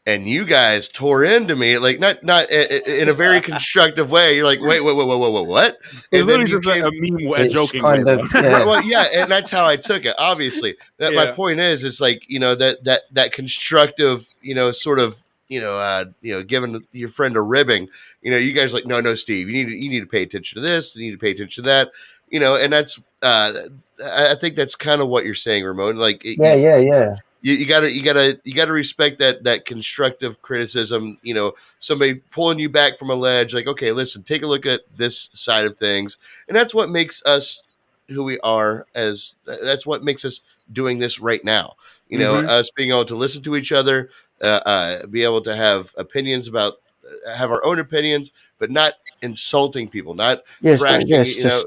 and you guys tore into me, like not in a very constructive way. You're like, wait, what? It's literally just like a meme, joking way. Well, yeah, and that's how I took it. Obviously, my point is like, you know, that constructive, you know, sort of, giving your friend a ribbing. You know, you guys are like, no, Steve, you need to pay attention to this. You need to pay attention to that. You know, and that's I think that's kind of what you're saying, Ramon. Like, you gotta respect that constructive criticism. You know, somebody pulling you back from a ledge, like, okay, listen, take a look at this side of things, and that's what makes us who we are. That's what makes us doing this right now. You know, us being able to listen to each other, be able to have opinions have our own opinions, but not insulting people, not thrashing.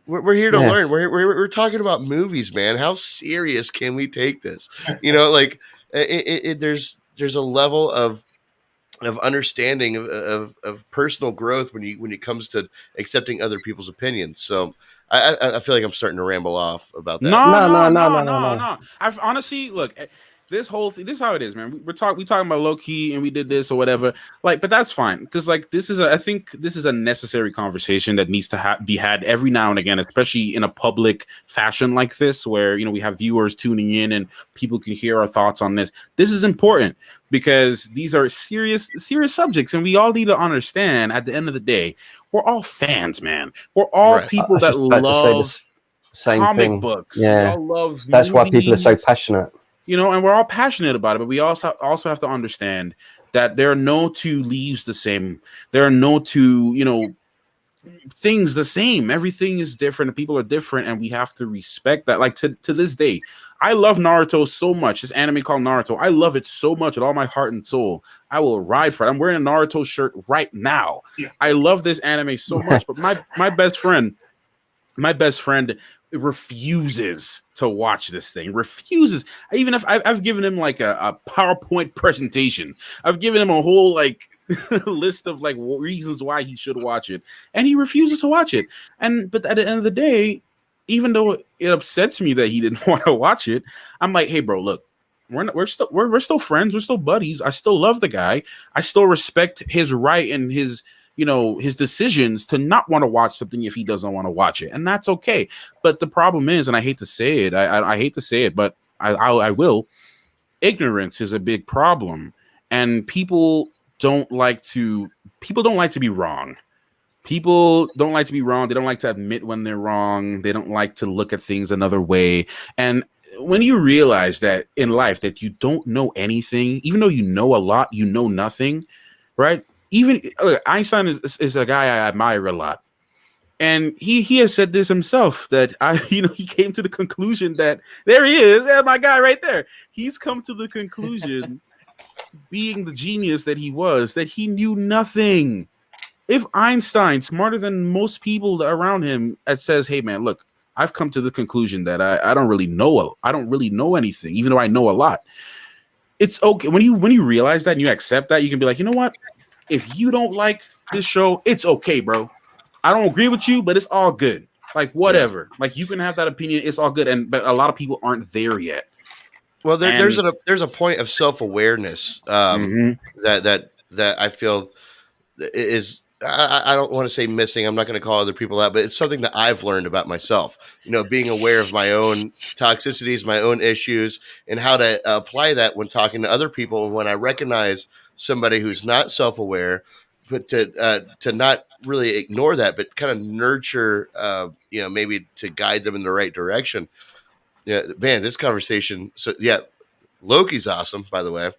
We're here to learn. We're talking about movies, man. How serious can we take this? You know, like there's a level of understanding of personal growth when it comes to accepting other people's opinions. So I feel like I'm starting to ramble off about that. No. I've honestly, look, this whole thing, this is how it is, man. We talking about Loki and we did this or whatever, like, but that's fine, because like I think this is a necessary conversation that needs to be had every now and again, especially in a public fashion like this, where, you know, we have viewers tuning in and people can hear our thoughts on this. This is important because these are serious subjects, and we all need to understand at the end of the day, we're all fans, man. We're all people that love comic books. Yeah, we all love that's movies. why people are so passionate. You know, and we're all passionate about it, but we also have to understand that there are no two leaves the same. There are no two, you know, things the same. Everything is different, and people are different, and we have to respect that. Like, to this day, I love Naruto so much. This anime called Naruto, I love it so much with all my heart and soul. I will ride for it. I'm wearing a Naruto shirt right now. Yeah. I love this anime so much, but my best friend refuses to watch this thing. Refuses. Even if I've given him like a PowerPoint presentation, I've given him a whole like list of like reasons why he should watch it, and he refuses to watch it. But at the end of the day, even though it upsets me that he didn't want to watch it, I'm like, hey, bro, look, we're still friends. We're still buddies. I still love the guy. I still respect his right and his his decisions to not want to watch something if he doesn't want to watch it, and that's okay. But the problem is, and I hate to say it, I hate to say it, but I will. Ignorance is a big problem, and people don't like to be wrong. People don't like to be wrong. They don't like to admit when they're wrong. They don't like to look at things another way. And when you realize that in life that you don't know anything, even though you know a lot, you know nothing, right? Even Einstein is a guy I admire a lot. And he has said this himself, that he came to the conclusion that there he is, my guy right there. He's come to the conclusion, being the genius that he was, that he knew nothing. If Einstein, smarter than most people around him, that says, "Hey man, look, I've come to the conclusion that I don't really know anything, even though I know a lot." It's okay when you realize that and you accept that. You can be like, you know what? If you don't like this show, it's okay, bro. I don't agree with you, but it's all good. Like whatever. Like you can have that opinion. It's all good. But a lot of people aren't there yet. Well, there's a point of self-awareness that I feel is. I don't want to say missing. I'm not going to call other people out, but it's something that I've learned about myself. Being aware of my own toxicities, my own issues, and how to apply that when talking to other people. And when I recognize somebody who's not self-aware, but to not really ignore that, but kind of nurture, maybe to guide them in the right direction. Yeah, man, this conversation. So yeah, Loki's awesome, by the way.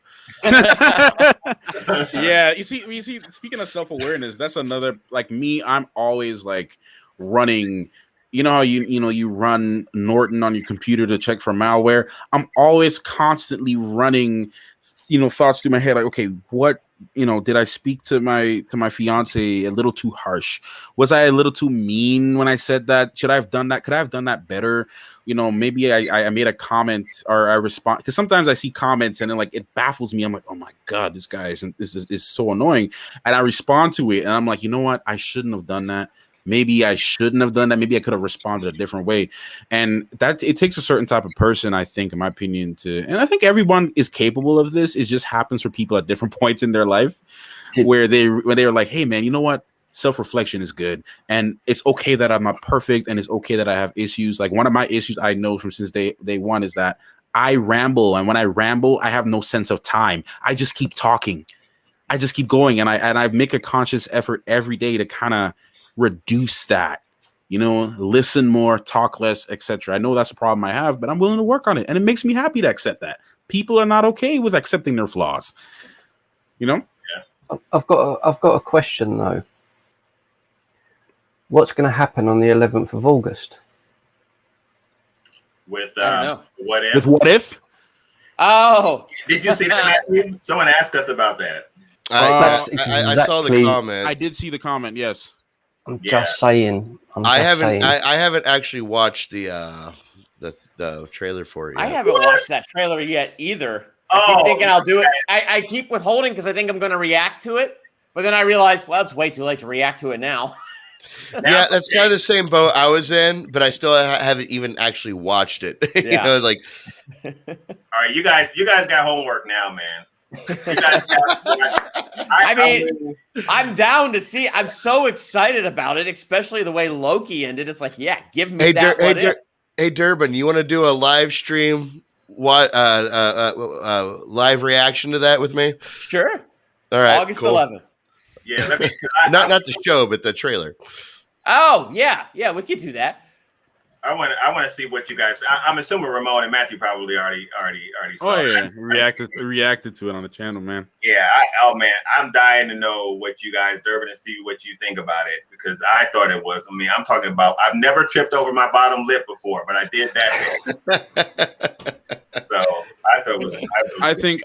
Yeah, you see, speaking of self-awareness, that's another, like me, I'm always like running. You know how you run Norton on your computer to check for malware? I'm always constantly running, thoughts through my head, like, okay, what, did I speak to my fiance a little too harsh? Was I a little too mean when I said that? Should I have done that? Could I have done that better? Maybe I made a comment or I respond, because sometimes I see comments and then like it baffles me. I'm like, oh my God, this guy is so annoying. And I respond to it and I'm like, you know what? I shouldn't have done that. Maybe I shouldn't have done that. Maybe I could have responded a different way. And that it takes a certain type of person, I think, in my opinion, and I think everyone is capable of this. It just happens for people at different points in their life where they're like, hey man, you know what? Self-reflection is good. And it's okay that I'm not perfect. And it's okay that I have issues. Like one of my issues I know from since day one is that I ramble. And when I ramble, I have no sense of time. I just keep talking. I just keep going. And I make a conscious effort every day to kind of reduce that, listen more, talk less, etc. I know that's a problem I have, but I'm willing to work on it. And it makes me happy to accept that. People are not okay with accepting their flaws. Yeah. I've got a question though. What's going to happen on the 11th of August? With what if? With what if? Oh, did you see that, Matthew? Someone asked us about that. I saw the comment. I did see the comment. Yes. I'm just saying. I haven't actually watched the trailer for it yet. I haven't watched that trailer yet either. I keep thinking I'll do it. I keep withholding because I think I'm going to react to it, but then I realize, well, it's way too late to react to it now. Yeah, that's kind of the same boat I was in, but I still haven't even actually watched it. Yeah. All right, you guys got homework now, man. You guys I'm down to see. I'm so excited about it, especially the way Loki ended. It's like, yeah, give me that. Hey, Durbin, you want to do a live stream? What live reaction to that with me? Sure. All right, August cool. 11th. Yeah, not the show, but the trailer. Oh yeah, we could do that. I want to see what you guys. I'm assuming Ramon and Matthew probably already saw. Oh yeah, reacted to it on the channel, man. Yeah, man, I'm dying to know what you guys, Durbin and Stevie, what you think about it, because I thought it was. I mean, I'm talking about. I've never tripped over my bottom lip before, but I did that. So I thought it was.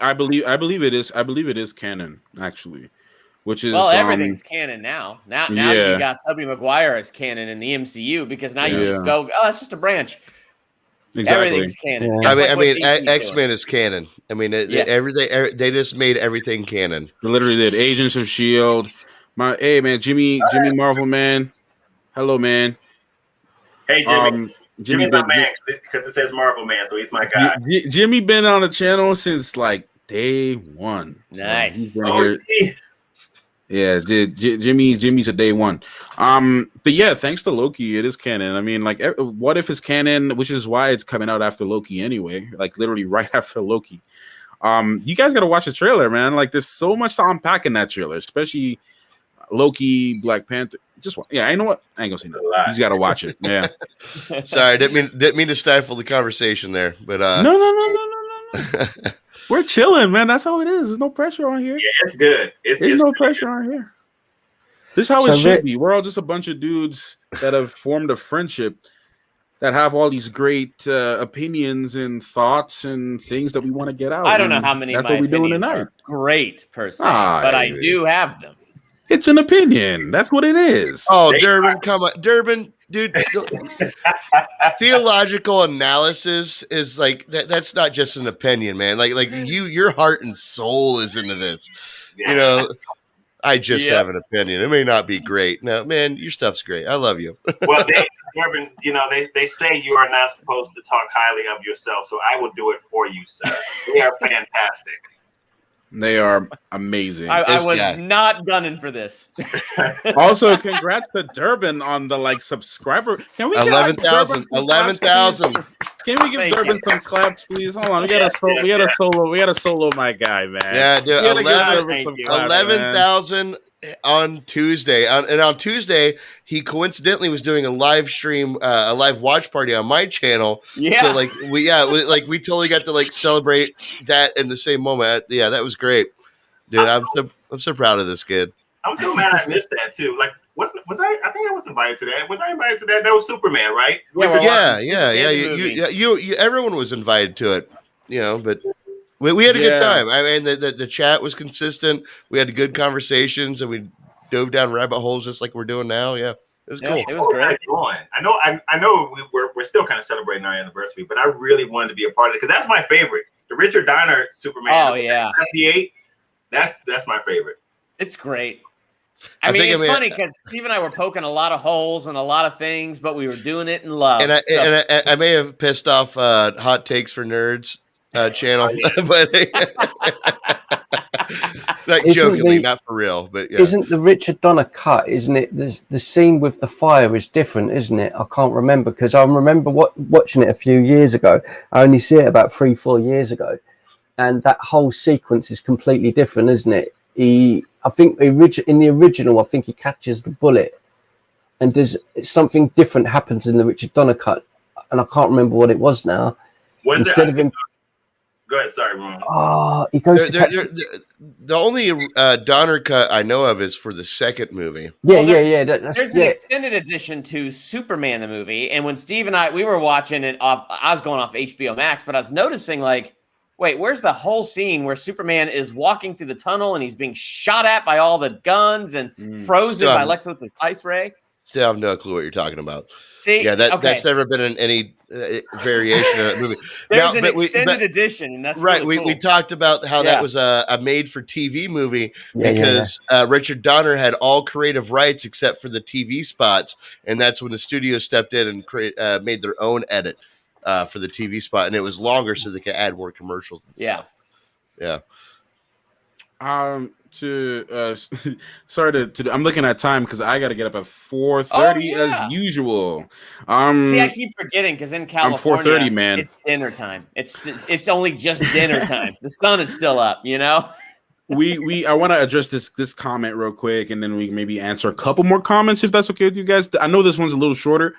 I believe it is. I believe it is canon, actually. Which is everything's canon now. Now you got Tobey Maguire as canon in the MCU, because now you just go, oh, that's just a branch. Exactly. Everything's canon. Yeah. I mean, X-Men is canon. I mean, everything. They just made everything canon. They literally did. Agents of S.H.I.E.L.D. Hey man, Jimmy Marvel man. Hello man. Hey Jimmy. Jimmy's my man because it says Marvel man, so he's my guy. Jimmy been on the channel since like day one. Nice. So Yeah, Jimmy's a day one. But yeah, thanks to Loki, it is canon. I mean, like, what if it's canon, which is why it's coming out after Loki anyway, like literally right after Loki. You guys got to watch the trailer, man. Like, there's so much to unpack in that trailer, especially Loki, Black Panther. Yeah, I know what. I ain't gonna say nothing. You just got to watch it. Yeah. Sorry, didn't mean to stifle the conversation there, but No. We're chilling, man. That's how it is. There's no pressure on here. Yeah, it's good. There's no pressure on here. This is how it should be. We're all just a bunch of dudes that have formed a friendship that have all these great opinions and thoughts and things that we want to get out. I don't know how many. That's what we're doing tonight. Are great per se, but I do have them. It's an opinion. That's what it is. Oh, Durbin, come on, Durbin, dude. Theological analysis is like that's not just an opinion, man. Like your heart and soul is into this. You know, I just have an opinion. It may not be great. No, man, your stuff's great. I love you. Well, Durbin, you know, they say you are not supposed to talk highly of yourself, so I will do it for you, sir. They are fantastic. They are amazing. I was not gunning for this. Also, congrats to Durbin on the subscriber. Can we get 11,000? 11,000. Can we give Durbin some claps, please? Hold on, we got a solo my guy, man. Yeah, dude, 11,000 on Tuesday, and on Tuesday he coincidentally was doing a live stream, a live watch party on my channel. Yeah. So we totally got to celebrate that in the same moment. Yeah, that was great, dude. I'm so proud of this kid. I'm so mad I missed that too. Like, was I? I think I was invited to that. Was I invited to that? That was Superman, right? Yeah. You everyone was invited to it, you know, but. We had a good time. I mean, the chat was consistent. We had good conversations, and we dove down rabbit holes just like we're doing now. Yeah, it was cool. It was great. I know we're still kind of celebrating our anniversary, but I really wanted to be a part of it because that's my favorite. The Richard Donner Superman. Oh yeah, 78. That's my favorite. It's great. I mean, it's funny because Steve and I were poking a lot of holes and a lot of things, but we were doing it in love. And I may have pissed off Hot Takes for Nerds channel, but jokingly, not for real. But yeah. Isn't the Richard Donner cut? Isn't it? The scene with the fire is different, isn't it? I can't remember because I remember watching it a few years ago. I only see it about 3-4 years ago, and that whole sequence is completely different, isn't it? I think in the original, I think he catches the bullet, and there's something different happens in the Richard Donner cut, and I can't remember what it was now. Instead of him. Go ahead, sorry, Ron. Oh, he goes the only Donner cut I know of is for the second movie. Yeah. There's an extended edition to Superman the movie, and when Steve and we were watching it off, I was going off HBO Max, but I was noticing wait, where's the whole scene where Superman is walking through the tunnel and he's being shot at by all the guns and frozen by Lex Luthor's ice ray? Still have no clue what you're talking about. See, that's never been in any variation of that movie. There's an extended edition, and that's right. Really cool. We talked about how that was a made-for-TV movie because Richard Donner had all creative rights except for the TV spots, and that's when the studio stepped in and made their own edit for the TV spot, and it was longer so they could add more commercials and stuff. Yeah. Sorry to I'm looking at time because I got to get up at 4:30 as usual. See, I keep forgetting because in California, I'm 4:30, man. It's dinner time. It's only just dinner time. The sun is still up, you know. I want to address this comment real quick, and then we can maybe answer a couple more comments if that's okay with you guys. I know this one's a little shorter,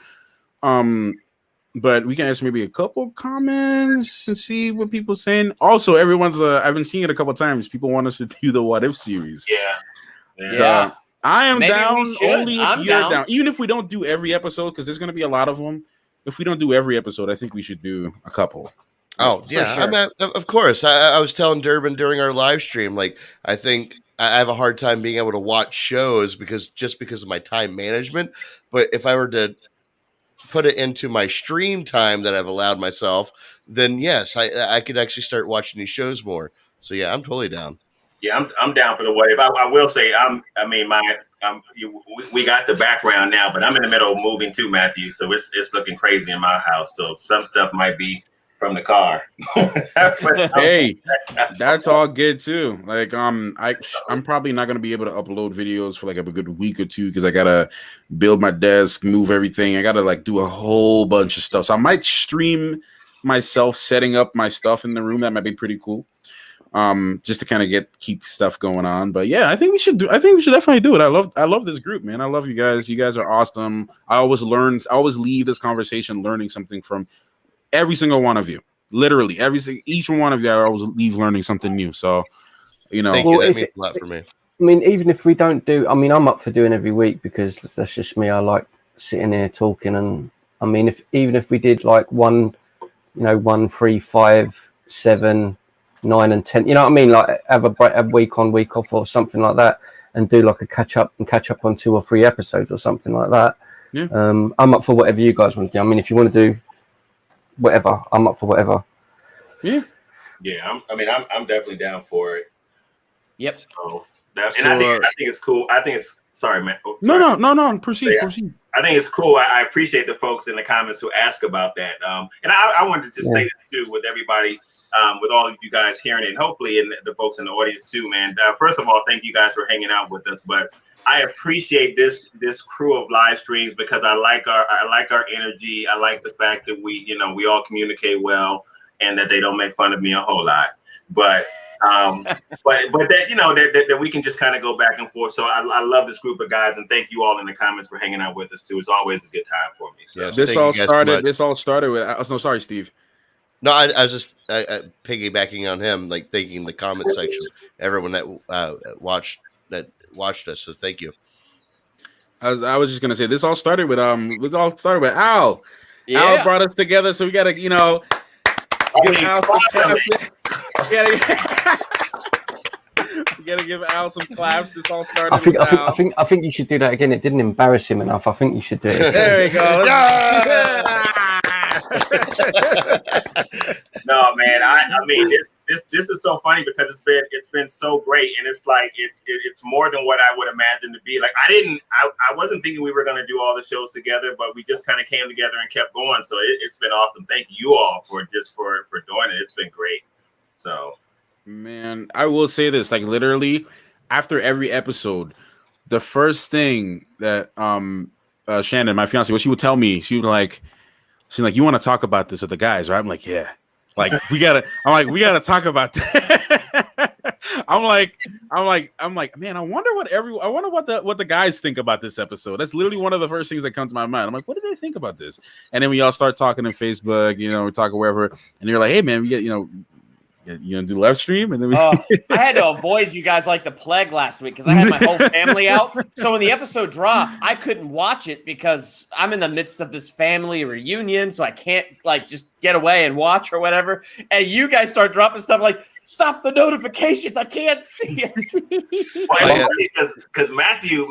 but we can answer maybe a couple comments and see what people are saying. Also, everyone's I've been seeing it a couple times. People want us to do the What If series. Yeah. I am Maybe down only if you're down. Even if we don't do every episode, because there's going to be a lot of them. If we don't do every episode, I think we should do a couple. Oh, yeah. Sure. Of course. I was telling Durbin during our live stream, I think I have a hard time being able to watch shows because of my time management. But if I were to put it into my stream time that I've allowed myself, then yes, I could actually start watching these shows more. So yeah, I'm totally down. Yeah, I'm down for the What If. I will say we got the background now, but I'm in the middle of moving too, Matthew. So it's looking crazy in my house. So some stuff might be from the car. Hey, that's all good too. Like I'm probably not gonna be able to upload videos for like a good week or two because I gotta build my desk, move everything. I gotta like do a whole bunch of stuff. So I might stream myself setting up my stuff in the room. That might be pretty cool. Just to kind of keep stuff going on. But yeah, I think we should definitely do it. I love this group, man. I love you guys. You guys are awesome. I always leave this conversation learning something from every single one of you. Literally, each one of you, I always leave learning something new. So, you know, Thank you. That means a lot for me. I mean, even if we don't do, I mean, I'm up for doing every week because that's just me. I like sitting here talking, and I mean, even if we did like 1, 3, 5, 7, 9, and 10, you know what I mean? Like have a week on, week off, or something like that, and do like a catch up on 2 or 3 episodes or something like that. Yeah. I'm up for whatever you guys want to do. I mean, if you want to do whatever, I'm up for whatever. Yeah. Yeah, I'm definitely down for it. Yep. So, I think it's cool. I think it's sorry, man. Oh, sorry. No. Proceed. Yeah. Proceed. I think it's cool. I appreciate the folks in the comments who ask about that. And I wanted to just say this too with everybody, with all of you guys hearing it, and hopefully and the folks in the audience too, man. First of all, thank you guys for hanging out with us. But I appreciate this crew of live streams because I like our energy. I like the fact that we all communicate well and that they don't make fun of me a whole lot. But that that we can just kind of go back and forth. So I love this group of guys, and thank you all in the comments for hanging out with us too. It's always a good time for me. So. Yes, This all started with. No, sorry, Steve. No, I was just piggybacking on him, like thanking the comment section, everyone that watched us. So thank you. I was just gonna say this all started with Al. Yeah. Al brought us together, so we gotta give Al some claps. We gotta give Al some claps. This all started. I think you should do that again. It didn't embarrass him enough. I think you should do it. There we go. No, man. I mean, this is so funny because it's been so great, and it's like it's more than what I would imagine to be. Like I wasn't thinking we were going to do all the shows together, but we just kind of came together and kept going. So it's been awesome. Thank you all for doing it. It's been great. So, man, I will say this: like literally, after every episode, the first thing that Shannon, my fiance, what she would tell me, she would like, you want to talk about this with the guys, right? I'm like, yeah. Like we gotta talk about that. I'm like, man, I wonder what the guys think about this episode. That's literally one of the first things that comes to my mind. I'm like, what did they think about this? And then we all start talking on Facebook, we talk wherever, and you're like, hey man, we get, you gonna do live stream, and then I had to avoid you guys like the plague last week because I had my whole family out. So when the episode dropped, I couldn't watch it because I'm in the midst of this family reunion, so I can't like just get away and watch or whatever. And you guys start dropping stuff like, stop the notifications, I can't see it. Well, because Matthew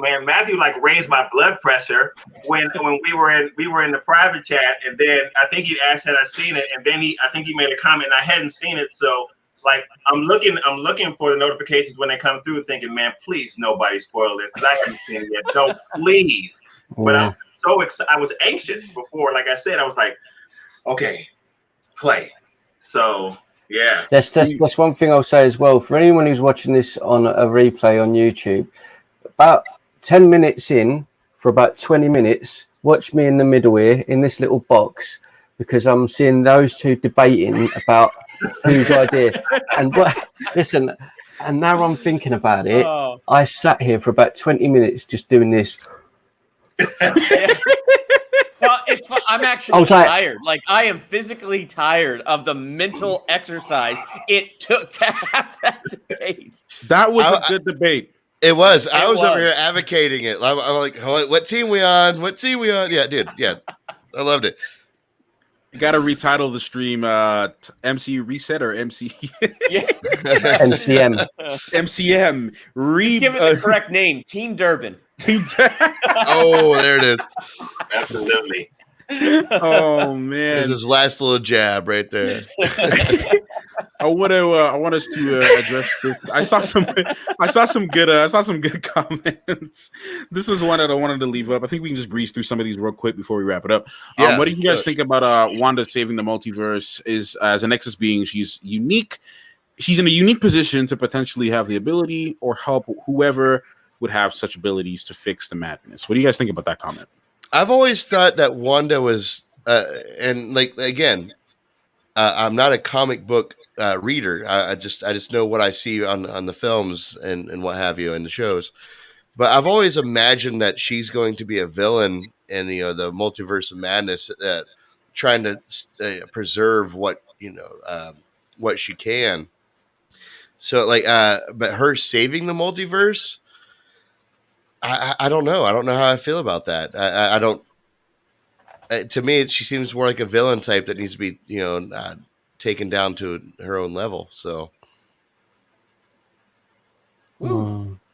like raised my blood pressure when we were in the private chat, and then I think he asked had I seen it, and then I think he made a comment and I hadn't seen it, so like I'm looking for the notifications when they come through, thinking, man, please nobody spoil this because I haven't seen it yet. Don't please. But I'm so excited. I was anxious before, like I said, I was like, okay, play. So. Yeah, that's one thing I'll say as well. For anyone who's watching this on a replay on YouTube, about 10 minutes in, for about 20 minutes, watch me in the middle here in this little box, because I'm seeing those two debating about whose idea. And listen, and now I'm thinking about it. I sat here for about 20 minutes just doing this. Well, I'm actually tired. Like I am physically tired of the mental exercise it took to have that debate. That was a good debate. It was. I was over here advocating it. I'm like, what team we on? What team we on? Yeah, dude. Yeah, I loved it. You got to retitle the stream MC Reset or MC MCM. MCM. Just give it the correct name. Team Durbin. Team Oh, there it is. Absolutely. Oh There's man, his last little jab right there. I want us to address this. I saw some good comments. This is one that I wanted to leave up. I think we can just breeze through some of these real quick before we wrap it up. Yeah, What do you guys think about Wanda saving the multiverse? Is as a Nexus being, she's unique. She's in a unique position to potentially have the ability or help whoever would have such abilities to fix the madness. What do you guys think about that comment? I've always thought that Wanda was, and like again, I'm not a comic book reader. I just know what I see on the films and what have you and the shows. But I've always imagined that she's going to be a villain in the multiverse of madness, trying to preserve what she can. So but her saving the multiverse, I don't know. I don't know how I feel about that. I don't. To me, she seems more like a villain type that needs to be, taken down to her own level. So,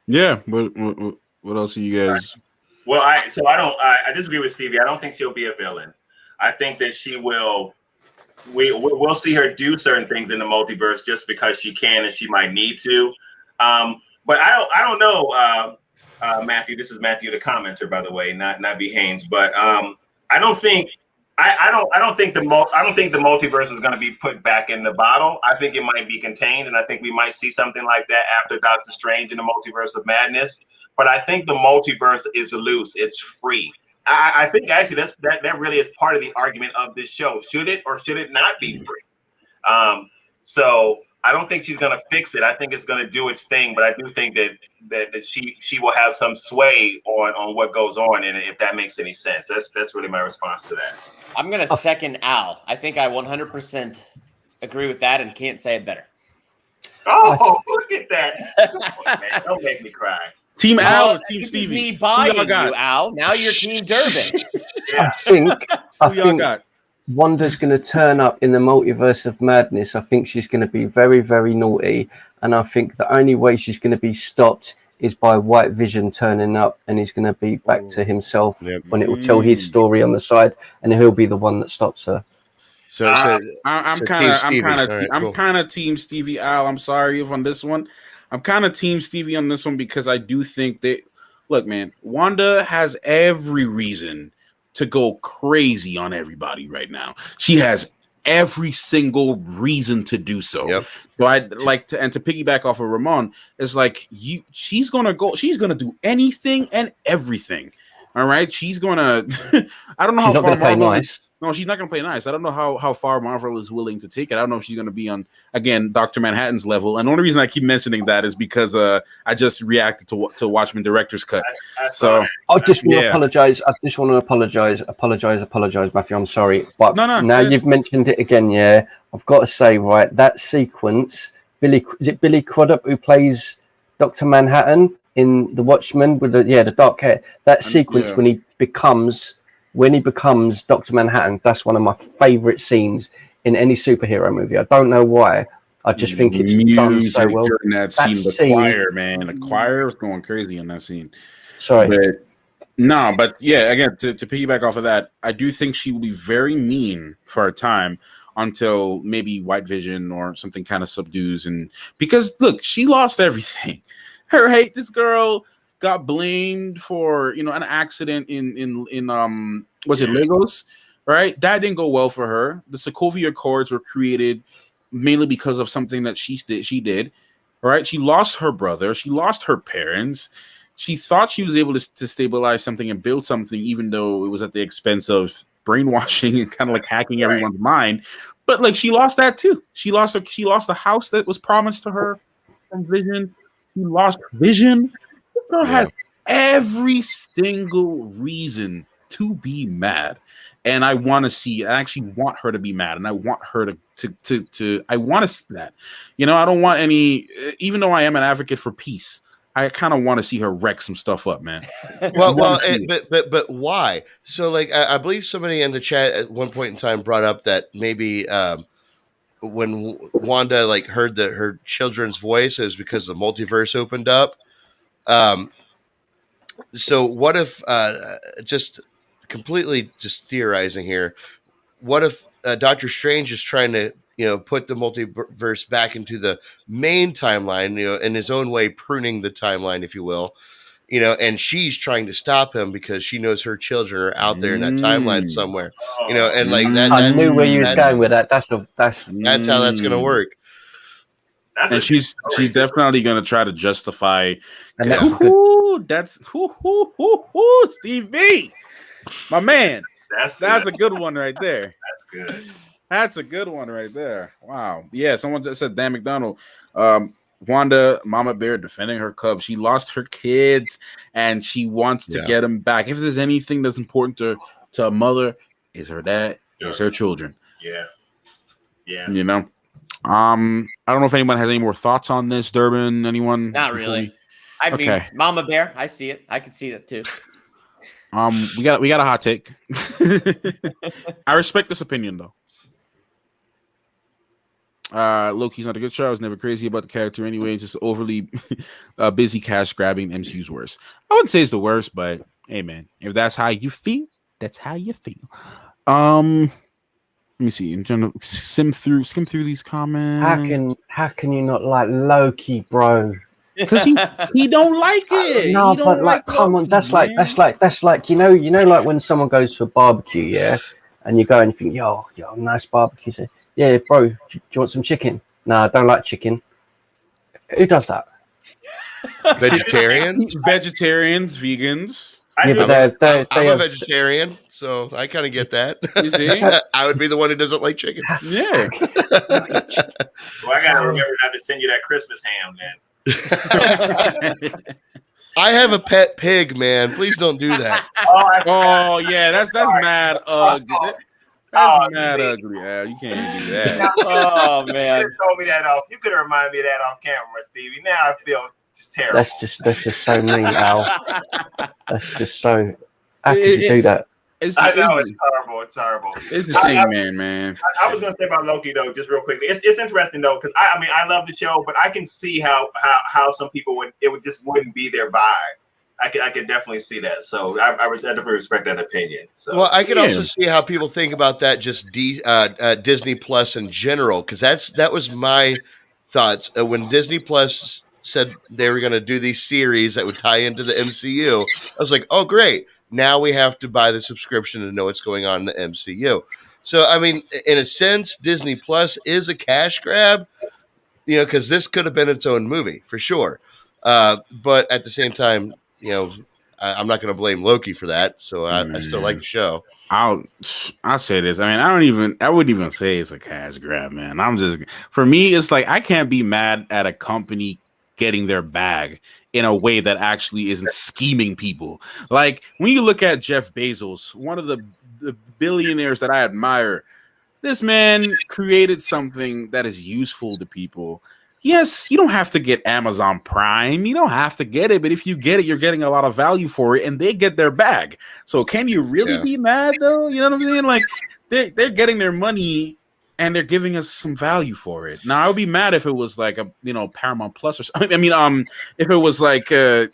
Yeah. What else are you guys? Well, I disagree with Stevie. I don't think she'll be a villain. I think that she will. We'll see her do certain things in the multiverse just because she can and she might need to. But I don't know, Matthew. This is Matthew, the commenter, by the way, not B Haynes. But I don't think the multiverse is going to be put back in the bottle. I think it might be contained, and I think we might see something like that after Doctor Strange in the Multiverse of Madness. But I think the multiverse is loose; it's free. I think actually that really is part of the argument of this show. Should it or should it not be free? So I don't think she's going to fix it. I think it's going to do its thing, but I do think that she will have some sway on what goes on, and if that makes any sense. That's really my response to that. I'm going to second Al. I think I 100% agree with that and can't say it better. Oh, look at that. Man, don't make me cry. Team Al or Team This Stevie? is me buying you, Al. Now you're Team Durbin. Yeah. I think Wanda's going to turn up in the multiverse of madness. I think she's going to be very, very naughty. And I think the only way she's going to be stopped is by White Vision turning up, and he's going to be back to himself when it will tell his story on the side, and he'll be the one that stops her. I'm kind of Team Stevie Al. I'm sorry if on this one. I'm kind of Team Stevie on this one because I do think that, look, man, Wanda has every reason to go crazy on everybody right now. She has every single reason to do so. Yep. So I'd like to, and to piggyback off of Ramon, it's like she's gonna do anything and everything. All right, she's gonna. I don't know how far Marvel is. No, she's not going to play nice. I don't know how far Marvel is willing to take it. I don't know if she's going to be on, again, Dr. Manhattan's level. And the only reason I keep mentioning that is because I just reacted to Watchmen Director's Cut. So I just want to apologize. I just want to apologize, Matthew. I'm sorry. But now you've mentioned it again, yeah. I've got to say, right, that sequence, is it Billy Crudup who plays Dr. Manhattan in The Watchmen with the dark hair? That sequence when he becomes Dr. Manhattan, that's one of my favorite scenes in any superhero movie. I don't know why. I just think it's done so well. In that scene, the choir, man. The choir was going crazy in that scene. Sorry. But yeah, again, to piggyback off of that, I do think she will be very mean for a time until maybe White Vision or something kind of subdues. And because, look, she lost everything. Right? This girl got blamed for an accident in was it Lagos, right? That didn't go well for her. The Sokovia Accords were created mainly because of something that she did, right? She lost her brother, she lost her parents. She thought she was able to stabilize something and build something, even though it was at the expense of brainwashing and kind of like hacking everyone's mind. But like she lost that too. She lost the house that was promised to her from Vision. She lost Vision. This girl has every single reason to be mad, and I want to see. I actually want her to be mad, and I want her to. I want to see that. I don't want any. Even though I am an advocate for peace, I kind of want to see her wreck some stuff up, man. But why? So, like, I believe somebody in the chat at one point in time brought up that maybe when Wanda heard her children's voices because the multiverse opened up. So what if just completely just theorizing here. What if Doctor Strange is trying to, put the multiverse back into the main timeline, in his own way, pruning the timeline, if you will, and she's trying to stop him because she knows her children are out there in that timeline somewhere, and like that. I knew where you was going with that. That's how that's going to work. And she's definitely going to try to justify. And that's Steve B, my man. That's a good one right there. That's good. That's a good one right there. Wow. Yeah, someone just said Dan McDonald. Wanda, Mama Bear defending her cubs. She lost her kids and she wants to get them back. If there's anything that's important to a mother, is her dad, is her children. Yeah. I don't know if anyone has any more thoughts on this, Durbin. Anyone? Not really. I mean, Mama Bear, I see it. I can see that too. We got a hot take. I respect this opinion though. Loki's not a good show. I was never crazy about the character anyway. Just overly busy cash grabbing. MCU's worst. I wouldn't say it's the worst, but hey, man, if that's how you feel, that's how you feel. Let me see. In general, skim through these comments. How can you not like Loki, bro? Because he don't like it. No, but like, come on, that's like like like when someone goes to a barbecue, yeah, and you go and you think, yo, nice barbecue. So, yeah, bro, do you want some chicken? No, I don't like chicken. Who does that? Vegetarians, vegans. I'm a vegetarian, so I kind of get that. You see? I would be the one who doesn't like chicken. Yeah. Well, I gotta remember not to send you that Christmas ham, then. I have a pet pig, man. Please don't do that. Oh yeah, that's mad ugly. That's mad ugly. Yeah, you can't do that. Oh man, you told me that off. You could have reminded me of that off camera, Stevie. Now I feel just terrible. That's just so mean, Al. That's just so. How could you do that? I know it's horrible. It's horrible. It's the same, man. I was going to say about Loki though, just real quickly. It's interesting though, because I love the show, but I can see how some people wouldn't be their vibe. I could definitely see that. So I definitely respect that opinion. So. Well, I could also see how people think about that just Disney Plus in general, because that was my thoughts when Disney Plus said they were going to do these series that would tie into the MCU. I was like, oh great. Now we have to buy the subscription to know what's going on in the MCU. So, I mean, in a sense, Disney Plus is a cash grab, because this could have been its own movie for sure. But at the same time, I'm not going to blame Loki for that. So I still like the show. I'll say this. I mean, I wouldn't even say it's a cash grab, man. For me, it's like I can't be mad at a company getting their bag in a way that actually isn't scheming people. Like when you look at Jeff Bezos, one of the billionaires that I admire, this man created something that is useful to people. Yes, you don't have to get Amazon Prime. You don't have to get it, but if you get it, you're getting a lot of value for it, and they get their bag. So can you really be mad though? You know what I'm saying? Like they're getting their money and they're giving us some value for it. Now I would be mad if it was like a Paramount Plus or something. I mean, if it was like well,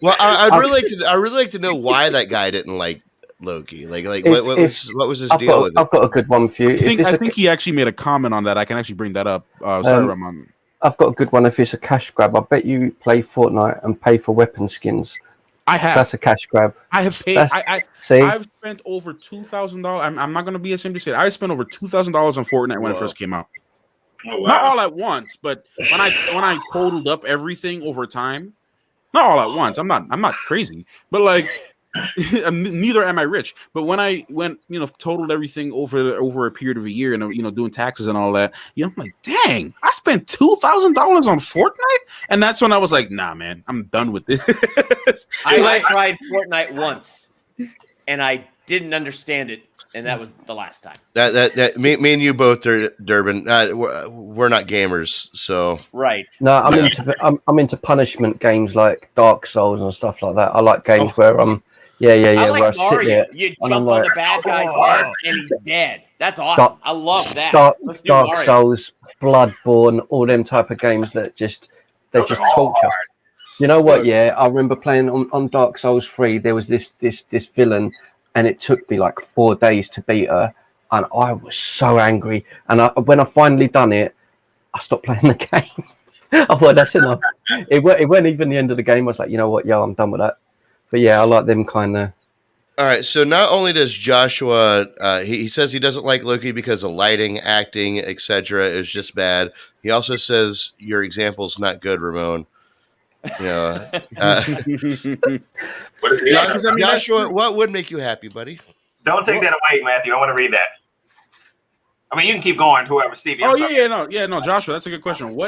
I'd really like to know why that guy didn't like Loki. Like what was his deal with it? I've got a good one for you. I think he actually made a comment on that. I can actually bring that up. Sorry, Ramon. I've got a good one. If it's a cash grab, I bet you play Fortnite and pay for weapon skins. I have. That's a cash grab. I have paid. I've spent over $2,000. I'm not going to be ashamed to say it. I spent over $2,000 on Fortnite when it first came out. Oh, wow. Not all at once, but when I totaled up everything over time, not all at once. I'm not crazy, but like neither am I rich. But when I totaled everything over a period of a year and doing taxes and all that, I'm like, dang, I spent $2,000 on Fortnite, and that's when I was like, nah, man, I'm done with this. I tried Fortnite once, and I didn't understand it, and that was the last time. That me and you both, Durbin. We're not gamers, so right. No, I'm into punishment games like Dark Souls and stuff like that. I like games where I like where I sit there. You jump on the bad guy's head and he's dead. That's awesome. I love that. Dark Souls, Bloodborne, all them type of games that just torture. You know what? Yeah, I remember playing on Dark Souls 3. There was this villain, and it took me like 4 days to beat her, and I was so angry. And when I finally done it, I stopped playing the game. I thought that's enough. It weren't even the end of the game. I was like, you know what? Yo, I'm done with that. But yeah, I like them kind of. All right, so not only does Joshua, he says he doesn't like Loki because of lighting, acting, etc. is just bad. He also says your example's not good, Ramon. You know, Joshua, what would make you happy, buddy? Don't take that away, Matthew. I want to read that. I mean, you can keep going, whoever, Stevie. No, Joshua, that's a good question.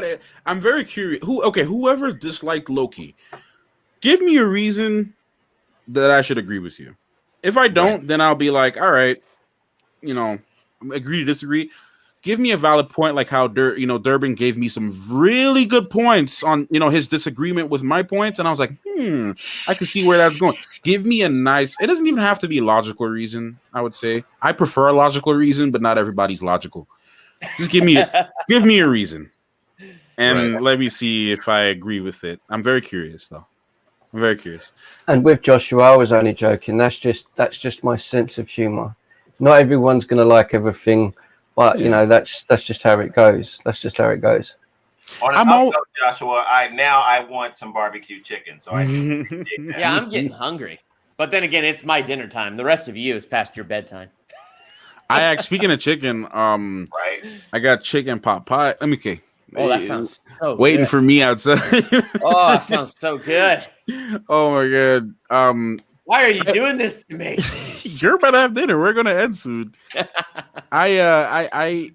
I'm very curious. Whoever disliked Loki, give me a reason that I should agree with you. If I don't, then I'll be like, all right, agree to disagree. Give me a valid point, like how Durbin gave me some really good points on his disagreement with my points, and I was like, I can see where that's going. Give me a nice. It doesn't even have to be a logical reason. I would say I prefer a logical reason, but not everybody's logical. Just give me a reason, and let me see if I agree with it. I'm very curious, though. I'm very curious. And with Joshua, I was only joking. That's just my sense of humor. Not everyone's going to like everything. But that's just how it goes. That's just how it goes. Joshua, I want some barbecue chicken. So I'm getting hungry. But then again, it's my dinner time. The rest of you is past your bedtime. Speaking of chicken, I got chicken pot pie. Let me okay. Oh, that sounds so waiting good. for me outside. Oh, that sounds so good. Oh my god. Why are you doing this to me? You're about to have dinner. We're gonna end soon. I'm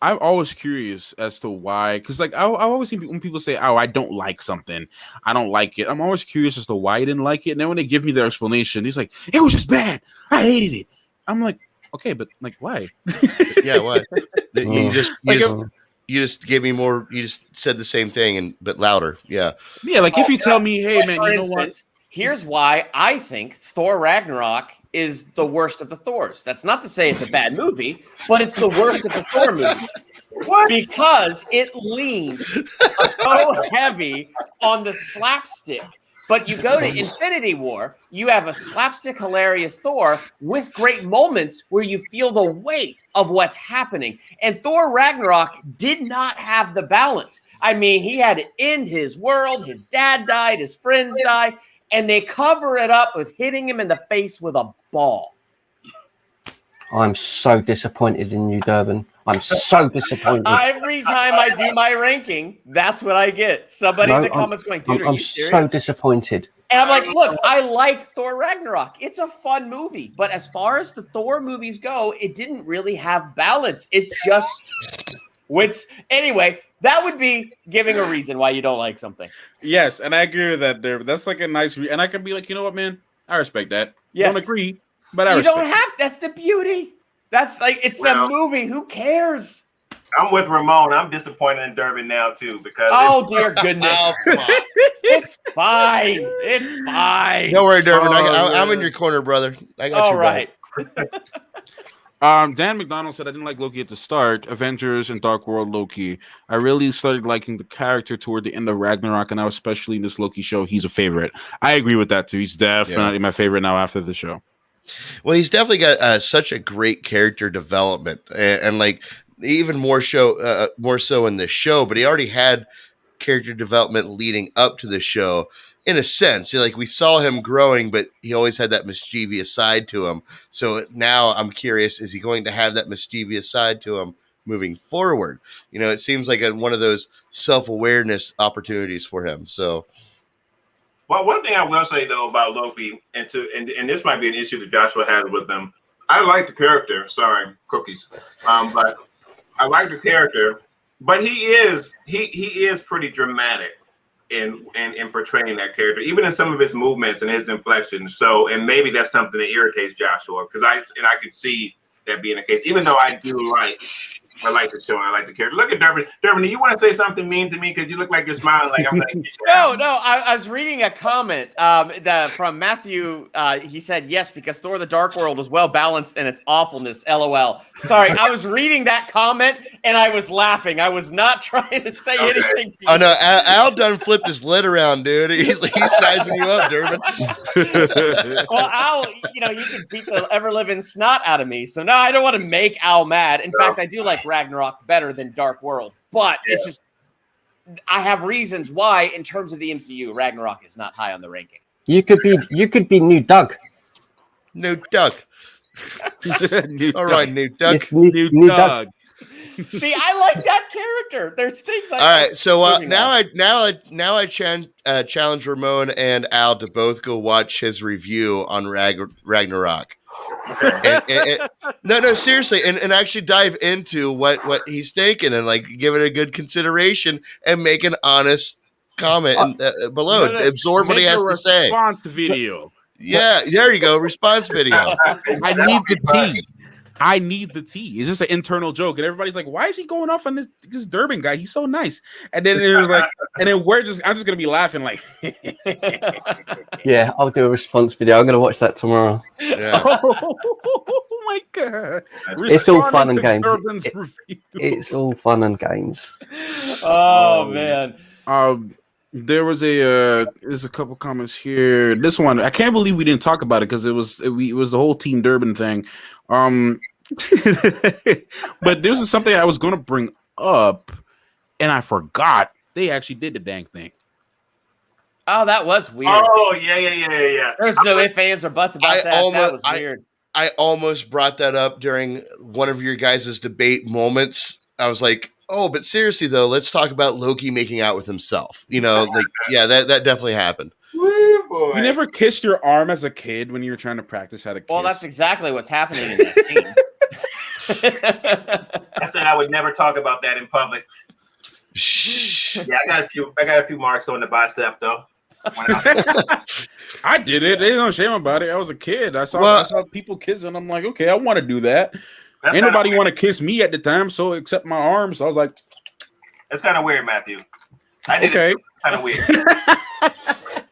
always curious as to why, because like I always see when people say, "Oh, I don't like something, I don't like it." I'm always curious as to why you didn't like it, and then when they give me their explanation, he's like, "It was just bad. I hated it." I'm like, "Okay, but like, why?" Yeah, why? You just gave me more. You just said the same thing, but louder. Yeah. Yeah, like if you tell me, "Hey, man, you know what?" Here's why I think Thor Ragnarok is the worst of the Thors. That's not to say it's a bad movie, but it's the worst of the Thor movies. What? Because it leaned so heavy on the slapstick. But you go to Infinity War, you have a slapstick hilarious Thor with great moments where you feel the weight of what's happening. And Thor Ragnarok did not have the balance. I mean, he had to end his world. His dad died. His friends died. And they cover it up with hitting him in the face with a ball. I'm so disappointed in you, Durbin. I'm so disappointed. Every time I do my ranking, that's what I get. Somebody in the comments going, dude, are you serious? I'm so disappointed. And I'm like, look, I like Thor Ragnarok. It's a fun movie. But as far as the Thor movies go, it didn't really have balance. It just... Anyway, that would be giving a reason why you don't like something. Yes, and I agree with that, there. That's like a nice, and I can be like, you know what, man, I respect that. Yes. Don't agree, but I respect. You don't have. That's the beauty. That's like it's a movie. Who cares? I'm with Ramon. I'm disappointed in Durbin now too because. Oh dear goodness! It's fine. It's fine. Don't worry, Durbin. I'm in your corner, brother. I got you. All right. Dan McDonald said, I didn't like Loki at the start, Avengers and Dark World Loki. I really started liking the character toward the end of Ragnarok, and now especially in this Loki show, he's a favorite. I agree with that too. He's definitely my favorite now after the show. Well, he's definitely got such a great character development, and like even more so in the show, but he already had character development leading up to the show. In a sense, like we saw him growing, but he always had that mischievous side to him. So now I'm curious, is he going to have that mischievous side to him moving forward? It seems like one of those self-awareness opportunities for him. So, well, one thing I will say though about Loki, and this might be an issue that Joshua has with them. I like the character. Sorry, cookies. But I like the character, but he is pretty dramatic. In portraying that character, even in some of his movements and his inflections. So, and maybe that's something that irritates Joshua, because I could see that being the case. Even though I do like I like the show. I like the character. Look at Durbin. Durbin, do you want to say something mean to me? Because you look like you're smiling like I'm going to get you out. No. I was reading a comment from Matthew. He said, yes, because Thor the Dark World is well balanced in its awfulness. LOL. Sorry, I was reading that comment and I was laughing. I was not trying to say anything to you. Oh, no. Al done flipped his lid around, dude. He's sizing you up, Durbin. Well, Al, you can beat the ever-living snot out of me. So, no, I don't want to make Al mad. In fact, I do like Ragnarok better than Dark World. But it's just, I have reasons why, in terms of the MCU, Ragnarok is not high on the ranking. You could be new Doug. New Doug. All right, new Doug. Yes, new Doug. See, I like that character. There's things. All right, so now I challenge Ramon and Al to both go watch his review on Ragnarok. No, seriously, and actually dive into what he's thinking and like give it a good consideration and make an honest comment below. Absorb what he has to say. Response video. Yeah, there you go. Response video. I need the tea. I need the tea. It's just an internal joke, and everybody's like, "Why is he going off on this Durbin guy? He's so nice." And then it was like, and then I'm just gonna be laughing like, Yeah, I'll do a response video. I'm gonna watch that tomorrow. Yeah. oh my god! It's all fun and Responding to games. Durbin's review. It's all fun and games. Oh, man. There was there's a couple comments here. This one, I can't believe we didn't talk about it because it was the whole Team Durbin thing. But this is something I was going to bring up, and I forgot they actually did the dang thing. Oh, that was weird. Oh, yeah. There's no ifs, ands, or buts about that. That was weird. I almost brought that up during one of your guys' debate moments. I was like, oh, but seriously though, let's talk about Loki making out with himself. That definitely happened. Woo, boy. You never kissed your arm as a kid when you were trying to practice how to kiss? Well, that's exactly what's happening in that scene. I said I would never talk about that in public. Shh. Yeah, I got a few marks on the bicep though. I did it. There's no shame about it. I was a kid. I saw people kissing. I'm like, okay, I want to do that. Ain't nobody want to kiss me at the time, so except my arm. So I was like, that's kind of weird, Matthew. I did okay. Kind of weird.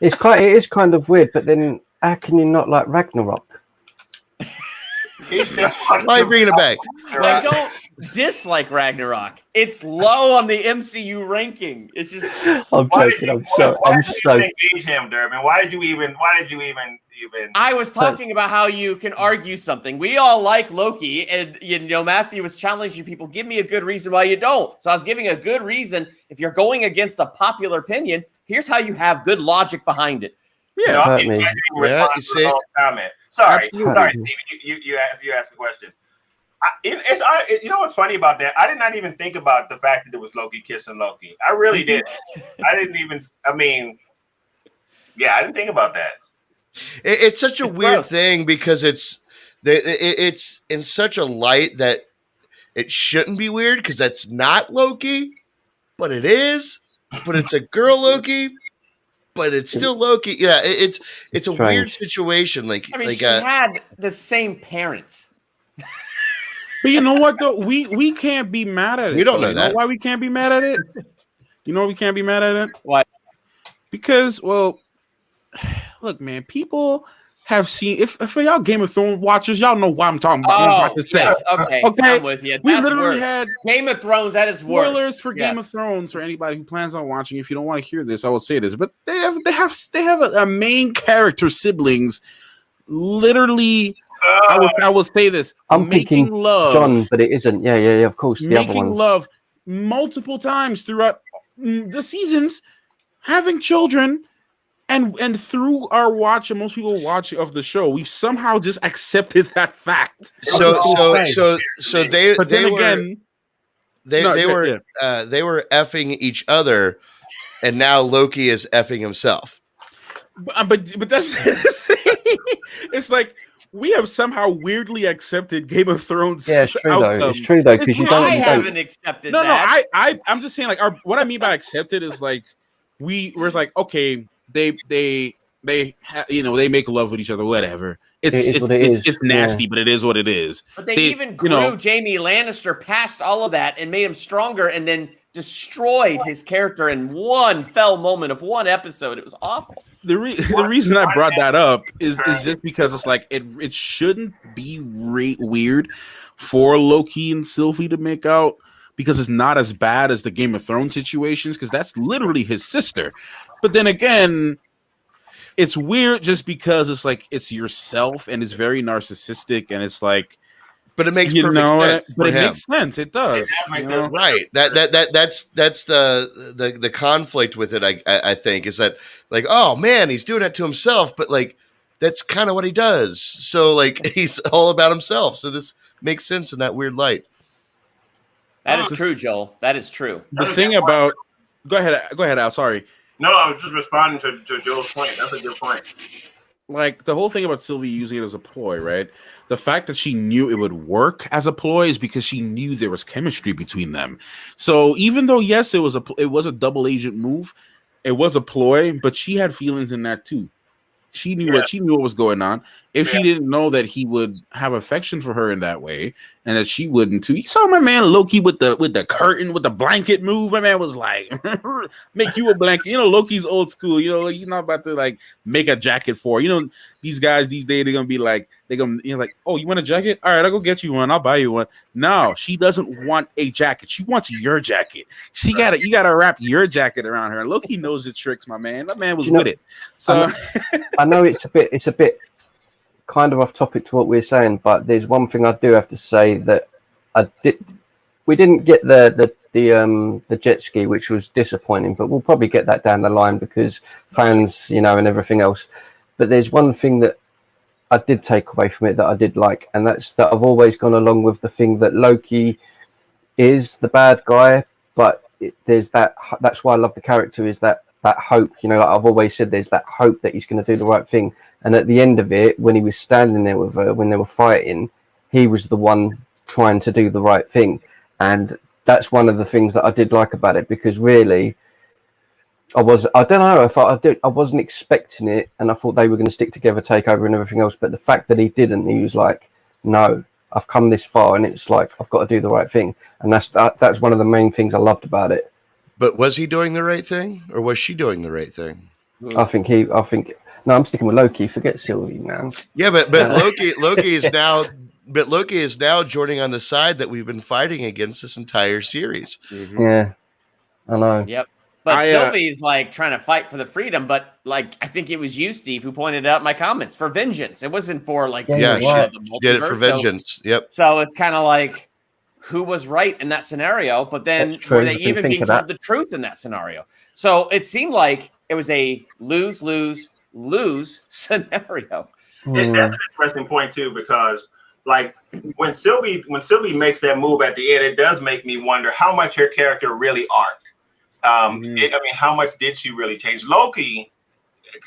It is kind of weird, but then how can you not like Ragnarok? Why are you bringing it back? I don't dislike Ragnarok. It's low on the MCU ranking. It's just. I'm joking. I'm so. Engage him, Durbin. Why did you even? I was talking about how you can argue something. We all like Loki, and Matthew was challenging people. Give me a good reason why you don't. So I was giving a good reason. If you're going against a popular opinion, here's how you have good logic behind it. Yeah, you see. Comment. Sorry, Steve. You asked a question. You know what's funny about that? I did not even think about the fact that it was Loki kissing Loki. I really did. I didn't even. I didn't think about that. It's such a weird thing because it's in such a light that it shouldn't be weird because that's not Loki, but it is. But it's a girl Loki, but it's still Loki. Yeah, it's a weird situation. She had the same parents. But you know what though? We can't be mad at it. We don't know that. Why we can't be mad at it? You know why we can't be mad at it? Why? Because, well, look, man, people have seen if y'all Game of Thrones watchers, y'all know why I'm talking about. Yes, okay, I'm with you. We literally had Game of Thrones. That is worse. Spoilers for Game of Thrones for anybody who plans on watching. If you don't want to hear this, I will say this, but they have a main character siblings. Literally, I will say this. I'm thinking love, John, but it isn't. Yeah. Of course, the other ones. Making love multiple times throughout the seasons, having children. And through our watch, and most people watch of the show, we've somehow just accepted that fact. So they were effing each other, and now Loki is effing himself. But that's it's like we have somehow weirdly accepted Game of Thrones. Yeah, it's true though. It's true though because you don't. I haven't accepted. No, that. I'm just saying like what I mean by accepted is like we're like okay. They they they make love with each other, whatever. It's nasty, but it is what it is. But they even grew Jamie Lannister past all of that and made him stronger, and then destroyed his character in one fell moment of one episode. It was awful. The reason I brought that up is just because it's like it shouldn't be weird for Loki and Sylvie to make out, because it's not as bad as the Game of Thrones situations, because that's literally his sister. But then again, it's weird just because it's like it's yourself and it's very narcissistic, and it's like, but it makes perfect sense. But it makes sense. It does. Right. That's the conflict with it. I think is that like, oh man, he's doing that to himself, but like that's kind of what he does. So like he's all about himself. So this makes sense in that weird light. That is true, Joel. That is true. The thing about go ahead, Al. Sorry. No, I was just responding to Joel's point. That's a good point. Like the whole thing about Sylvie using it as a ploy, right? The fact that she knew it would work as a ploy is because she knew there was chemistry between them. So even though yes, it was a double agent move, it was a ploy, but she had feelings in that too. She knew what was going on. If she didn't know that he would have affection for her in that way, and that she wouldn't too. You saw my man Loki with the curtain, with the blanket move. My man was like, make you a blanket. Loki's old school. He's not about to like make a jacket for. These guys these days, they're gonna be like, like, oh, you want a jacket? All right, I'll go get you one. I'll buy you one. No, she doesn't want a jacket. She wants your jacket. You gotta wrap your jacket around her. Loki knows the tricks, my man. That man was with it. So I know it's a bit kind of off topic to what we're saying, but there's one thing I do have to say that we didn't get the jet ski, which was disappointing, but we'll probably get that down the line because fans, and everything else. But there's one thing that I did take away from it that I did like, and that's that I've always gone along with the thing that Loki is the bad guy, but there's that's why I love the character, is that hope, like I've always said, there's that hope that he's going to do the right thing. And at the end of it, when he was standing there with her, when they were fighting, he was the one trying to do the right thing. And that's one of the things that I did like about it, because really, I don't know, I wasn't expecting it, and I thought they were going to stick together, take over and everything else. But the fact that he didn't, he was like, no, I've come this far, and it's like, I've got to do the right thing. And that's one of the main things I loved about it. But was he doing the right thing, or was she doing the right thing? I think no, I'm sticking with Loki. Forget Sylvie, man. Yeah, but Loki is now joining on the side that we've been fighting against this entire series. Mm-hmm. Yeah, I know. Yep. But Sylvie's like trying to fight for the freedom, but like I think it was you, Steve, who pointed out my comments for vengeance. It wasn't for like she did it for vengeance. Yep. So it's kind of like, who was right in that scenario, but then were they even being told the truth in that scenario? So it seemed like it was a lose scenario. That's an interesting point too, because like when Sylvie makes that move at the end, it does make me wonder how much her character really arced. How much did she really change? Loki,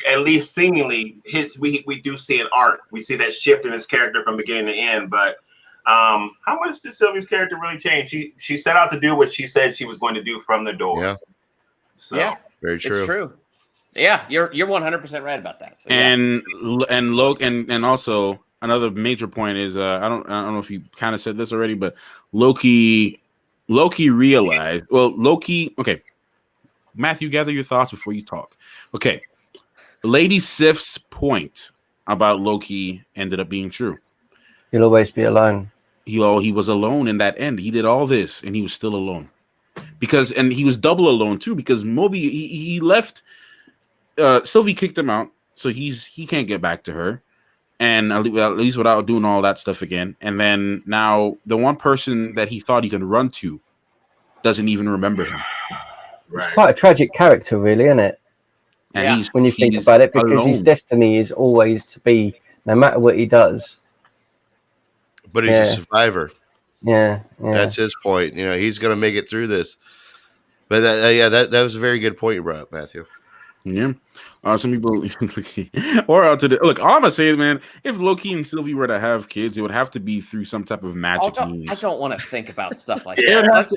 at least seemingly, we do see an arc. We see that shift in his character from beginning to end, but how much did Sylvie's character really change? She set out to do what she said she was going to do from the door. Yeah. So very true. It's true. Yeah, you're 100% right about that. So, and also another major point is I don't know if you kind of said this already, but Loki realized. Well, Loki. Okay, Matthew, gather your thoughts before you talk. Okay, Lady Sif's point about Loki ended up being true. He'll always be alone. He was alone in that end. He did all this, and he was still alone. And he was double alone too, because Moby he left. Sylvie kicked him out, so he can't get back to her, and at least without doing all that stuff again. And then now the one person that he thought he could run to doesn't even remember him. Right. It's quite a tragic character, really, isn't it? And when you think about it, because alone. His destiny is always to be, no matter what he does. But he's a survivor. Yeah, that's his point. He's going to make it through this. But that was a very good point you brought up, Matthew. Yeah. Some people or out to the look. All I'm gonna say is, man, if Loki and Sylvie were to have kids, it would have to be through some type of magic means. I don't want to think about stuff like that.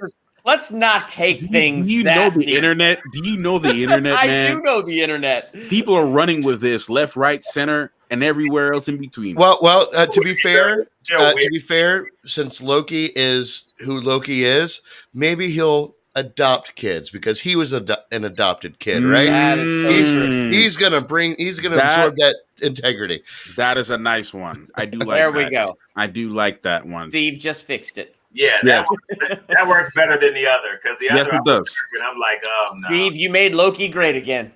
Let's not take things. Do you know the internet? Do you know the internet, man? I do know the internet. People are running with this left, right, center, and everywhere else in between. Well, to be fair, since Loki is who Loki is, maybe he'll adopt kids because he was an adopted kid, right? That is so true. He's gonna absorb that integrity. That is a nice one. I do like There that. we go. I do like that one. Steve just fixed it. Yeah, that works better than the other because the other it does. And I'm like, oh no. Steve, you made Loki great again.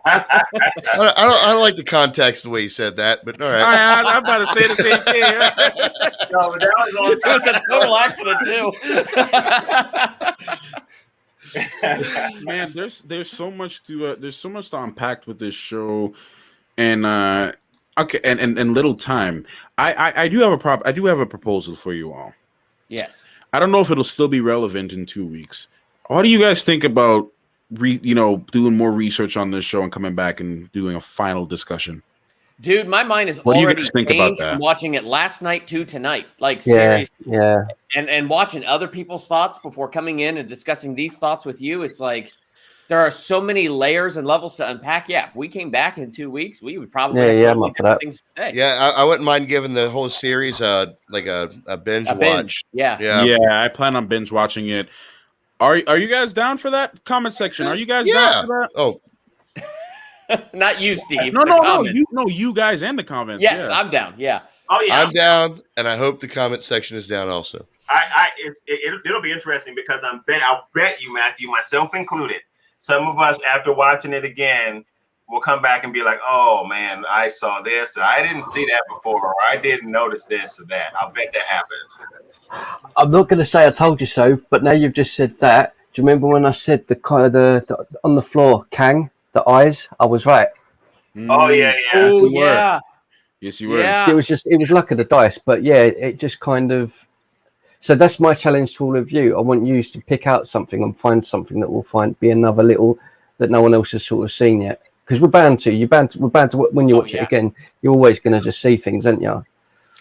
I don't like the context the way you said that, but all right. I'm about to say the same thing. No, but that was It was a total accident too. Man, there's so much to unpack with this show, and and little time. I do have a proposal for you all. Yes. I don't know if it'll still be relevant in 2 weeks. What do you guys think about doing more research on this show and coming back and doing a final discussion? Dude, my mind is What do you already guys think about changed that? from watching it last night to tonight. Like Yeah, seriously. yeah. And watching other people's thoughts before coming in and discussing these thoughts with you, it's like there are so many layers and levels to unpack. Yeah, if we came back in 2 weeks, we would probably have I'm up for that. things to say. Yeah, I wouldn't mind giving the whole series like a binge watch. Yeah. I plan on binge watching it. Are you guys down for that? Comment section. Are you guys down for that? Oh, Not you, Steve. No. You guys and the comments. Yes, yeah. I'm down. Yeah. Oh yeah, I'm down, and I hope the comment section is down also. It'll be interesting because I'll bet you, Matthew, myself included, some of us after watching it again will come back and be like, "Oh man, I saw this, or I didn't see that before, or I didn't notice this or that." I'll bet that happens. I'm not going to say I told you so, but now you've just said that. Do you remember when I said the on the floor, Kang, the eyes? I was right. Oh yeah. Oh You were. yeah. Yes, you were. Yeah. It was luck of the dice, but yeah, it just kind of. So that's my challenge to all of you. I want you to pick out something and find something that will be another little that no one else has sort of seen yet. Because we're bound to. We're bound to when you watch it again. You're always going to just see things, aren't you?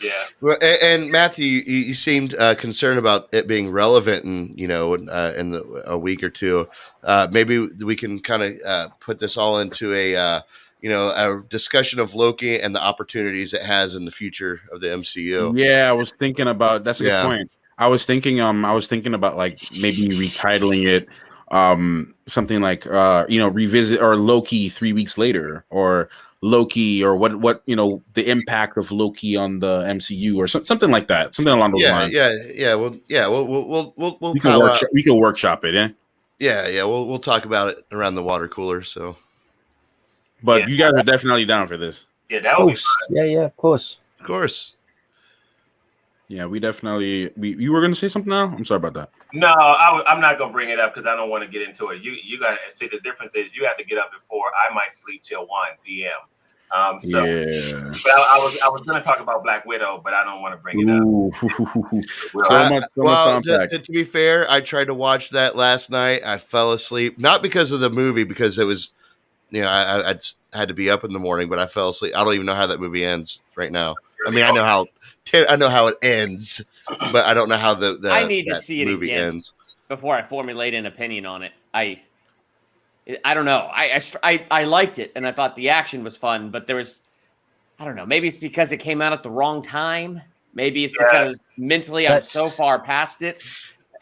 Yeah. Well, and Matthew, you seemed concerned about it being relevant, in a week or two. Maybe we can kind of put this all into a discussion of Loki and the opportunities it has in the future of the MCU. Yeah, I was thinking about. That's a good point. I was thinking about like maybe retitling it, something like revisit or Loki 3 weeks later, or Loki, or what the impact of Loki on the MCU, or something like that, something along those lines. We can workshop it, We'll talk about it around the water cooler. So, but you guys are definitely down for this. Yeah, that would be fun. Yeah, of course. Of course. Yeah, we definitely. You were going to say something now? I'm sorry about that. No, I'm not gonna bring it up because I don't want to get into it. You gotta see the difference is you have to get up at 4. I might sleep till 1 p.m. But I was gonna talk about Black Widow, but I don't want to bring it up. To be fair, I tried to watch that last night. I fell asleep, not because of the movie, because it was, I had to be up in the morning, but I fell asleep. I don't even know how that movie ends right now. I mean, I know how it ends, but I don't know how the I need to see it movie again ends before I formulate an opinion on it. I don't know. I liked it, and I thought the action was fun, but there was, I don't know. Maybe it's because it came out at the wrong time. Maybe it's because mentally I'm so far past it,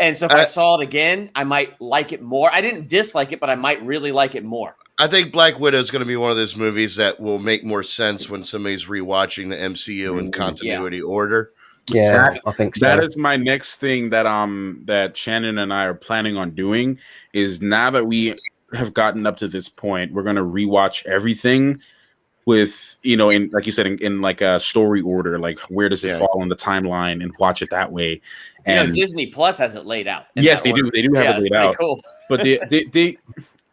and so if I saw it again, I might like it more. I didn't dislike it, but I might really like it more. I think Black Widow is going to be one of those movies that will make more sense when somebody's rewatching the MCU in continuity order. Yeah, I think so. That is my next thing that Shannon and I are planning on doing. Is now that we have gotten up to this point, we're going to rewatch everything with, in like you said, in like a story order, like where does it fall on the timeline, and watch it that way. And Disney Plus has it laid out. Yes, they do. They do have it laid out. Cool. But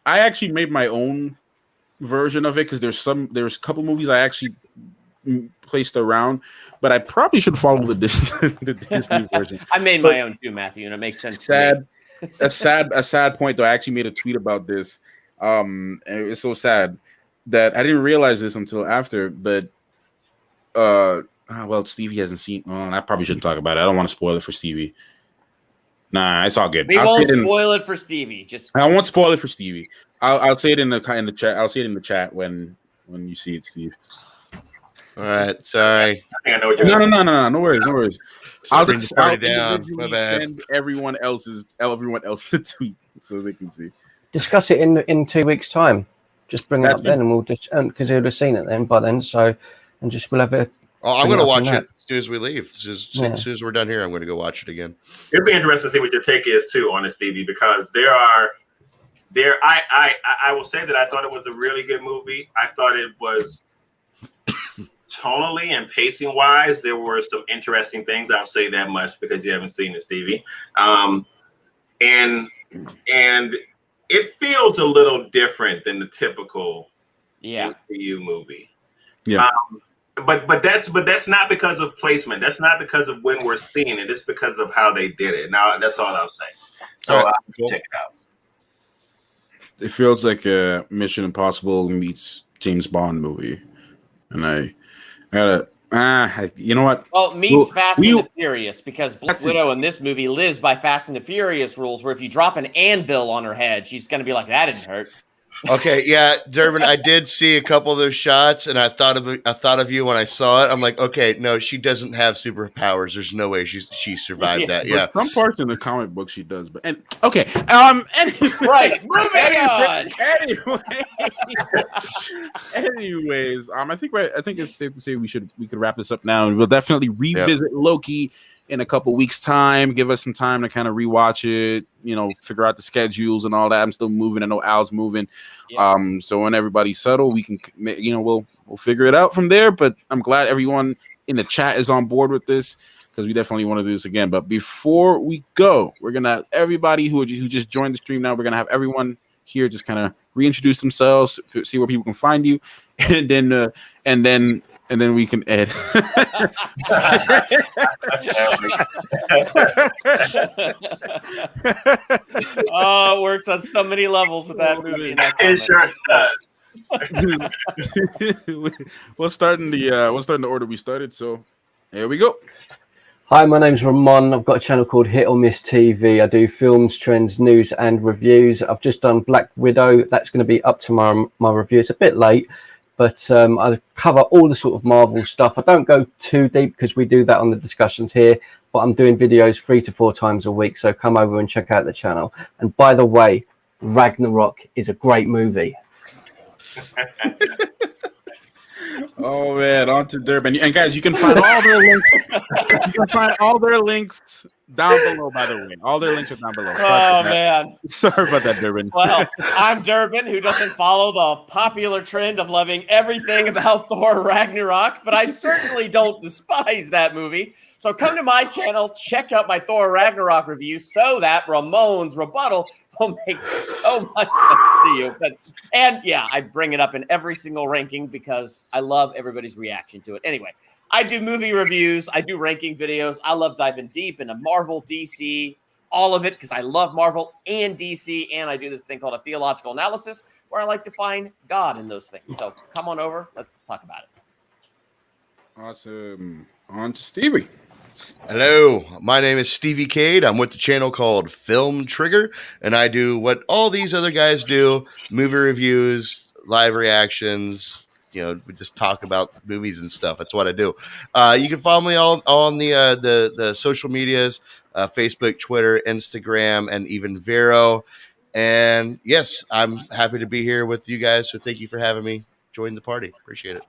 I actually made my own version of it because there's a couple movies I actually placed around, but I probably should follow the Disney version. I made my own too, Matthew, and it makes sense. A sad point though. I actually made a tweet about this. And it was so sad that I didn't realize this until after. But Stevie hasn't seen. I probably shouldn't talk about it. I don't want to spoil it for Stevie. Nah, it's all good. We won't spoil it for Stevie. I won't spoil it for Stevie. I'll say it in the chat. I'll say it in the chat when you see it, Steve. All right, sorry. I think I know what you're No worries. I'll down. My bad. Send everyone else the tweet so they can see. Discuss it in 2 weeks' time. Just bring it up then, and we'll just because he'll have seen it then by then. So, and just we'll have a. Oh, I'm going to watch it as soon as we leave. As soon as we're done here, I'm going to go watch it again. It'd be interesting to see what your take is too on it, Stevie, because I will say that I thought it was a really good movie. I thought it was tonally and pacing wise, there were some interesting things. I'll say that much because you haven't seen it, Stevie. And it feels a little different than the typical MCU movie. Yeah. But that's not because of placement. That's not because of when we're seeing it. It's because of how they did it. Now that's all I'll say. So cool. Check it out. It feels like a Mission Impossible meets James Bond movie, and I gotta. You know what? Well, meets Fast and the Furious, because Black Widow in this movie lives by Fast and the Furious rules, where if you drop an anvil on her head, she's going to be like, that didn't hurt. Okay, yeah, Durbin, I did see a couple of those shots, and I thought of you when I saw it. I'm like, okay, no, she doesn't have superpowers. There's no way she survived that. Yeah, some parts in the comic book she does, but okay. Anyway, right, moving on. Anyways, I think it's safe to say we could wrap this up now, and we'll definitely revisit Loki in a couple weeks' time. Give us some time to kind of rewatch it, figure out the schedules and all that. I'm still moving. I know Al's moving. Yeah. So when everybody's settled, we can, we'll figure it out from there. But I'm glad everyone in the chat is on board with this, because we definitely want to do this again. But before we go, we're gonna everybody who just joined the stream now, we're gonna have everyone here just kind of reintroduce themselves, see where people can find you, and then we can edit. Oh, it works on so many levels with that movie. It sure does. We'll start in the order we started. So here we go. Hi, my name's Ramon. I've got a channel called Hit or Miss TV. I do films, trends, news, and reviews. I've just done Black Widow. That's going to be up tomorrow. My review. It's a bit late, but I cover all the sort of Marvel stuff. I don't go too deep because we do that on the discussions here, but I'm doing videos 3 to 4 times a week. So come over and check out the channel. And by the way, Ragnarok is a great movie. Oh man, on to Durbin. And guys, you can find all their links. You can find all their links down below, by the way. All their links are down below. Man. Sorry about that, Durbin. Well, I'm Durbin, who doesn't follow the popular trend of loving everything about Thor Ragnarok, but I certainly don't despise that movie. So come to my channel, check out my Thor Ragnarok review so that Ramon's rebuttal will make so much sense to you. And I bring it up in every single ranking because I love everybody's reaction to it. Anyway, I do movie reviews. I do ranking videos. I love diving deep into Marvel, DC, all of it, because I love Marvel and DC. And I do this thing called a theological analysis where I like to find God in those things. So come on over. Let's talk about it. Awesome. On to Stevie. Hello, my name is Stevie Cade. I'm with the channel called Film Trigger, and I do what all these other guys do: movie reviews, live reactions. We just talk about movies and stuff. That's what I do. You can follow me on the social medias, Facebook, Twitter, Instagram, and even Vero. And yes, I'm happy to be here with you guys. So thank you for having me join the party. Appreciate it.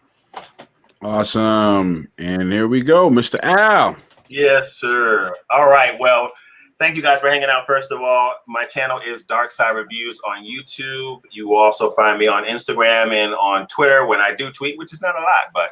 Awesome. And here we go, Mr. Al. Yes, sir. All right. Well, thank you guys for hanging out. First of all, my channel is Dark Side Reviews on YouTube. You will also find me on Instagram and on Twitter when I do tweet, which is not a lot, but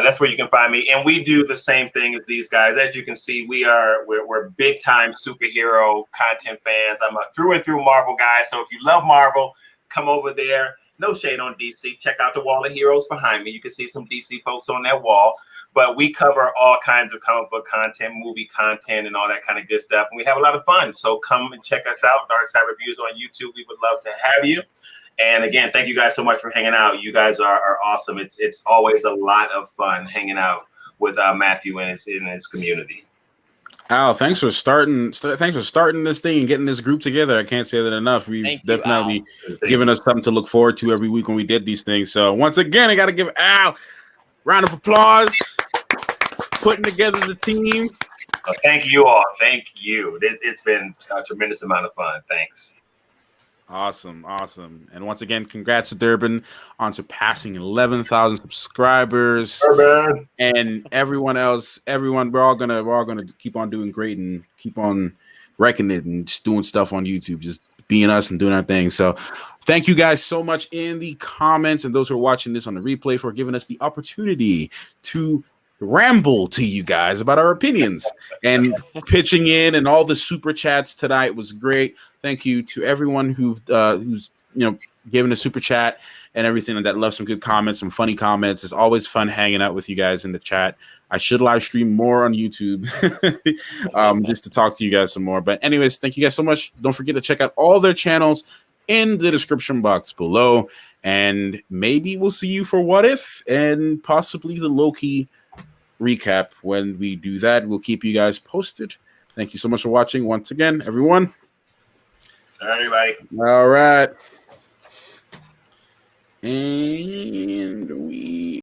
that's where you can find me. And we do the same thing as these guys. As you can see, we're big time superhero content fans. I'm a through and through Marvel guy. So if you love Marvel, come over there. No shade on DC. Check out the wall of heroes behind me. You can see some DC folks on that wall. But we cover all kinds of comic book content, movie content, and all that kind of good stuff. And we have a lot of fun. So come and check us out, Dark Side Reviews on YouTube. We would love to have you. And again, thank you guys so much for hanging out. You guys are awesome. It's always a lot of fun hanging out with Matthew and his community. Al, thanks for starting this thing and getting this group together. I can't say that enough. We've definitely given us something to look forward to every week when we did these things. So once again, I got to give Al a round of applause, putting together the team. Thank you all. Thank you. It's been a tremendous amount of fun. Thanks. Awesome. And once again, congrats to Durbin on surpassing 11,000 subscribers. Durbin. And everyone else, we're all gonna keep on doing great and keep on wrecking it and just doing stuff on YouTube, just being us and doing our thing. So thank you guys so much in the comments and those who are watching this on the replay for giving us the opportunity to ramble to you guys about our opinions and pitching in, and all the super chats tonight was great. Thank you to everyone who's given a super chat and everything that left some good comments, some funny comments. It's always fun hanging out with you guys in the chat. I should live stream more on YouTube just to talk to you guys some more. But anyways, thank you guys so much. Don't forget to check out all their channels in the description box below. And maybe we'll see you for What If and possibly the Loki recap. When we do that, we'll keep you guys posted. Thank you so much for watching once again, everyone. All right, everybody. All right.